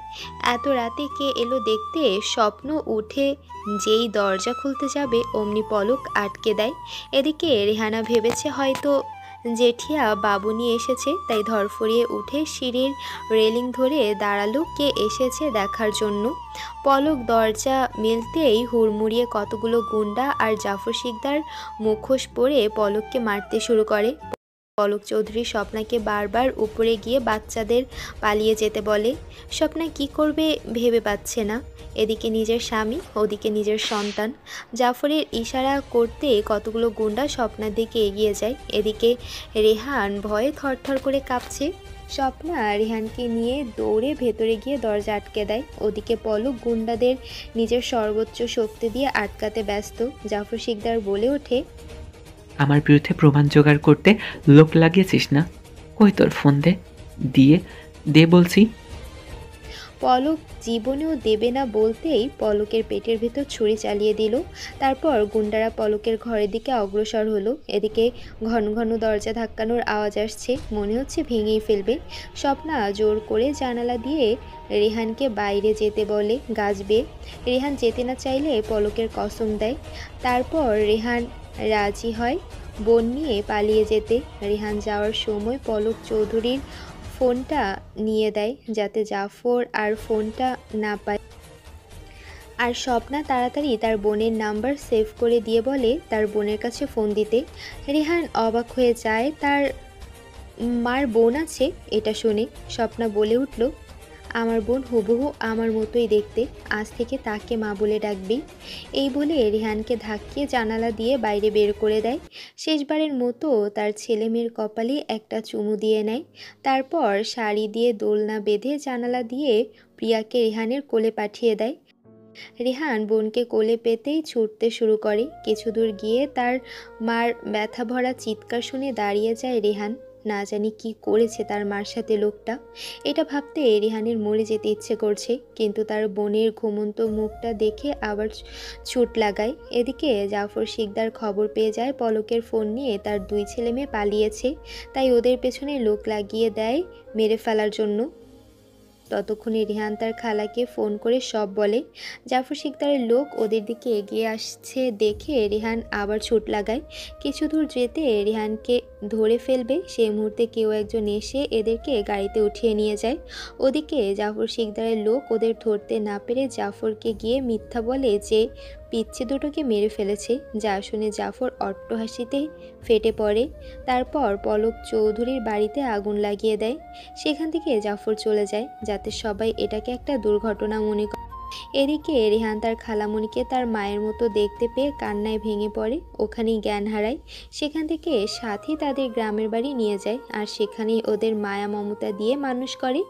এত রাতে কে এলো দেখতে স্বপ্ন উঠে যেই দরজা খুলতে যাবে অমনি পলক আটকে দেয়। এদিকে রেহানা ভেবেছে হয়তো জেঠিয়া বাবু নিয়ে এসেছে, তাই ধরফরিয়ে উঠে সিঁড়ির রেলিং ধরে দাঁড়ালো কে এসেছে দেখার জন্য। পলক দরজা মিলতেই হুড়মুড়িয়ে কতগুলো গুন্ডা আর জাফর শিকদার মুখোশ পরে পলককে মারতে শুরু করে। পলক চৌধুরী স্বপ্নাকে বারবার উপরে গিয়ে বাচ্চাদের পালিয়ে যেতে বলে। স্বপ্না কি করবে ভেবে পাচ্ছে না। এদিকে নিজের স্বামী, ওদিকে নিজের সন্তান। জাফরের ইশারা করতে কতগুলো গুন্ডা স্বপ্নার দিকে এগিয়ে যায়। এদিকে রেহান ভয়ে থরথর করে কাঁপছে। স্বপ্না রেহানকে নিয়ে দৌড়ে ভেতরে গিয়ে দরজা আটকে দেয়। ওদিকে পলক গুন্ডাদের নিজের সর্বোচ্চ শক্তি দিয়ে আটকাতে ব্যস্ত। জাফর শিকদার বলে ওঠে, আমার বিরুদ্ধে প্রমাণ জোগাড় করতে লোক লাগিয়েছিস না? কই তোর ফোন দে বলছি। পলক জীবনেও দেবে না বলতেই পলকের পেটের ভেতর ছুরি চালিয়ে দিল। তারপর গুন্ডারা পলকের ঘরের দিকে অগ্রসর হলো। এদিকে ঘন ঘন দরজা ধাক্কানোর আওয়াজ আসছে, মনে হচ্ছে ভেঙেই ফেলবে। স্বপ্না জোর করে জানালা দিয়ে রেহানকে বাইরে যেতে বলে গাছ বেয়ে। রেহান যেতে না চাইলে পলকের কসম দেয়। তারপর রেহান রাজি হয় বোন নিয়ে পালিয়ে যেতে। রেহান যাওয়ার সময় পলক চৌধুরীর ফোনটা নিয়ে দেয়, যাতে জাফর আর ফোনটা না পায়। আর স্বপ্না তাড়াতাড়ি তার বোনের নাম্বার সেভ করে দিয়ে বলে তার বোনের কাছে ফোন দিতে। রেহান অবাক হয়ে যায়, তার মার বোন আছে এটা শুনে। স্বপ্না বলে উঠল, আমার বোন হুবহু আমার মতোই দেখতে, আজ থেকে তাকে মা বলে ডাকবি। এই বলে রেহানকে ধাক্কিয়ে জানালা দিয়ে বাইরে বের করে দেয়। শেষবারের মতো তার ছেলে মেয়ের কপালে একটা চুমু দিয়ে নেয়। তারপর শাড়ি দিয়ে দোলনা বেঁধে জানালা দিয়ে প্রিয়াকে রেহানের কোলে পাঠিয়ে দেয়। রেহান বোনকে কোলে পেতেই ছুটতে শুরু করে। কিছু দূর গিয়ে তার মার ব্যথা ভরা চিৎকার শুনে দাঁড়িয়ে যায় রেহান। না জানি কি করেছে তার মার সাথে লোকটা। এটা ভাবতে রেহানের মরে যেতে ইচ্ছে করছে, কিন্তু তার বোনের ঘুমন্ত মুখটা দেখে আবার ছুট লাগায়। এদিকে জাফর শিকদার খবর পেয়ে যায় পলকের ফোন নিয়ে তার 2 ছেলে মেয়ে পালিয়েছে, তাই ওদের পেছনে লোক লাগিয়ে দেয় মেরে ফেলার জন্য। ততক্ষণে রেহান তার খালাকে ফোন করে সব বলে। জাফর শিকদারের লোক ওদের দিকে এগিয়ে আসছে দেখে রেহান আবার ছুট লাগায়। কিছু দূর যেতে রেহানকে ধরে ফেলবে, সেই মুহূর্তে কেউ একজন এসে এদেরকে গাড়িতে উঠিয়ে নিয়ে যায়। ওদিকে জাফর শিকদারের লোক ওদের ধরতে না পেরে জাফরকে গিয়ে মিথ্যা বলে যে পিচ্ছি দুটোকে মেরে ফেলেছে, যা শুনে জাফর অট্টহাসিতে ফেটে পড়ে। তারপর পলক চৌধুরীর বাড়িতে আগুন লাগিয়ে দেয়। সেখান থেকে জাফর চলে যায় যাতে সবাই এটাকে একটা দুর্ঘটনা মনে করে। এদিকে রেহান তার খালামণিকে তার মায়ের মতো দেখতে পেয়ে কান্নায় ভেঙে পড়ে, ওখানেই জ্ঞান হারায়। সেখান থেকে সাথী তাদের গ্রামের বাড়ি নিয়ে যায়, আর সেখানেই ওদের মায়া মমতা দিয়ে মানুষ করে।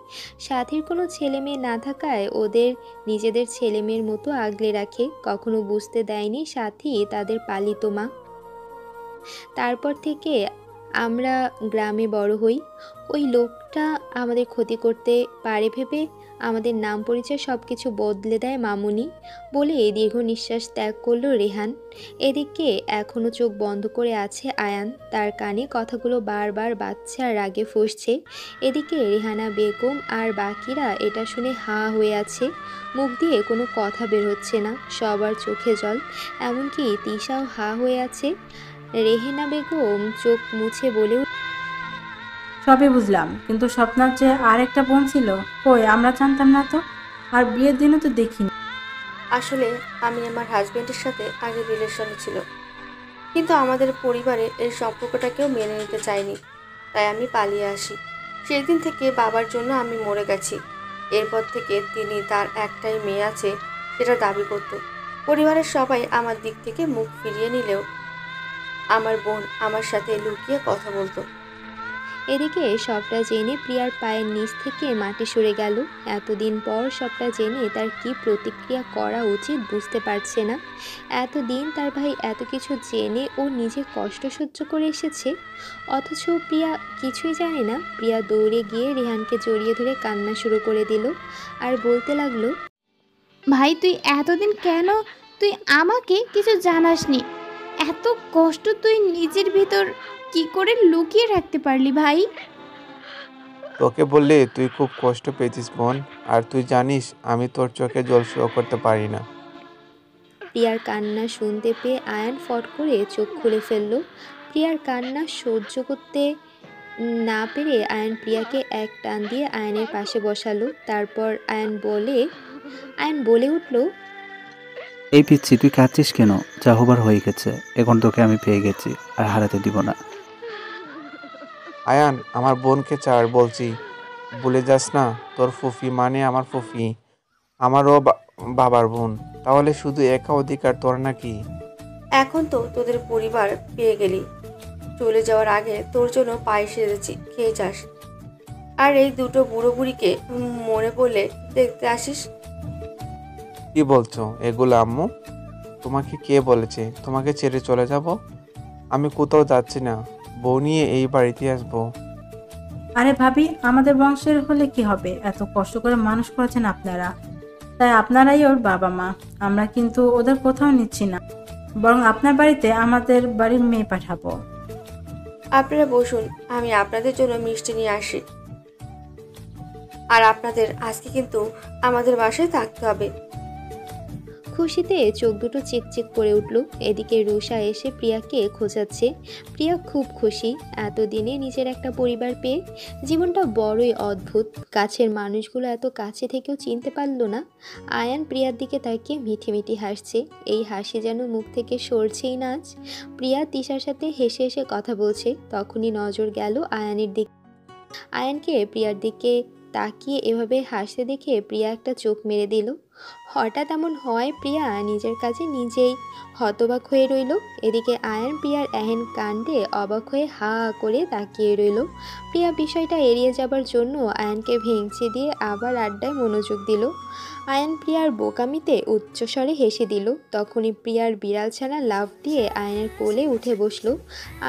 সাথীর কোনো ছেলে মেয়ে না থাকায় ওদের নিজেদের ছেলে মেয়ের মতো আগলে রাখে, কখনো বুঝতে দেয়নি সাথী তাদের পালিত মা। তারপর থেকে আমরা গ্রামে বড় হই। ওই লোকটা আমাদের ক্ষতি করতে পারে ভেবে আমাদের নাম পরিচয় সব কিছু বদলে দেয় মামুনি, বলে দীর্ঘ নিঃশ্বাস ত্যাগ করলো রেহান। এদিকে এখনও চোখ বন্ধ করে আছে আয়ান, তার কানে কথাগুলো বারবার বাজছে আর রাগে ফুঁসছে। এদিকে রেহানা বেগম আর বাকিরা এটা শুনে হা হয়ে আছে, মুখ দিয়ে কোনো কথা বের হচ্ছে না, সবার চোখে জল, এমনকি তিশাও হা হয়ে আছে। রেহেনা বেগম চোখ মুছে বলে সবই বুঝলাম, কিন্তু স্বপ্নার যে আর একটা বোন ছিল, কই আমরা জানতাম না তো, আর বিয়ের দিনও তো দেখিনি। আসলে আমি আমার হাজবেন্ডের সাথে আগে রিলেশনে ছিল, কিন্তু আমাদের পরিবারে এই সম্পর্কটাকেও মেনে নিতে চায়নি, তাই আমি পালিয়ে আসি। সেই দিন থেকে বাবার জন্য আমি মরে গেছি। এরপর থেকে তিনি তার একটাই মেয়ে আছে সেটা দাবি করত। পরিবারের সবাই আমার দিক থেকে মুখ ফিরিয়ে নিলেও আমার বোন আমার সাথে লুকিয়ে কথা বলতো। এদিকে সবটা জেনে প্রিয়ার পায়ের নিচ থেকে মাটি সরে গেল। এতদিন পর সবটা জেনে তার কি প্রতিক্রিয়া করা উচিত বুঝতে পারছে না। এতদিন তার ভাই এত কিছু জেনে ও নিজে কষ্ট সহ্য করে এসেছে, অথচ প্রিয়া কিছুই জানে না। প্রিয়া দৌড়ে গিয়ে রেহানকে জড়িয়ে ধরে কান্না শুরু করে দিল আর বলতে লাগলো, ভাই তুই এতদিন কেন তুই আমাকে কিছু জানাসনি? এত কষ্ট তুই নিজের ভিতর কি করে লুকিয়ে রাখতে পারলি ভাই? তোকে বললে তুই খুব কষ্ট পেয়েছিস বোন, আর তুই জানিস আমি তোর চোখে জল সহ্য করতে পারি না। প্রিয়ার কান্না শুনতে পেয়ে আয়ান ফট করে চোখ খুলে ফেলল। প্রিয়ার কান্না সহ্য করতে না পেরে আয়ান প্রিয়াকে এক টান দিয়ে আয়ানের পাশে বসালো। তারপর আয়ান বলে উঠল, এই পিচ্ছি তুই কাঁদছিস কেন? যা হবার হয়ে গেছে, এখন তোকে আমি পেয়ে গেছি আর হারাতে দিব না। আয়ান, আমার বোনকে ছাড় বলছি, ভুলে যাস না তোর ফুফি মানে আমার ফুফি, আমারও বাবার বোন, তাহলে শুধু একা অধিকার তোর নাকি? এখন তো তোদের পরিবার পেয়ে গেলি, চলে যাওয়ার আগে তোর জন্য পায়েস সেজেছি, খেয়ে যাস। আর এই দুটো বুড়ো বুড়িকে মনে পড়লে দেখতে আসিস। কি বলছো এগুলো আম্মু? তোমাকে কে বলেছে তোমাকে ছেড়ে চলে যাব? আমি কোথাও যাচ্ছি না, বউ নিয়ে এই বাড়িতে আসবো। আরে ভাবি, আমাদের বংশের হলে কি হবে, এত কষ্ট করে মানুষ করেছেন আপনারা, তাই আপনারাই ওর বাবা মা। আমরা কিন্তু ওদের কোথাও নিচ্ছি না, বরং আপনার বাড়িতে আমাদের বাড়ির মেয়ে পাঠাবো। আপনারা বসুন, আমি আপনাদের জন্য মিষ্টি নিয়ে আসি। আর আপনাদের আজকে কিন্তু আমাদের বাসায় থাকতে হবে। খুশিতে চোখ দুটো চিকচিক করে উঠল। এদিকে রুষা এসে প্রিয়াকে খোঁজাচ্ছে। প্রিয়া খুব খুশি এতদিনে নিজের একটা পরিবার পেয়ে। জীবনটা বড়ই অদ্ভুত, কাছের মানুষগুলো এত কাছে থেকেও চিনতে পারল না। আয়ান প্রিয়ার দিকে তাকিয়ে মিঠি মিঠি হাসছে, এই হাসি যেন মুখ থেকে সরছেই না আজ। প্রিয়া তিশার সাথে হেসে হেসে কথা বলছে, তখনই নজর গেল আয়ানের দিকে। আয়ানকে প্রিয়ার দিকে তাকিয়ে এভাবে হাসতে দেখে প্রিয়া একটা চোখ মেরে দিল। হঠাৎ এমন হয় প্রিয়া নিজের কাছে নিজেই হতবাক হয়ে রইল। এদিকে আয়ান প্রিয়ার এহেন কাণ্ডে অবাক হয়ে হা করে তাকিয়ে রইল। প্রিয়া বিষয়টা এড়িয়ে যাবার জন্য আয়ানকে ভেঙচি দিয়ে আবার আড্ডায় মনোযোগ দিল। আয়ান প্রিয়ার বোকামিতে উচ্চস্বরে হেসে দিল। তখনই প্রিয়ার বিড়াল ছানা লাফ দিয়ে আয়ানের কোলে উঠে বসলো।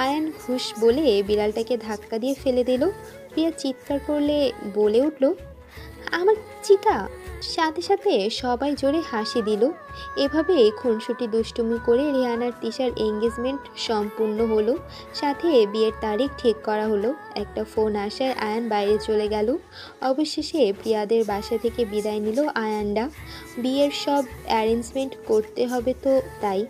আয়ান ঘুষ বলে বিড়ালটাকে ধাক্কা দিয়ে ফেলে দিল। প্রিয়া চিৎকার করলে বলে উঠল, আমার চিকা। সাথে সাথে সবাই জোরে হাসি দিল। এভাবে খুনসুটি দুষ্টুমি করে রেহান আর তিশার এঙ্গেজমেন্ট সম্পূর্ণ হলো। সাথে বিয়ের তারিখ ঠিক করা হলো। একটা ফোন আসায় আয়ান বাইরে চলে গেল। অবশেষে প্রিয়াদের বাসা থেকে বিদায় নিল আয়ানরা। বিয়ের সব অ্যারেঞ্জমেন্ট করতে হবে তো তাই।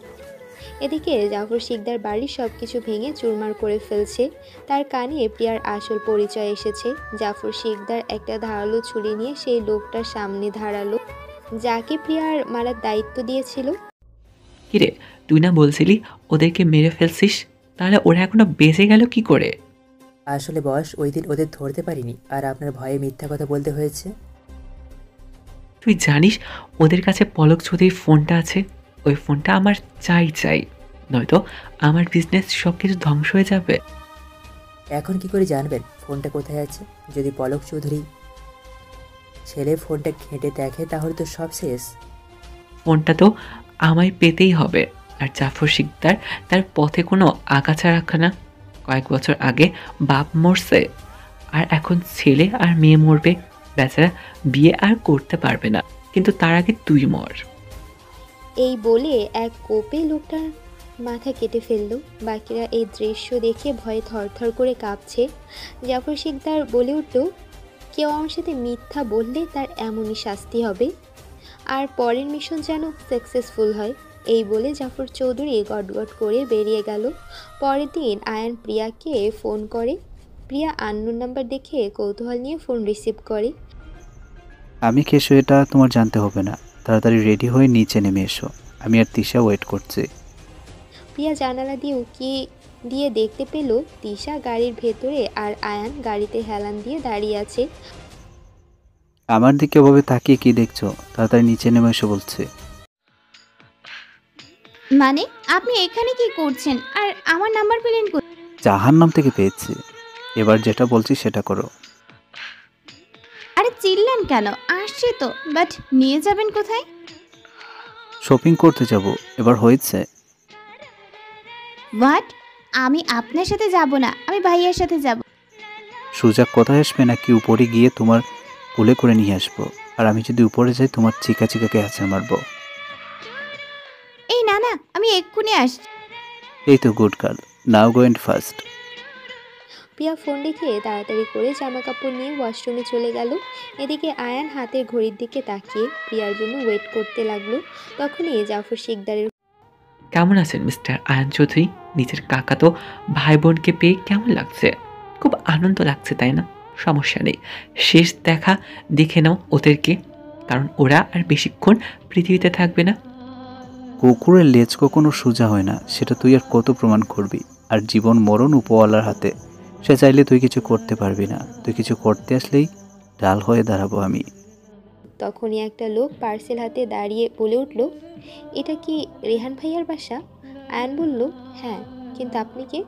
এদিকে জাফর শিকদার বাড়ির সব কিছু ভেঙে চুরমার করে ফেলছে। তার কানে প্রিয়ার আসল পরিচয় এসেছে। জাফর শিকদার একটা ধারালো ছুরি নিয়ে সেই লোকটার সামনে ধারালো, যাকে প্রিয়ার মারার দায়িত্ব দিয়েছিল। কিরে, তুই না বলছিলি ওদেরকে মেরে ফেলছিস? তাহলে ওরা এখনো বেঁচে গেল কি করে? আসলে বস, ওই দিন ওদের ধরতে পারিনি, আর আপনার ভয়ে মিথ্যা কথা বলতে হয়েছে। তুই জানিস ওদের কাছে পলক চৌধুরীর ফোনটা আছে? ওই ফোনটা আমার চাই, নয়তো আমার বিজনেস সব কিছু ধ্বংস হয়ে যাবে। এখন কি করে জানবেন ফোনটা কোথায় আছে? যদি পলক চৌধুরী ছেলে ফোনটা ঘেঁটে দেখে তাহলে তো সব শেষ। ফোনটা তো আমায় পেতেই হবে। আর জাফর শিকদার তার পথে কোনো আগাছা রাখে না। কয়েক বছর আগে বাপ মরছে, আর এখন ছেলে আর মেয়ে মরবে। বেচারা বিয়ে আর করতে পারবে না, কিন্তু তার আগে তুই মর। এই বলে এক কোপে লোকটার মাথা কেটে ফেলল। বাকিরা এই দৃশ্য দেখে ভয়ে থরথর করে কাঁপছে। জাফর শিকদার বলে উঠল, কেউ আমার সাথে মিথ্যা বললে তার এমনই শাস্তি হবে, আর পরের মিশন যেন সাকসেসফুল হয়। এই বলে জাফর চৌধুরী গটগট করে বেরিয়ে গেল। পরের দিন আয়ান প্রিয়াকে ফোন করে। প্রিয়া আননোন নাম্বার দেখে কৌতূহল নিয়ে ফোন রিসিভ করে। আমি কেশো, এটা তোমার জানতে হবে না। তাড়াতাড়ি রেডি হয়ে নিচে নেমে এসো, আমি আর তিশা ওয়েট করছি। প্রিয়া জানালা দিয়ে উঁকি দিয়ে দেখতে পেল তিশা গাড়ির ভেতরে আর আয়ান গাড়িতে হেলান দিয়ে দাঁড়িয়ে আছে। আমার দিকে ওভাবে তাকিয়ে কি দেখছো? তাড়াতাড়ি নিচে নেমে এসো বলছে। মানে আপনি এখানে কি করছেন আর আমার নাম্বার পেলেন কোথায়? জাহান্নাম থেকে পেয়েছি। এবার যেটা বলছি সেটা করো। আরে চিল্লান কেন? আসছে তো, বাট নিয়ে যাবেন কোথায়? শপিং করতে যাব। এবার হয়েছে? হোয়াট? আমি আপনার সাথে যাব না, আমি ভাইয়ার সাথে যাব। সুজা কোথায় আসবে নাকি উপরে গিয়ে তোমার কোলে করে নিয়ে আসবো? আর আমি যদি উপরে যাই তোমার চিকা চিকাকে আছে মারবো। এই না না, আমি এক্ষুনি আসছি। এই তো good girl, now go and first. Priya phone রেখে তাড়াতাড়ি করে জামা কাপড় নিয়ে ওয়াশরুমে চলে গেল। এদিকে আয়ান হাতের ঘড়ির দিকে তাকিয়ে প্রিয়ার জন্য ওয়েট করতে লাগলো। তখনই জাফর শিকদারের কেমন আছেন মিস্টার আয়ান চৌধুরী? নিজের কাকাতো ভাই বোনকে পেয়ে কেমন লাগছে? খুব আনন্দ লাগছে তাই না? সমস্যা নেই, শেষ দেখা দেখে নাও ওদেরকে, কারণ ওরা আর বেশিক্ষণ পৃথিবীতে থাকবে না। কুকুরের লেজ কখনো সোজা হয় না, সেটা তুই আর কত প্রমাণ করবি? আর জীবন মরণ উপওয়ালার হাতে, সে চাইলে তুই কিছু করতে পারবি না। তুই কিছু করতে আসলেই ডাল হয়ে দাঁড়াবো আমি। তখনই একটা লোক পার্সেল হাতে দাঁড়িয়ে বলে উঠল, এটা কি রেহান ভাইয়ার বাসা? আয়ান বলল, হ্যাঁ, কিন্তু আপনি কে?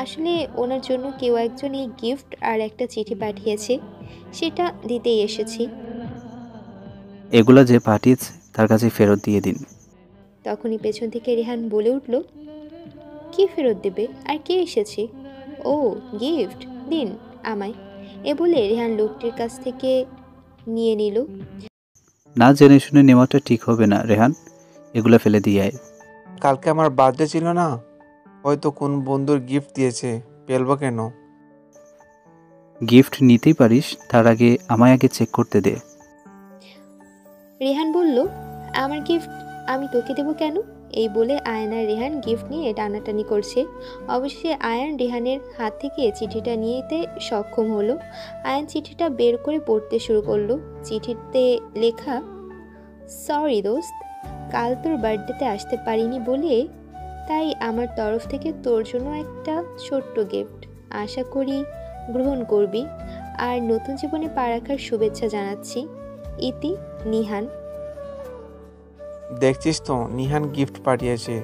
আসলে ওনার জন্য কেউ একজন এই গিফট আর একটা চিঠি পাঠিয়েছে, সেটা দিতেই এসেছি। এগুলা যে পাঠিয়েছে তার কাছে ফেরত দিয়ে দিন। তখনই পেছন থেকে রেহান বলে উঠল, কি ফেরত দেবে? আর কে এসেছে? ও গিফট, দিন আমায়। এ বলে রেহান লোকটির কাছ থেকে নিয়ে নিল। না জেনে শুনে নেওয়াটা ঠিক হবে না রেহান, এগুলা ফেলে দিয়ে আয়। কালকে আমার বার্থডে ছিল না, হয়তো কোন বন্ধুর গিফট দিয়েছে, পেলবো কেন? গিফট নিতেই পারিস, তার আগে আমায় আগে চেক করতে দে। রেহান বলল, আমার গিফট আমি তোকে দেবো কেন? এই বলে আয়ান আর রেহান গিফট নিয়ে টানাটানি করছে। অবশেষে আয়ান রেহানের হাত থেকে চিঠিটা নিতে সক্ষম হলো। আয়ান চিঠিটা বের করে পড়তে শুরু করলো। চিঠিতে লেখা, সরি দোস্ত, কাল তোর বার্থডেতে আসতে পারিনি বলে, তাই আমার তরফ থেকে তোর জন্য একটা ছোট্ট গিফট, আশা করি গ্রহণ করবি। আর নতুন জীবনে পা রাখার শুভেচ্ছা জানাচ্ছি। ইতি, নিহান। দেখছিস তো নিহান গিফট পাঠিয়েছে।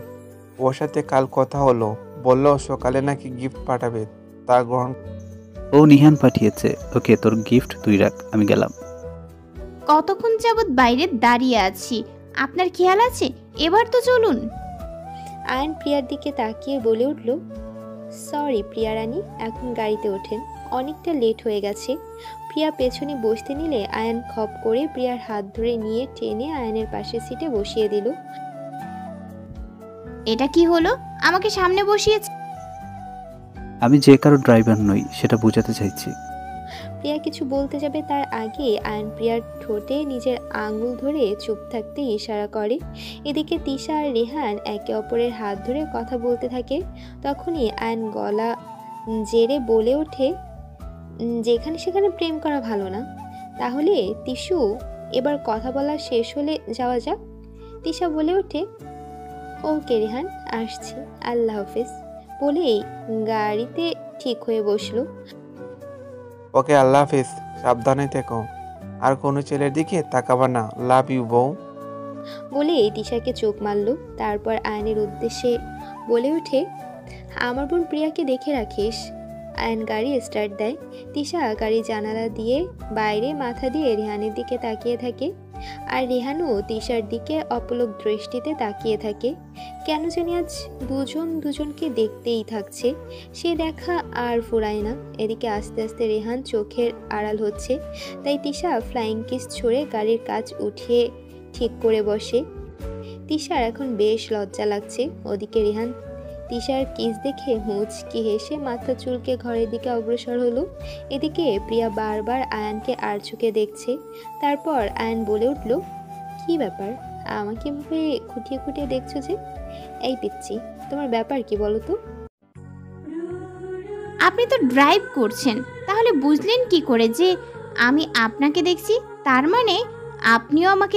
ওর সাথে কাল কথা হলো, বললো সকালে নাকি গিফট পাঠাবে, তা গ্রহণ। ও নিহান পাঠিয়েছে। ওকে, তোর গিফট তুই রাখ, আমি গেলাম। কতক্ষণ যাবৎ বাইরে দাঁড়িয়ে আছি, আপনার খেয়াল আছে? এবার তো চলুন। আয়ান প্রিয়ার দিকে তাকিয়ে বলে উঠল, সরি প্রিয়া রানী, এখন গাড়িতে ওঠেন, অনেকটা লেট হয়ে গেছে। প্রিয়া পেছনে বসতে নিলে আয়ান খপ করে প্রিয়ার হাত ধরে নিয়ে টেনে আয়ানের পাশের সিটে বসিয়ে দিল। এটা কি হলো? আমাকে সামনে বসিয়েছে। আমি যে কারো ড্রাইভার নই, সেটা বোঝাতে চাইছি। প্রিয়া কিছু বলতে যাবে তার আগে আয়ান প্রিয়ার ঠোঁটে নিজের আঙুল ধরে চুপ থাকতে ইশারা করে। এদিকে তিশা আর রেহান একে অপরের হাত ধরে কথা বলতে থাকে। তখনই আয়ান গলা জেরে বলে ওঠে, যেখানে সেখানে প্রেম করা ভালো না। তাহলে তিশু, এবার কথা বলা শেষ হলে যাওয়া যাক। তিশা বলে ওঠে, ওকে রেহান, আসছি, আল্লাহ হাফেজ বলেই গাড়িতে ঠিক হয়ে বসলো। ওকে, আল্লাহ হাফিজ, সাবধানে থেকো, আর কোনো ছেলের দিকে তাকাবা না, লাভ ইউ বউ। বলে তিশাকে চোখ মারল। তারপর আয়নের উদ্দেশ্যে বলে ওঠে, আমার বোন প্রিয়াকে দেখে রাখিস। আয়ন গাড়ি স্টার্ট দেয়। তিশা গাড়ি জানালা দিয়ে বাইরে মাথা দিয়ে রেহানের দিকে তাকিয়ে থাকে, আর রেহানও তিশার দিকে অপলক দৃষ্টিতে তাকিয়ে থাকে। কেন জানি আজ দুজন দুজনকে দেখতেই থাকছে, সে দেখা আর ফুরায় না। এদিকে আস্তে আস্তে রেহান চোখের আড়াল হচ্ছে, তাই তিশা ফ্লাইং কিস ছুঁড়ে গাড়ির কাজ উঠিয়ে ঠিক করে বসে। তিশার এখন বেশ লজ্জা লাগছে। ওদিকে রেহান তিশার কিস দেখে মুচকি হেসে মাথা চুলকে ঘরের দিকে অগ্রসর হলো। এদিকে প্রিয়া বারবার আয়ানকে আর চোখে দেখছে। তারপর আয়ান বলে উঠল, কি ব্যাপার, আমাকে এভাবে খুঁটিয়ে খুঁটিয়ে দেখছো যে? এই পিচ্ছি, তোমার ব্যাপার কি বলো তো? আপনি তো ড্রাইভ করছেন, তাহলে বুঝলেন কি করে যে আমি আপনাকে দেখছি? তার মানে আপনিও আমাকে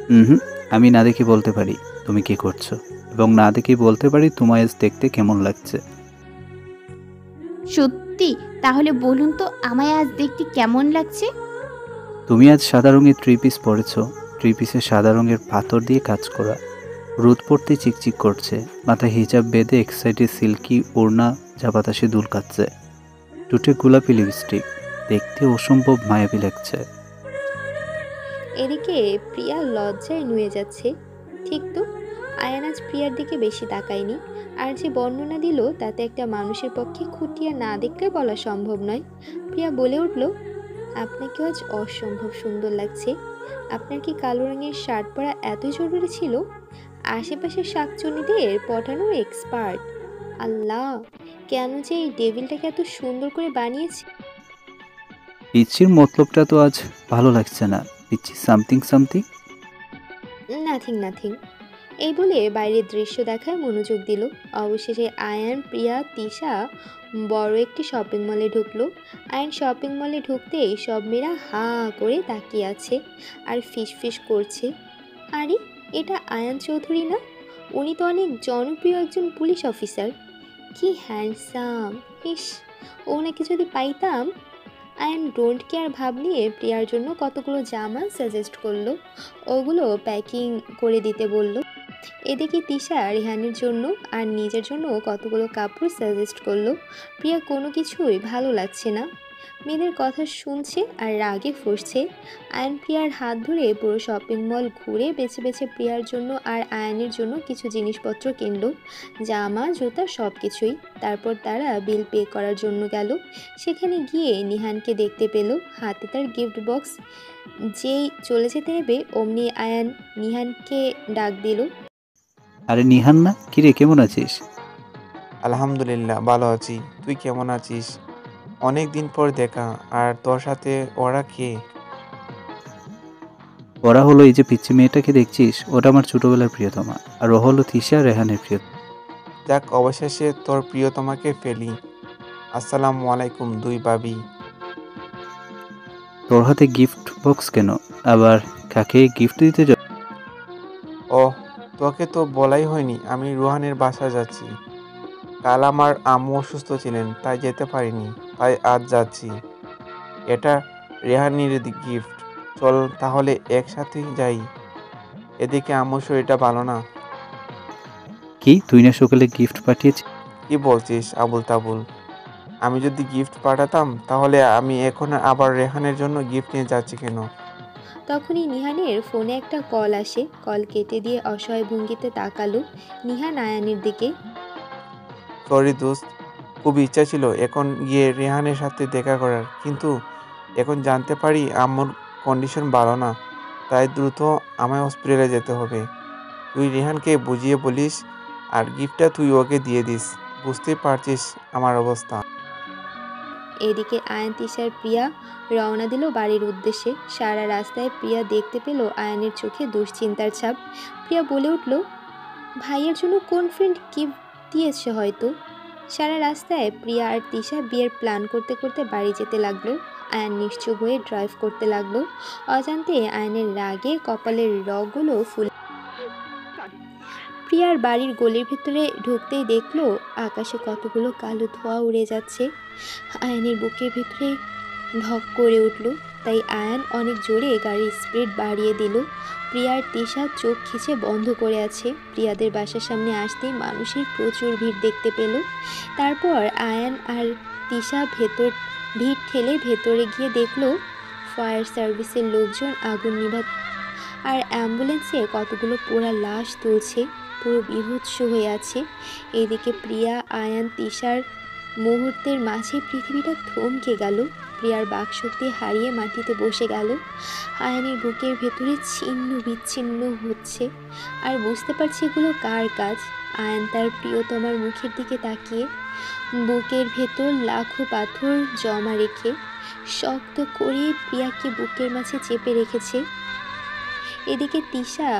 হুম, আমি না দেখে বলতে পারি তুমি কি করছো, এবং না দেখে বলতে পারি তোমায় আজ দেখতে কেমন লাগছে। সত্যি? তাহলে বলুন তো আমায় আজ দেখতে কেমন লাগছে? তুমি আজ সাদা রঙের থ্রি পিস পরেছো, থ্রি পিসে সাদা রঙের পাথর দিয়ে কাজ করা, রোদ পড়তে চিকচিক করছে, মাথায় হিজাব বেঁধে এক সাইডে সিল্কি ওড়না যা বাতাসে দুল কাচ্ছে, টুটে গোলাপি লিপস্টিক, দেখতে অসম্ভব মায়াবী লাগছে। এদিকে প্রিয়া লজ্জায় নুয়ে যাচ্ছে। ঠিক তো, আয়ান আজ প্রিয়ার দিকে বেশি তাকায়নি। আর যে বর্ণনা দিল তাতে একটা মানুষের পক্ষে খুঁটিয়ে না দেখলে বলা সম্ভব নয়। প্রিয়া বলে উঠল, আপনাকে আজ অসম্ভব সুন্দর লাগছে। আপনার কি কালো রঙের শার্ট পরা এতই জরুরি ছিল? আশেপাশের শাকচুনিদের পটানোর এক্সপার্ট। আল্লাহ, কেন যে এই ডেভিলটাকে এত সুন্দর করে বানিয়েছে। পিচ্ছির মতলবটা তো আজ ভালো লাগছে না, পিচ্ছি সামথিং সামথিং। নাথিং নাথিং, এই বলে বাইরের দৃশ্য দেখায় মনোযোগ দিল। অবশেষে আয়ান, প্রিয়া, তিশা বড় একটি শপিং মলে ঢুকলো। আয়ান শপিং মলে ঢুকতেই সব মেয়েরা হা করে তাকিয়ে আছে আর ফিসফিস করছে, আরে এটা আয়ান চৌধুরী না? উনি তো অনেক জনপ্রিয় একজন পুলিশ অফিসার। কি হ্যান্ডসাম, ইস, ওনাকে যদি পাইতাম। আয়ান ডোন্ট কেয়ার ভাব নিয়ে প্রিয়ার জন্য কতগুলো জামা সাজেস্ট করলো, ওগুলো প্যাকিং করে দিতে বলল। এদিকে তিশা রেহানের জন্য আর নিজের জন্য কতগুলো কাপড় সাজেস্ট করলো। প্রিয়া কোনো কিছুই ভালো লাগছে না, মেয়েদের কথা শুনছে আর রাগে ফুঁসছে। আয়ান প্রিয়ার হাত ধরে পুরো শপিং মল ঘুরে বেছে বেছে প্রিয়ার জন্য আর আয়ানের জন্য কিছু জিনিসপত্র কিনলো, জামা, জুতা, সব কিছুই। তারপর তারা বিল পে করার জন্য গেল। সেখানে গিয়ে নিহানকে দেখতে পেল, হাতে তার গিফট বক্স। যেই চলে যেতে নেবে অমনি আয়ান নিহানকে ডাক দিল। আরে নিহান না, কিরে কেমন আছিস? আলহামদুলিল্লাহ, ভালো আছি, তুই কেমন আছিস? অনেক দিন পর দেখা। আর তোর সাথে ওরা কে? ওরা হলো এই যে পিচ্ছি মেয়েটাকে দেখছিস, ওটা আমার ছোটবেলার প্রিয়তমা, আর ও হলো তিশা, রেহানের প্রিয়। যাক, অবশেষে তোর প্রিয়তমাকে ফেলি। আসসালামু আলাইকুম দুই ভাবি। তোর হাতে গিফট বক্স কেন? আবার কাকে গিফট দিতে যাও? ওহ, তোকে তো বলাই হয়নি, আমি রুহানের বাসায় যাচ্ছি। কাল আমার আম্মু অসুস্থ ছিলেন, তাই যেতে পারিনি, তাই আজ যাচ্ছি। এটা রেহানির গিফট। চল তাহলে একসাথেই যাই। এদিকে আম্মুর শরীরটা ভালো না। কি তুই না সকালে গিফট পাঠিয়েছিস? কি বলছিস আবুল তাবুল? আমি যদি গিফট পাঠাতাম তাহলে আমি এখন আবার রেহানের জন্য গিফট নিয়ে যাচ্ছি কেন? তখনই নিহানের ফোনে একটা কল আসে। কল কেটে দিয়ে অসহায় ভঙ্গিতে তাকালো নিহান আয়ানের দিকে। সরি দোস্ত, খুব ইচ্ছা ছিল এখন গিয়ে রেহানের সাথে দেখা করার, কিন্তু এখন জানতে পারি আম্মুর কন্ডিশন ভালো না, তাই দ্রুত আমায় হসপিটালে যেতে হবে। তুই রেহানকে বুঝিয়ে বলিস আর গিফটটা তুই ওকে দিয়ে দিস। বুঝতেই পারছিস আমার অবস্থা। এদিকে আয়ান তিশার প্রিয়া রওনা দিল বাড়ির উদ্দেশ্যে। সারা রাস্তায় প্রিয়া দেখতে পেল আয়ানের চোখে দুশ্চিন্তার ছাপ। প্রিয়া বলে উঠল, ভাইয়ের জন্য কোন ফ্রেন্ড গিফট দিয়েছে হয়তো। সারা রাস্তায় প্রিয়া আর তিশা বিয়ের প্ল্যান করতে করতে বাড়ি যেতে লাগলো। আয়ান নিশ্চুপ হয়ে ড্রাইভ করতে লাগলো। অজান্তে আয়ানের রাগে কপালের রগগুলো ফুল। প্রিয়ার বাড়ির গলির ভেতরে ঢুকতেই দেখলো আকাশে কতগুলো কালো ধোঁয়া উড়ে যাচ্ছে। আয়ানের বুকের ভেতরে ধক করে উঠল। তাই আয়ান অনেক জোরে গাড়ির স্পিড বাড়িয়ে দিল। প্রিয়ার তিশা চোখ খিচে বন্ধ করে আছে। প্রিয়াদের বাসার সামনে আসতেই মানুষের প্রচুর ভিড় দেখতে পেল। তারপর আয়ান আর তিশা ভিড় ঠেলে ভেতরে গিয়ে দেখলো ফায়ার সার্ভিসের লোকজন আগুন নিভাতে আর অ্যাম্বুলেন্সে কতগুলো পোড়া লাশ তুলছে। পুরো বিভৎস হয়ে আছে। এদিকে প্রিয়া আয়ান তিশার মুহূর্তের মাঝে পৃথিবীটা থমকে গেল। প্রিয়ার বাকশক্তি হারিয়ে মাটিতে বসে গেল। আয়ানের বুকের ভেতরে ছিন্ন বিচ্ছিন্ন হচ্ছে আর বুঝতে পারছে এগুলো কার কাজ। আয়ান তার প্রিয়তমার মুখের দিকে তাকিয়ে বুকের ভেতর লাখো পাথর জমা রেখে শক্ত করে প্রিয়াকে বুকের মাঝে চেপে রেখেছে। এদিকে তিশা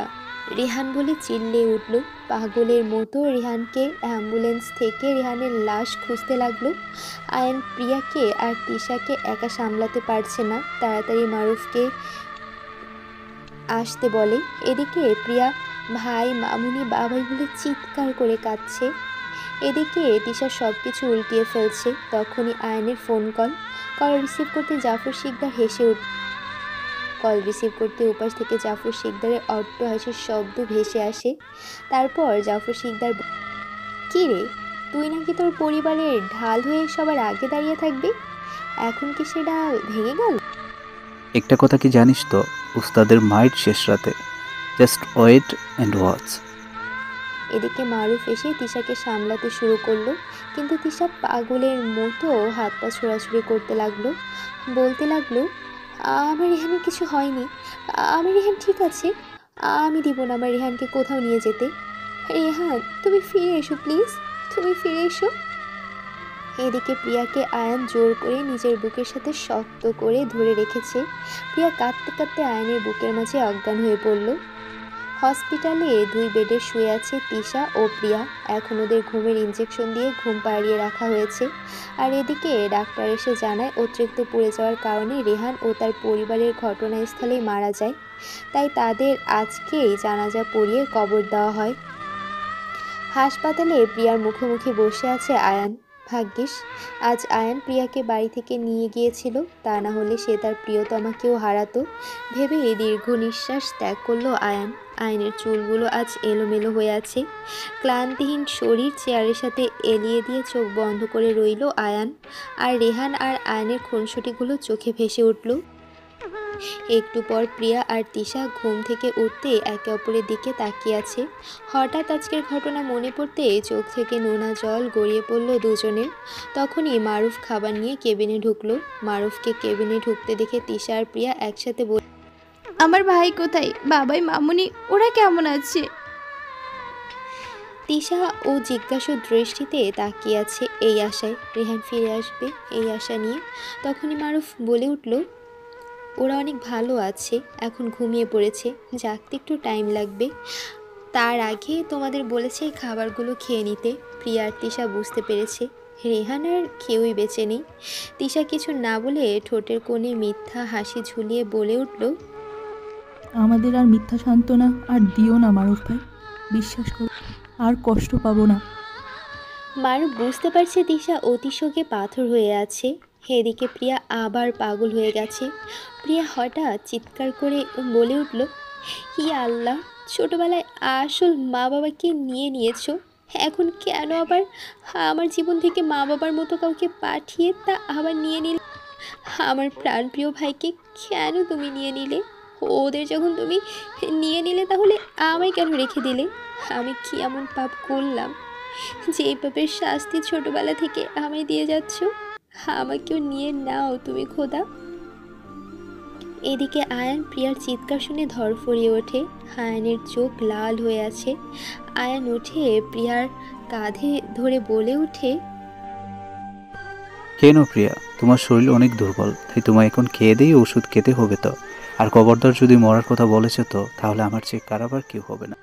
রেহান বলে চিল্লিয়ে উঠল। পাগলের মতো রেহানকে অ্যাম্বুলেন্স থেকে রেহানের লাশ খুঁজতে লাগলো। আয়ান প্রিয়াকে আর তিশাকে একা সামলাতে পারছে না, তাড়াতাড়ি মারুফকে আসতে বলে। এদিকে প্রিয়া ভাই মামুনি বাবাই বলে চিৎকার করে কাঁদছে। এদিকে তিশা সব কিছু উল্টিয়ে ফেলছে। তখনই আয়ানের ফোন কল রিসিভ করতে জাফর শিকদার হেসে উঠল। কল রিসিভ করতে উপাস থেকে জাফর শিকদারের অট্ট হাসির শব্দ ভেসে আসে। তারপর জাফর শিকদার, কী রে, তুই নাকি তোর পরিবারের ঢাল হয়ে সবার আগে দাঁড়িয়ে থাকবি, এখন কি সে ঢাল ভেঙে গেল? একটা কথা কি জানিস তো, উস্তাদের মাইট শেষ রাতে। Just wait and watch. এদিকে মারুফ এসে তিশাকে সামলাতে শুরু করলো, কিন্তু তিশা পাগলের মতো হাত পা ছোড়াছুড়ি করতে লাগলো। বলতে লাগলো, আমার রেহানের কিছু হয়নি, আমার রেহান ঠিক আছে, আমি দিব না আমার রেহানকে কোথাও নিয়ে যেতে। রেহান তুমি ফিরে এসো প্লিজ, তুমি ফিরে এসো। এদিকে প্রিয়াকে আয়ান জোর করে নিজের বুকের সাথে শক্ত করে ধরে রেখেছে। প্রিয়া কাঁদতে কাঁদতে আয়ানের বুকের মাঝে অজ্ঞান হয়ে পড়ল। হসপিটালে 2 বেডে শুয়ে আছে তিশা ও প্রিয়া। এখন ওদের ঘুমের ইঞ্জেকশন দিয়ে ঘুম পাড়িয়ে রাখা হয়েছে। আর এদিকে ডাক্তার এসে জানায় অতিরিক্ত পুড়ে যাওয়ার কারণে রেহান ও তার পরিবারের ঘটনাস্থলেই মারা যায়। তাই তাদের আজকেই জানাজা পড়িয়ে কবর দেওয়া হয়। হাসপাতালে প্রিয়ার মুখোমুখি বসে আছে আয়ান। ভাগ্যিস আজ আয়ান প্রিয়াকে বাড়ি থেকে নিয়ে গিয়েছিল, তা না হলে সে তার প্রিয়তমাকেও হারাতো। ভেবে দীর্ঘ নিঃশ্বাস ত্যাগ করলো আয়ান। আয়নের চুলগুলো আজ এলোমেলো হয়ে আছে। ক্লান্তিহীন শরীর চেয়ারের সাথে এলিয়ে দিয়ে চোখ বন্ধ করে রইল আয়ান। আর রেহান আর আয়নের খুনসুটিগুলো চোখে ভেসে উঠল। একটু পর প্রিয়া আর তিশা ঘুম থেকে উঠতে একে অপরের দিকে তাকিয়ে আছে। হঠাৎ আজকের ঘটনা মনে পড়তে চোখ থেকে নোনা জল গড়িয়ে পড়ল দুজনের। তখনই মারুফ খাবার নিয়ে কেবিনে ঢুকলো। মারুফকে কেবিনে ঢুকতে দেখে তিশা আর প্রিয়া একসাথে বলল, আমার ভাই কোথায়? বাবাই মামুনি ওরা কেমন আছে? তিশা ও জিজ্ঞাসু দৃষ্টিতে তাকিয়ে আছে এই আশায় রেহান ফিরে আসবে, এই আশা নিয়ে। তখনই মারুফ বলে উঠল, ওরা অনেক ভালো আছে, এখন ঘুমিয়ে পড়েছে, জাগতে একটু টাইম লাগবে। তার আগে তোমাদের বলেছে খাবারগুলো খেয়ে নিতে। প্রিয়া আর তিশা বুঝতে পেরেছে রেহান আর কেউই বেঁচে নেই। তিশা কিছু না বলে ঠোঁটের কোণে মিথ্যা হাসি ঝুলিয়ে বলে উঠল, আমাদের আর মিথ্যা সান্ত্বনা আর দিও না মারুফ ভাই, বিশ্বাস করো আর কষ্ট পাবো না। মারুফ বুঝতে পারছে তিশা অতিশোকে পাথর হয়ে আছে। এদিকে প্রিয়া আবার পাগল হয়ে গেছে। প্রিয়া হঠাৎ চিৎকার করে বলে উঠল, ই আল্লাহ, ছোটবেলায় আসল মা বাবাকে নিয়ে নিয়েছো, এখন কেন আবার আমার জীবন থেকে মা বাবার মতো কাউকে পাঠিয়ে তা আবার নিয়ে নিলে? আমার প্রাণপ্রিয় ভাইকে কেন তুমি নিয়ে নিলে? ওদের যখন তুমি নিয়ে নিলে তাহলে আমায় কেন রেখে দিলে? আমি কি এমন পাপ করলাম যে এই পাপের শাস্তি ছোটবেলা থেকে আমায় দিয়ে যাচ্ছ? আমাকেও নিয়ে নাও তুমি খোদা। এদিকে আয়ান প্রিয়ার চিৎকার শুনে ধরফরিয়ে ওঠে। আয়ানের চোখ লাল হয়ে আছে। আয়ান উঠে প্রিয়ার কাঁধে ধরে বলে ওঠে, কেন প্রিয়া, তোমার শরীর অনেক দুর্বল, তাই তোমায় এখন খেয়ে দিয়ে ওষুধ খেতে হবে তো। আর খবরদার যদি মরার কথা বলেছে তো তাহলে আমার চেয়ে কারাবার কেউ হবে না।